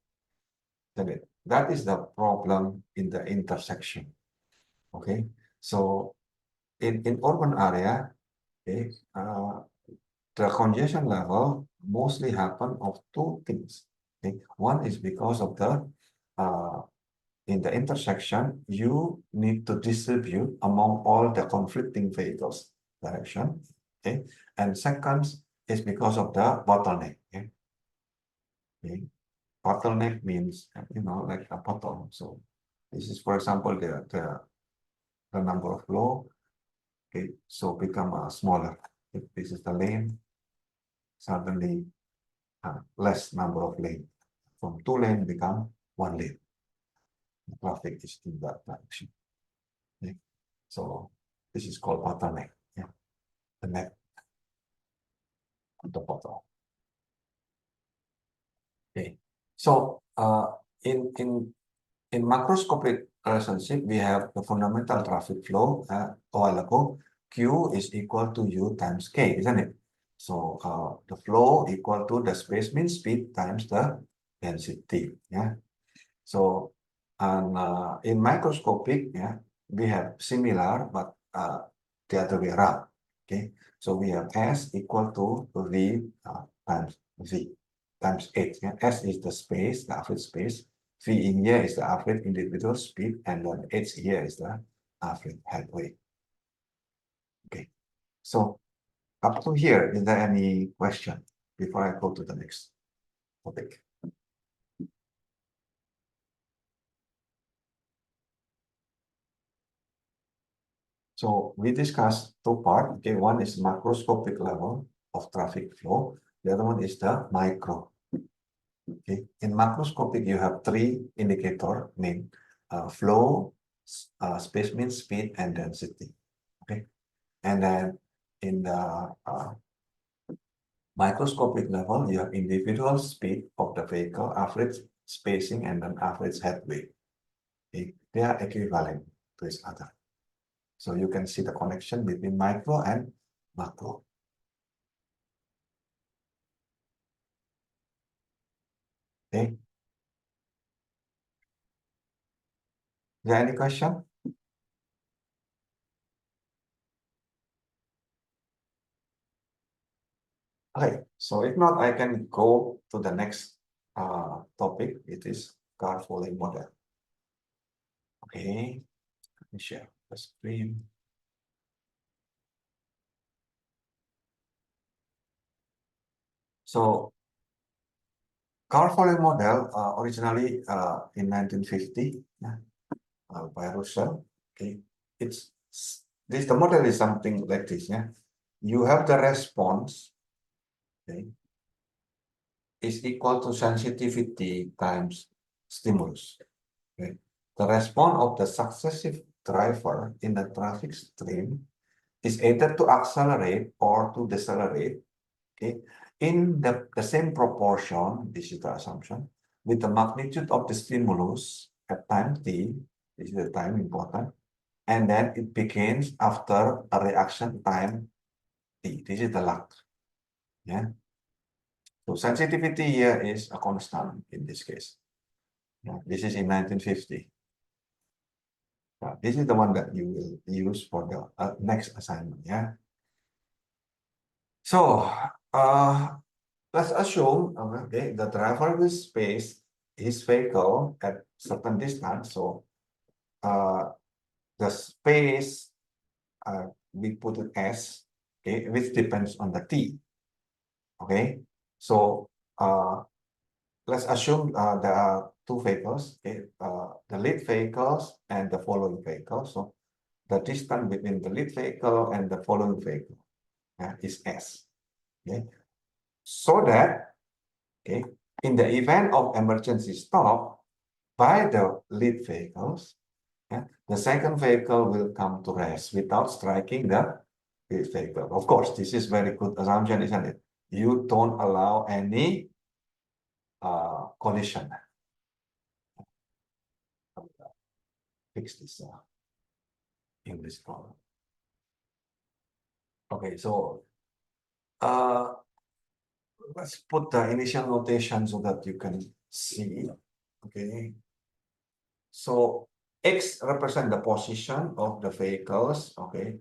That is the problem in the intersection. Okay, so in urban area, okay, the congestion level mostly happen of two things. Okay, one is because of the in the intersection, you need to distribute among all the conflicting vehicles direction. Okay, and second is because of the bottleneck. Okay, okay. Bottleneck means like a bottle. So this is, for example, the number of flow. Okay, so become smaller. If this is the lane, suddenly less number of lane. From 2 lane become 1 lane. The traffic is in that direction. Okay. So this is called bottleneck. Yeah, the neck of the bottle. Okay. So in macroscopic relationship, we have the fundamental traffic flow a while ago. Q is equal to U times K, isn't it? So the flow equal to the space mean speed times the density. Yeah. So and in microscopic, yeah, we have similar but the other way around. Okay. So we have S equal to V times V times H. Yeah? S is the space, the average space. V in here is the average individual speed, and then H here is the average headway. Okay. So up to here, is there any question before I go to the next topic? So we discussed two parts. Okay, one is macroscopic level of traffic flow. The other one is the micro. Okay, in macroscopic you have three indicator named flow, space mean speed, and density. Okay, and then in the microscopic level you have individual speed of the vehicle, average spacing, and then average headway. Okay, they are equivalent to each other. So you can see the connection between micro and macro. Okay. Is there any question? Okay, so if not, I can go to the next topic. It is car following model. Okay, let me share the screen. So car following model originally in 1950 by Russell. Okay, the model is something like this. Yeah, you have the response. Okay, is equal to sensitivity times stimulus. Okay. The response of the successive driver in the traffic stream is either to accelerate or to decelerate, okay, in the same proportion, this is the assumption, with the magnitude of the stimulus at time t, this is the time important, and then it begins after a reaction time t, this is the lag. Yeah. So sensitivity here is a constant in this case. Yeah, this is in 1950. This is the one that you will use for the next assignment. Yeah. So let's assume okay, the driver will space his vehicle at certain distance. So the space we put it as okay, which depends on the t. Okay, so let's assume there are two vehicles, okay, the lead vehicles and the following vehicle. So the distance between the lead vehicle and the following vehicle is S. Okay, so that okay, in the event of emergency stop by the lead vehicles, the second vehicle will come to rest without striking the lead vehicle. Of course, this is very good assumption, isn't it? You don't allow any collision. Fix this English problem. Okay, so let's put the initial notation so that you can see. Okay. So X represent the position of the vehicles. Okay.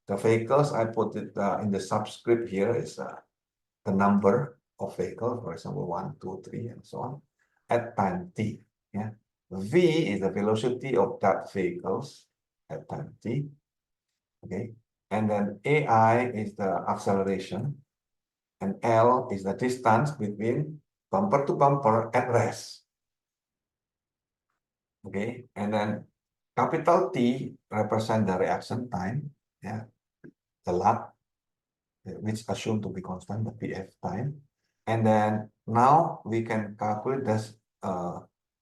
The vehicles, I put it in the subscript here is the number of vehicles, for example, 1, 2, 3, and so on, at time t. Yeah. V is the velocity of that vehicles at time t. Okay. And then AI is the acceleration, and L is the distance between bumper to bumper at rest. Okay, and then capital T represent the reaction time, yeah, the lag, which assumed to be constant, the PF time. And then now we can calculate this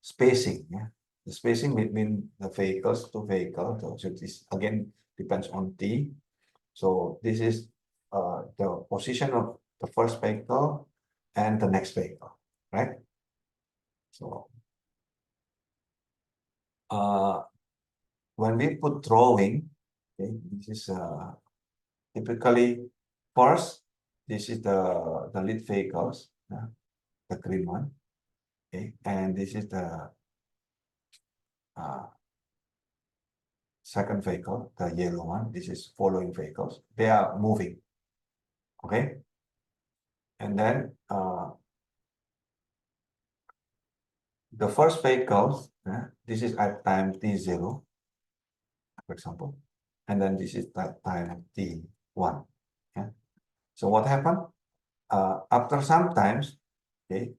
spacing, yeah, the spacing between the vehicles to vehicles. So this again depends on T. So this is the position of the first vehicle and the next vehicle, right? So when we put drawing, okay, this is typically first, this is the lead vehicles, the green one, okay, and this is the second vehicle, the yellow one. This is following vehicles. They are moving, okay, and then the first vehicles, this is at time t0, for example, and then this is that time t1. Yeah. So what happened? After some times, okay,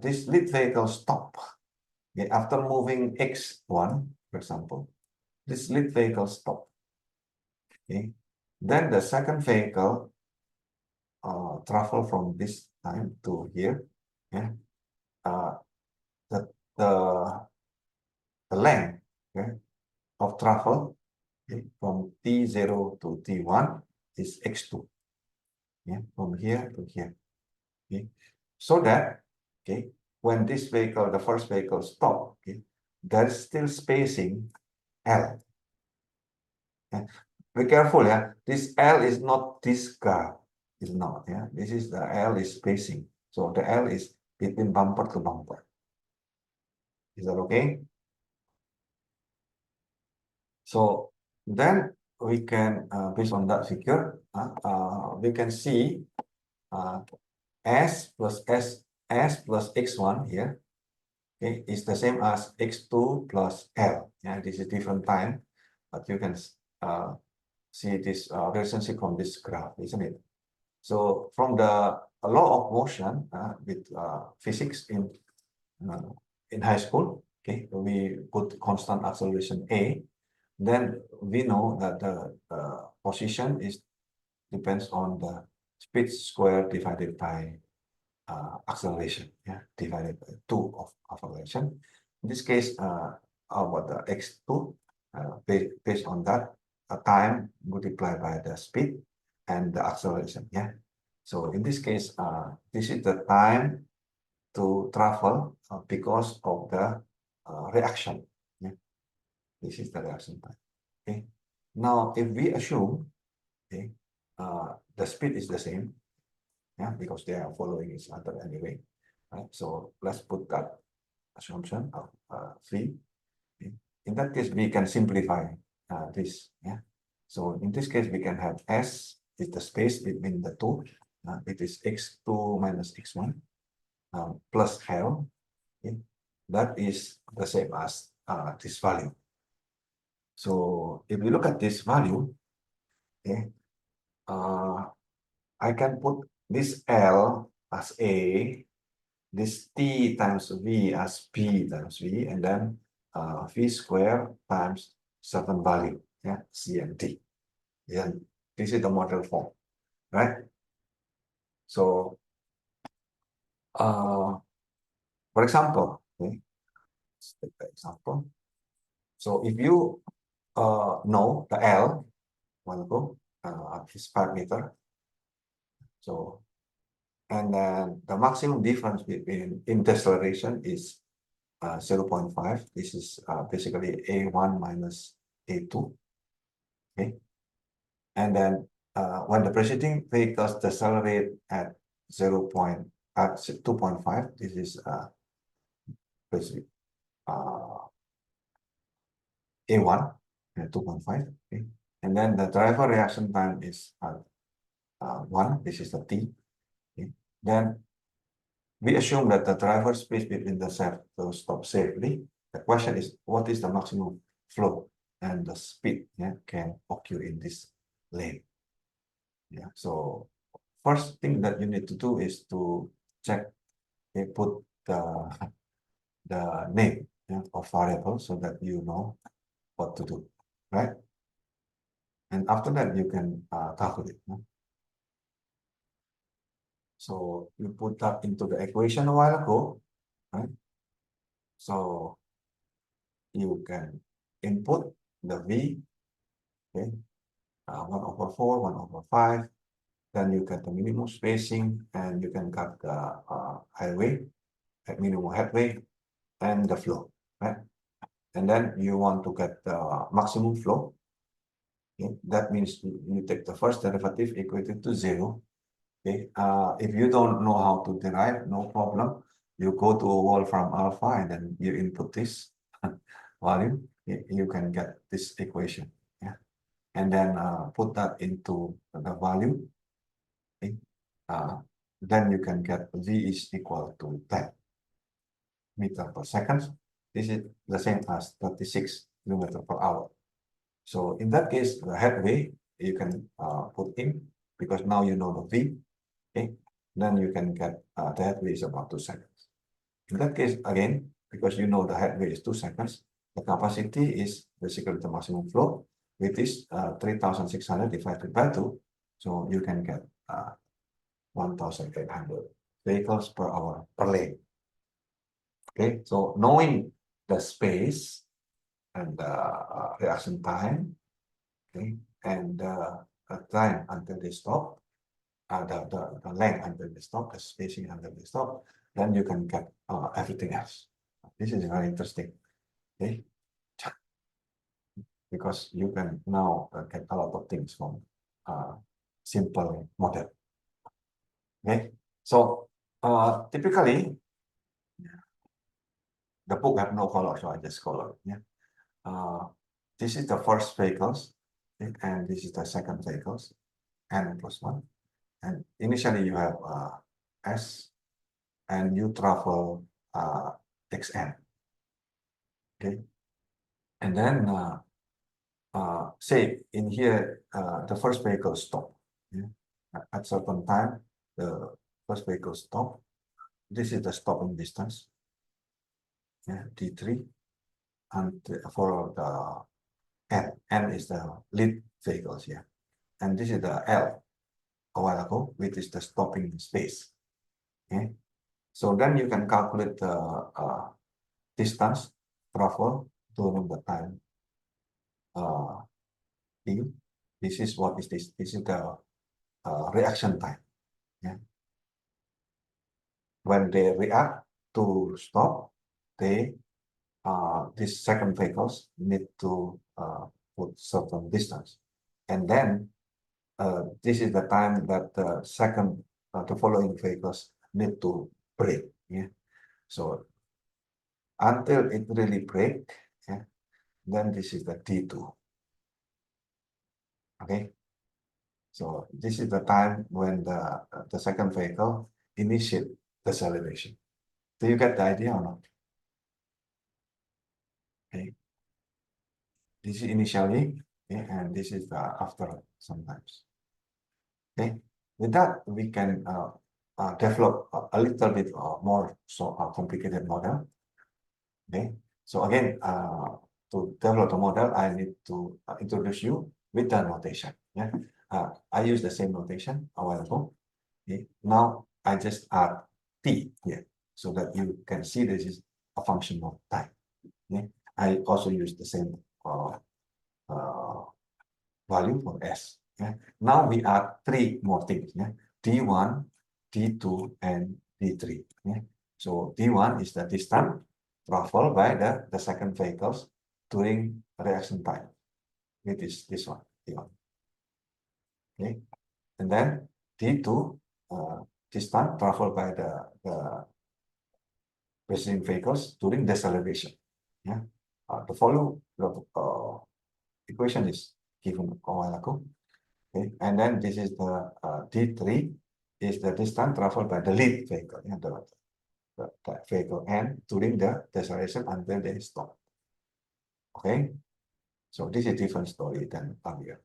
this lead vehicle stop. Okay, after moving x1, for example, this lead vehicle stop. Okay, then the second vehicle travel from this time to here. Yeah, the the length, okay, of travel, okay, from t0 to t1 is x2. Yeah, from here to here. Okay, so that, okay, when this vehicle, the first vehicle stop, okay, there is still spacing L. Yeah. Be careful, yeah. This L is not this graph. It's not, yeah. This is the L is spacing. So the L is between bumper to bumper. Is that okay? So then we can, based on that figure, we can see S plus X1 here, okay, is the same as X2 plus L. Yeah, this is different time, but you can see this relationship from this graph, isn't it? So from the law of motion with physics in high school, okay, we put constant acceleration A, then we know that the position is depends on the speed square divided by acceleration, yeah, divided by 2 of acceleration. In this case, about the x2, based on that, time multiplied by the speed and the acceleration, yeah. So in this case, this is the time to travel because of the reaction, yeah. This is the reaction time, okay. Now, if we assume, okay, the speed is the same, yeah, because they are following each other anyway, right? So let's put that assumption of 3. Okay. In that case, we can simplify this, yeah. So in this case, we can have S is the space between the two. It is x2 minus x1 plus L. Okay. That is the same as this value. So if we look at this value, okay, I can put this L as A, this T times V as P times V, and then V square times certain value, yeah, C and T. Yeah, this is the model form, right? So, for example, okay, let's take the example. So if you know the L, one go, is 5 meter. So, and then the maximum difference between in deceleration is 0.5. This is basically A1 minus A2. Okay. And then when the preceding vehicles decelerate at at 2.5. This is basically A1 and 2.5. Okay, and then the driver reaction time is 1. This is the T. Okay, then we assume that the driver space between the set will stop safely. The question is, what is the maximum flow and the speed can occur in this lane? Yeah, so first thing that you need to do is to check, put the name of variable so that you know what to do, right? And after that, you can calculate. So you put that into the equation a while ago, right? So you can input the V, okay, 1/4, 1/5. Then you get the minimum spacing, and you can get the highway, minimum headway, and the flow, right? And then you want to get the maximum flow. Okay, that means you take the first derivative equated to 0. Okay, if you don't know how to derive, no problem. You go to a Wolfram alpha and then you input this volume. You can get this equation. Yeah, and then put that into the value. Okay, then you can get V is equal to 10 meter per second. This is the same as 36 kilometer per hour. So in that case, the headway you can put in, because now you know the V. Okay, then you can get the headway is about 2 seconds. In that case, again, because you know the headway is 2 seconds, the capacity is basically the maximum flow, which is 3,600 divided by 2. So you can get 1,800 vehicles per hour per lane. Okay, so knowing the space and the reaction time, okay, and the time until they stop, the length until they stop, the spacing until they stop, then you can get everything else. This is very interesting, okay, because you can now get a lot of things from simple model. Okay, so typically the book have no color, so I just color. Yeah, this is the first vehicles, okay, and this is the second vehicles, n+1. And initially you have S, and you travel xn. Okay, and then say in here the first vehicle stop. Yeah? At certain time the first vehicle stop. This is the stopping distance. Yeah, D3, and for the N is the lead vehicles here, and this is the L a while ago, which is the stopping space. Okay, so then you can calculate the distance travel during the time T. This is what is this? This is the reaction time. Yeah, when they react to stop, they these second vehicles need to put certain distance, and then this is the time that the second the following vehicles need to brake. Yeah, so until it really break, yeah, then this is the T2. Okay, so this is the time when the second vehicle initiate deceleration. Do you get the idea or not? Okay, this is initially, okay, and this is the after sometimes. Okay, with that we can develop a little bit more complicated model. Okay, so again, to develop the model, I need to introduce you with the notation. Yeah, I use the same notation a while ago. Okay, now I just add t here so that you can see this is a function of time. Okay, I also use the same value for s. Yeah, now we add 3 more things. Yeah, d1, d2, and d3. Yeah, so d1 is the distance traveled by the second vehicles during reaction time. It is this one, d1. Okay, and then d2 distance traveled by the preceding vehicles during deceleration. Yeah, the volume equation is given a while ago. Okay, and then this is the D3 is the distance traveled by the lead vehicle, yeah, the vehicle N during the deceleration until they stop. Okay, so this is different story than earlier.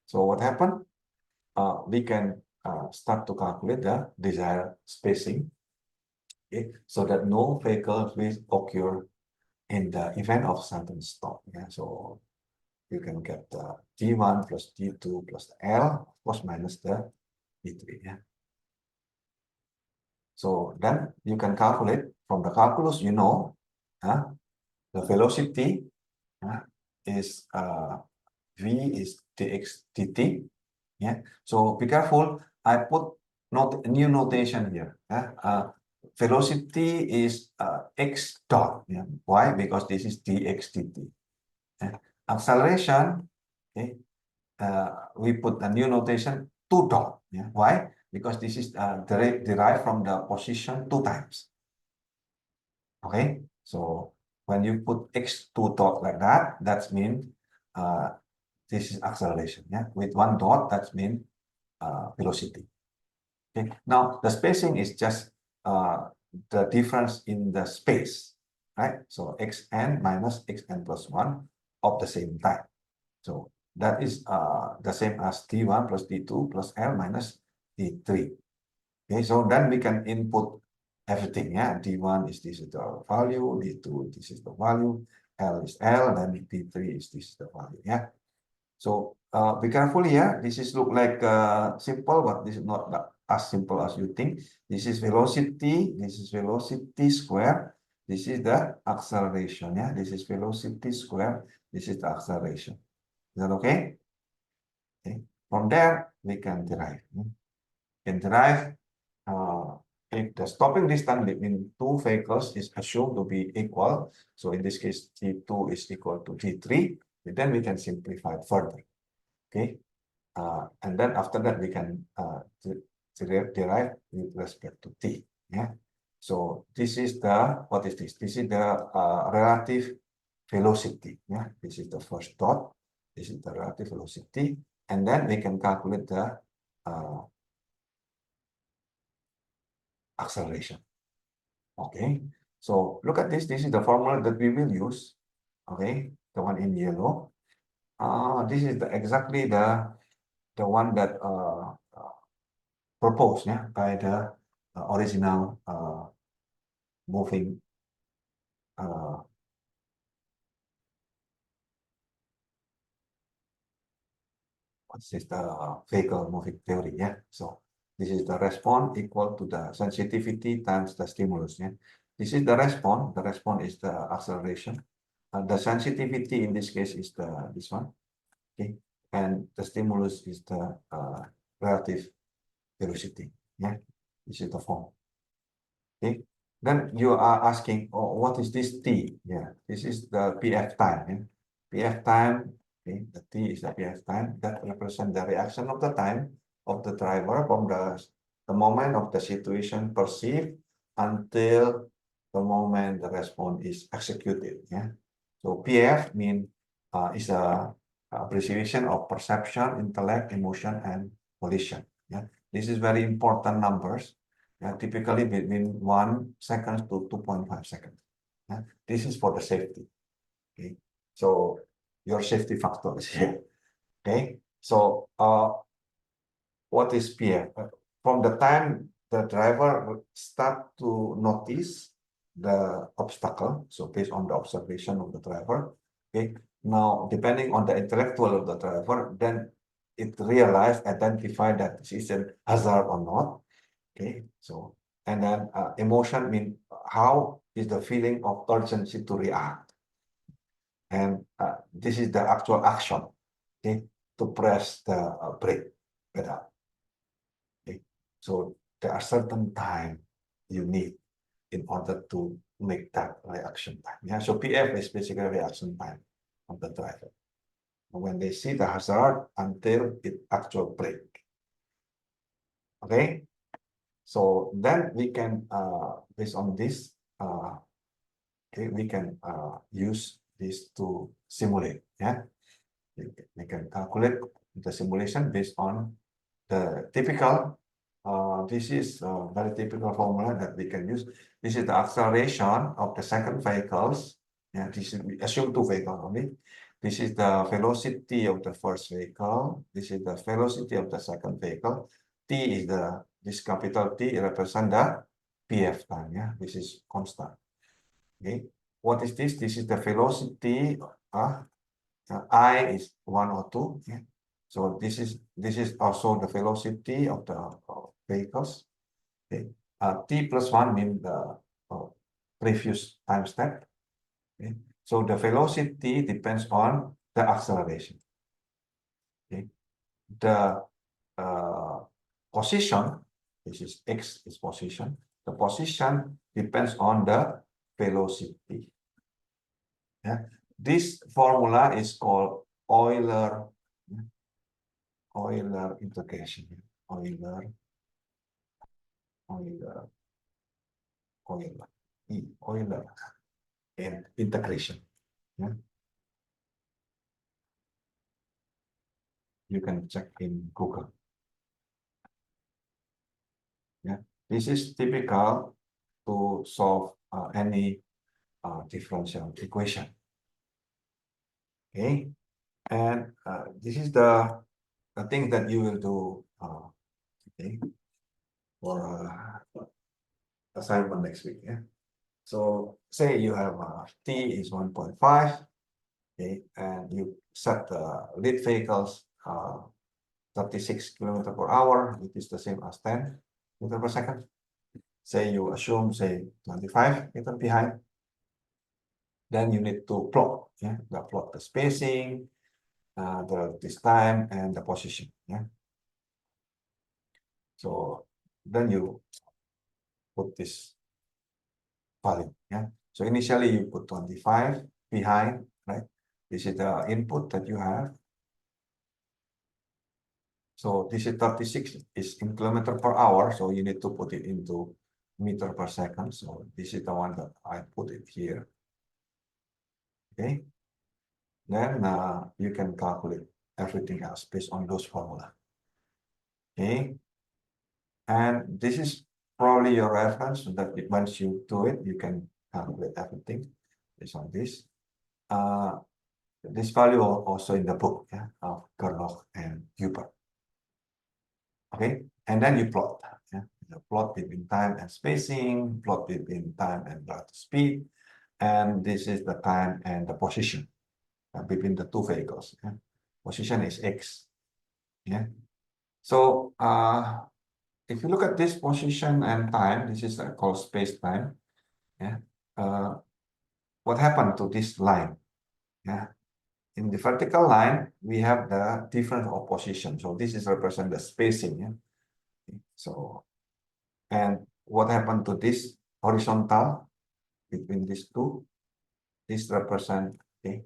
So what happened? We can start to calculate the desired spacing, okay, so that no vehicle will occur in the event of sudden stop. Yeah, so you can get the D1 plus D2 plus L plus minus the D3. Yeah. So then you can calculate from the calculus, you know, the velocity is V is dx dt. Yeah. So be careful. I put new notation here. Velocity is x dot. Yeah. Why? Because this is dx dt. Yeah. Acceleration, okay, we put a new notation 2 dot. Yeah. Why? Because this is derived from the position 2 times. Okay, so when you put x2 dot like that, that means this is acceleration. Yeah, with 1 dot, that means velocity. Okay, now the spacing is just the difference in the space, right? So xn minus xn plus 1 of the same time. So that is the same as d1 plus d2 plus l minus d3. Okay, so then we can input everything. Yeah, d1 is this is the value, d2 this is the value, l is l, then d3 is this is the value. Yeah. So be careful here. This is look like simple, but this is not as simple as you think. This is velocity. This is velocity square. This is the acceleration. Yeah, this is velocity square. This is the acceleration. Is that okay? Okay. From there we can derive. Can derive if the stopping distance between two vehicles is assumed to be equal. So in this case, T2 is equal to T3. Then we can simplify further. Okay, and then after that we can derive with respect to T. Yeah. So this is the what is this? This is the relative velocity. Yeah. This is the first dot. This is the relative velocity, and then we can calculate the acceleration. Okay. So look at this. This is the formula that we will use. Okay, the one in yellow. This is exactly the one that proposed, yeah, by the original moving what's this, the vehicle moving theory. Yeah, so this is the response equal to the sensitivity times the stimulus. Yeah, this is the response. The response is the acceleration. The sensitivity in this case is this one. Okay, and the stimulus is the relative velocity. Yeah, this is the form. Okay, then you are asking, oh, what is this T? Yeah, this is the PF time. Yeah? PF time, okay, the T is the PF time that represents the reaction of the time of the driver from the moment of the situation perceived until the moment the response is executed. Yeah, so PF means is a appreciation of perception, intellect, emotion, and volition. Yeah, this is very important numbers. Yeah, typically between 1 second to 2.5 seconds. Yeah, this is for the safety. Okay, so your safety factor is here. Okay, so what is PF? From the time the driver start to notice the obstacle, so based on the observation of the driver, okay, now depending on the intellectual of the driver, then it realize, identify that this is a hazard or not. Okay, so and then emotion mean how is the feeling of urgency to react, and this is the actual action, okay, to press the brake pedal. Okay, so there are certain time you need in order to make that reaction time. Yeah, so PF is basically reaction time of the driver when they see the hazard until it actual brake. Okay. So then we can, based on this, okay, we can use this to simulate. Yeah, we can calculate the simulation based on the typical. This is a very typical formula that we can use. This is the acceleration of the second vehicles. Yeah, this is, we assume two vehicles only. This is the velocity of the first vehicle. This is the velocity of the second vehicle. T is this capital T represent the PF time. Yeah, this is constant. Okay, what is this? This is the velocity. I is 1 or 2. Yeah. So this is also the velocity of the vehicles. Okay. T plus 1 means the previous time step. Okay. So the velocity depends on the acceleration. Okay. The position, this is x is position. The position depends on the velocity. Yeah. This formula is called Euler integration. Euler and integration. Yeah. You can check in Google. Yeah, this is typical to solve any differential equation. Okay, and this is the thing that you will do. Okay, for assignment next week. Yeah. So say you have T is 1.5. Okay, and you set the lead vehicles 36 kilometers per hour. It is the same as 10 meters per second. Say you assume, say 25 meters behind. Then you need to plot, yeah, plot the spacing, this time and the position, yeah. So then you put this value, yeah. So initially you put 25 behind, right? This is the input that you have. So this is 36 is in kilometer per hour, so you need to put it into meter per second. So this is the one that I put it here. Okay. Then you can calculate everything else based on those formula. Okay. And this is probably your reference so that once you do it, you can calculate everything based on this. This value also in the book, yeah, of Gerloch and Huber. Okay, and then you plot. Yeah? You plot between time and spacing, plot between time and relative speed, and this is the time and the position between the two vehicles. Yeah? Position is x. Yeah. So if you look at this position and time, this is called space time. Yeah. What happened to this line? Yeah. In the vertical line, we have the difference of position. So this is represent the spacing. Yeah. So, and what happened to this horizontal between these two? This represent, okay,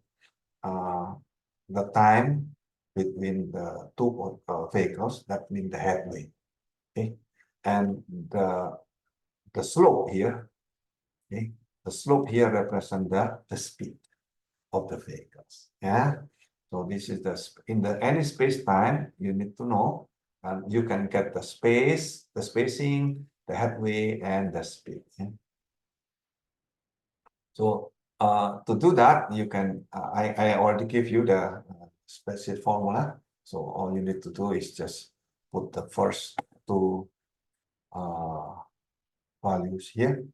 the time between the two vehicles. That means the headway. Okay, and the slope here. Okay, the slope here represent the speed of the vehicles. Yeah. So this is in any space time you need to know, and you can get the spacing, the headway, and the speed. Yeah? So to do that, you can I already give you the specific formula. So all you need to do is just put the first two values here.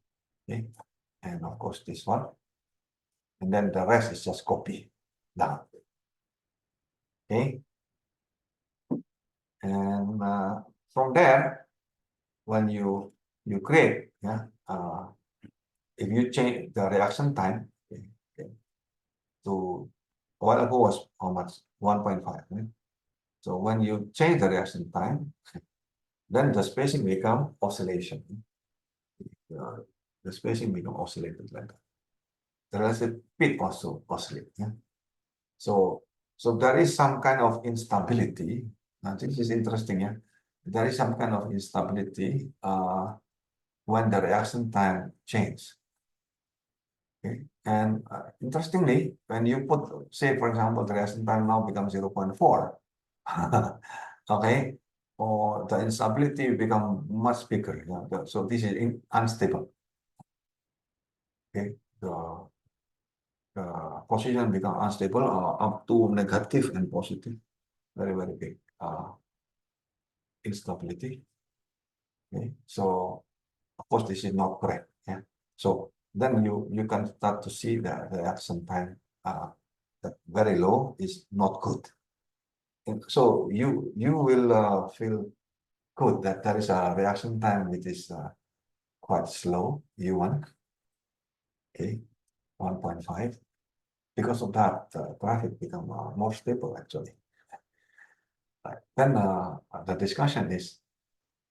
Okay, and of course this one, and then the rest is just copy down. Okay, and from there, when you create, yeah, if you change the reaction time, okay, to what ago was how much 1.5, right? So when you change the reaction time, then the spacing become oscillation. The spacing become oscillated like that. The relative speed also oscillate. Yeah. So there is some kind of instability. Now this is interesting. Yeah. there is some kind of instability when the reaction time change. Okay, and interestingly, when you put, say, for example, the reaction time now becomes 0.4, okay, or the instability become much bigger. So this is unstable. Okay, the position become unstable up to negative and positive, very, very big instability. Okay, so of course this is not correct. Yeah, so then you can start to see the reaction time that very low is not good. And so you will feel good that there is a reaction time which is quite slow, U1, okay, 1.5. Because of that, traffic become more stable actually. Right. Then the discussion is,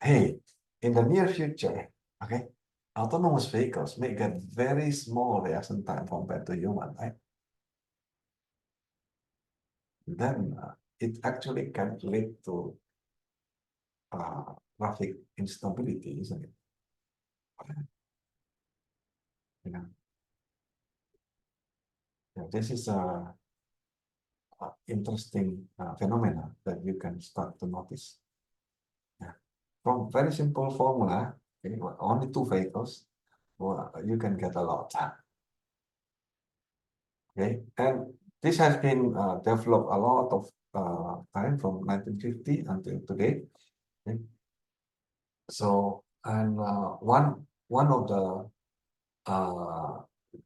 hey, in the near future, okay, autonomous vehicles may get very small reaction time compared to human, right? Then it actually can lead to traffic instability, isn't it? You know, yeah, this is a interesting phenomena that you can start to notice. Yeah. From very simple formula, okay, only two vehicles, well, you can get a lot. Okay, and this has been developed a lot of time from 1950 until today. Okay. So, and one of the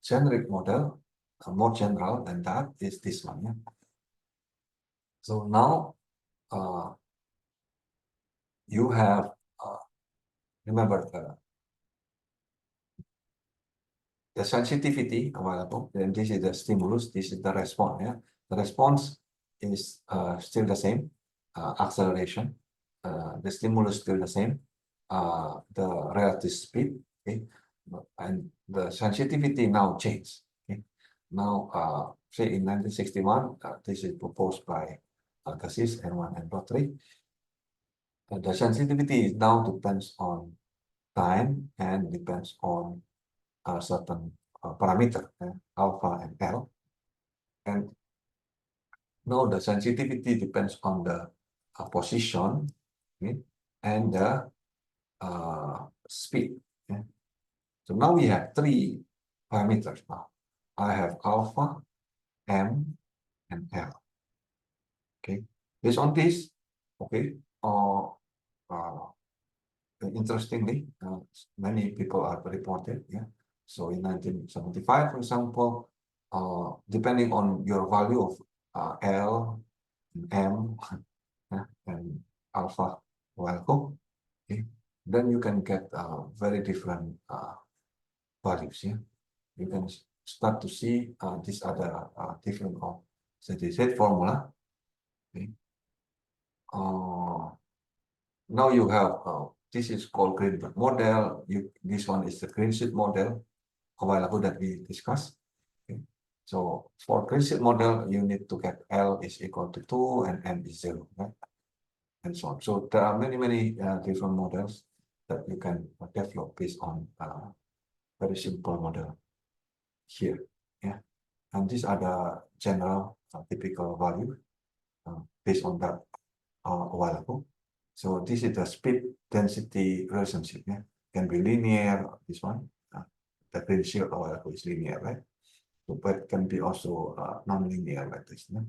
generic model, more general than that, is this one. Yeah. So now you have remember the sensitivity available, then this is the stimulus, this is the response. Yeah, the response is still the same, acceleration. The stimulus still the same, the relative speed. Okay, and the sensitivity now changed. Okay, now say in 1961, this is proposed by Cassis and one and Rotary. The sensitivity now depends on time and depends on certain parameter, alpha and L. And now the sensitivity depends on the position, okay, and the speed. Okay. So now we have three parameters now. I have alpha, M, and L. Okay, based on this, okay, interestingly, many people are reported. Yeah. So in 1975, for example, depending on your value of L, M, and alpha value, okay, then you can get very different values. Yeah, you can start to see these other different of steady state formula. Okay. Now you have this is called Greenberg model. This one is the green sheet model available that we discussed. Okay. So for green sheet model, you need to get L is equal to 2 and M is 0, right? And so on. So there are many different models that you can develop based on very simple model here. Yeah, and these are the general typical value based on that available. So this is the speed density relationship. Yeah, can be linear. This one, the green sheet available is linear, right? So, but can be also non-linear like this. Yeah?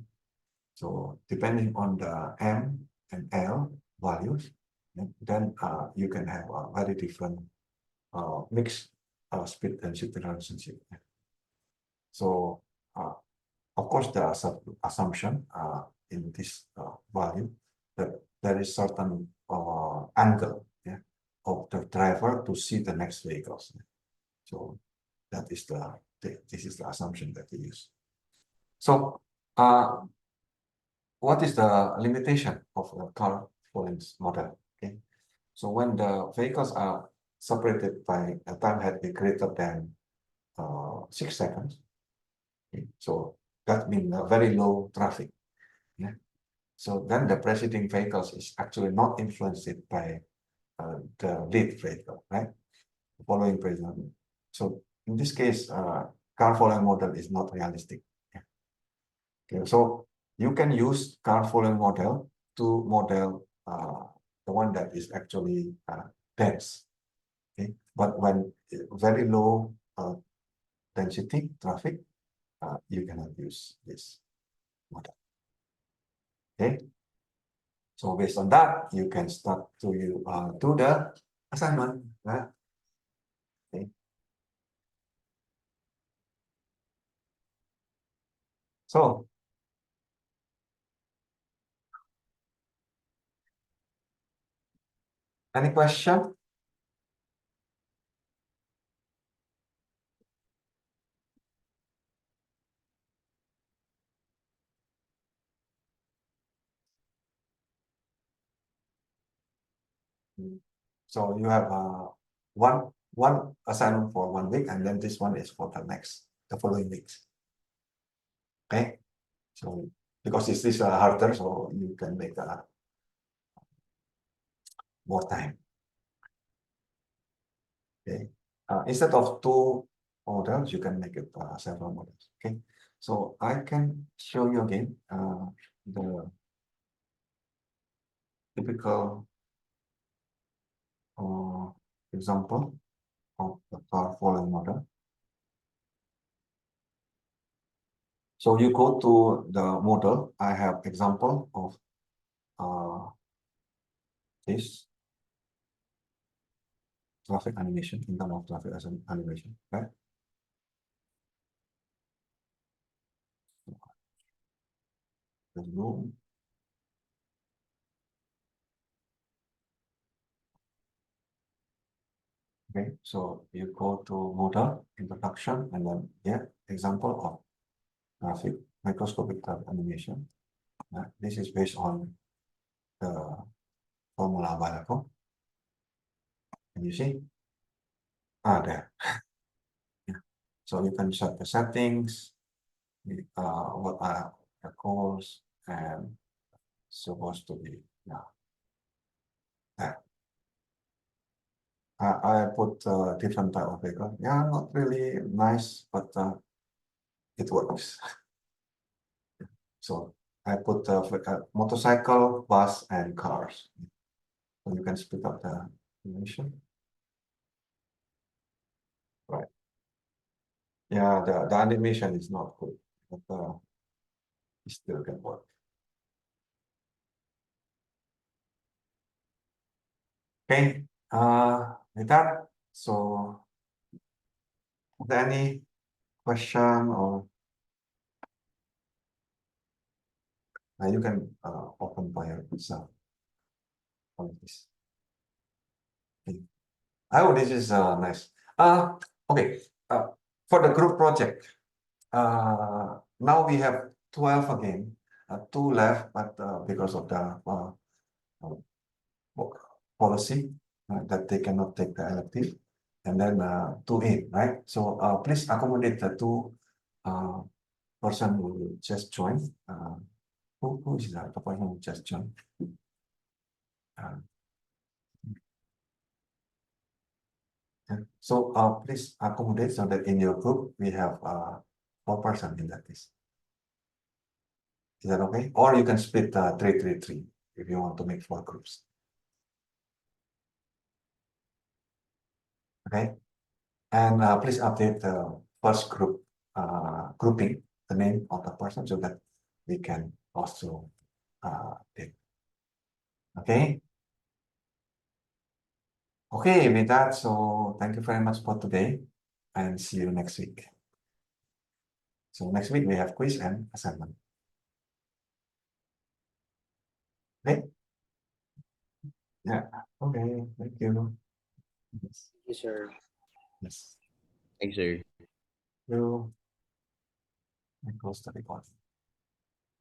So depending on the M and L values, then you can have a very different mixed speed density relationship. Yeah? So of course, there are some assumption in this value that there is certain angle, yeah, of the driver to see the next vehicles. So that is this is the assumption that we use. So what is the limitation of the car Collins model? Okay, so when the vehicles are separated by a time had be greater than 6 seconds, okay, so that means very low traffic. Yeah. So then the preceding vehicles is actually not influenced by the lead vehicle, right? Following precedent. So in this case, car following model is not realistic. Okay, so you can use car following model to model the one that is actually dense. Okay, but when very low density traffic, you cannot use this model. Okay, so based on that, you can start to do the assignment. Right? Okay. So any question? So you have one assignment for 1 week, and then this one is for the following weeks. Okay, so because this is harder, so you can make more time. Okay, instead of 2 models, you can make it several models. Okay, so I can show you again the typical example of the car following model. So you go to the model. I have example of this traffic animation in terms of traffic as an animation, right? The room. Okay, so you go to model introduction and then example of traffic microscopic traffic animation. This is based on the formula available. Can you see? There. Yeah. So you can set the settings, what are the calls, and supposed to be there. I put different type of vehicle. Yeah, not really nice, but it works. So I put motorcycle, bus, and cars. So you can split up the animation. Right. Yeah, the animation is not good, but it still can work. Okay, with that, so is there any question or you can open by yourself on this. Okay. Oh, this is nice. Okay. For the group project, now we have 12 again, 2 left, but because of the policy that they cannot take the elective, and then 2 in, right? So please accommodate the 2 person who just joined. Who is that? The person who just joined? So please accommodate so that in your group we have 4 person in that case. Is that okay? Or you can split 3-3-3 if you want to make 4 groups. Okay, and please update the first group grouping, the name of the person, so that we can also take. Okay. Okay, with that, so thank you very much for today, and see you next week. So next week we have quiz and assignment. Okay. Yeah. Okay. Thank you. Yes. Yes, sir. Yes. Thanks, sir. You. I close the recording.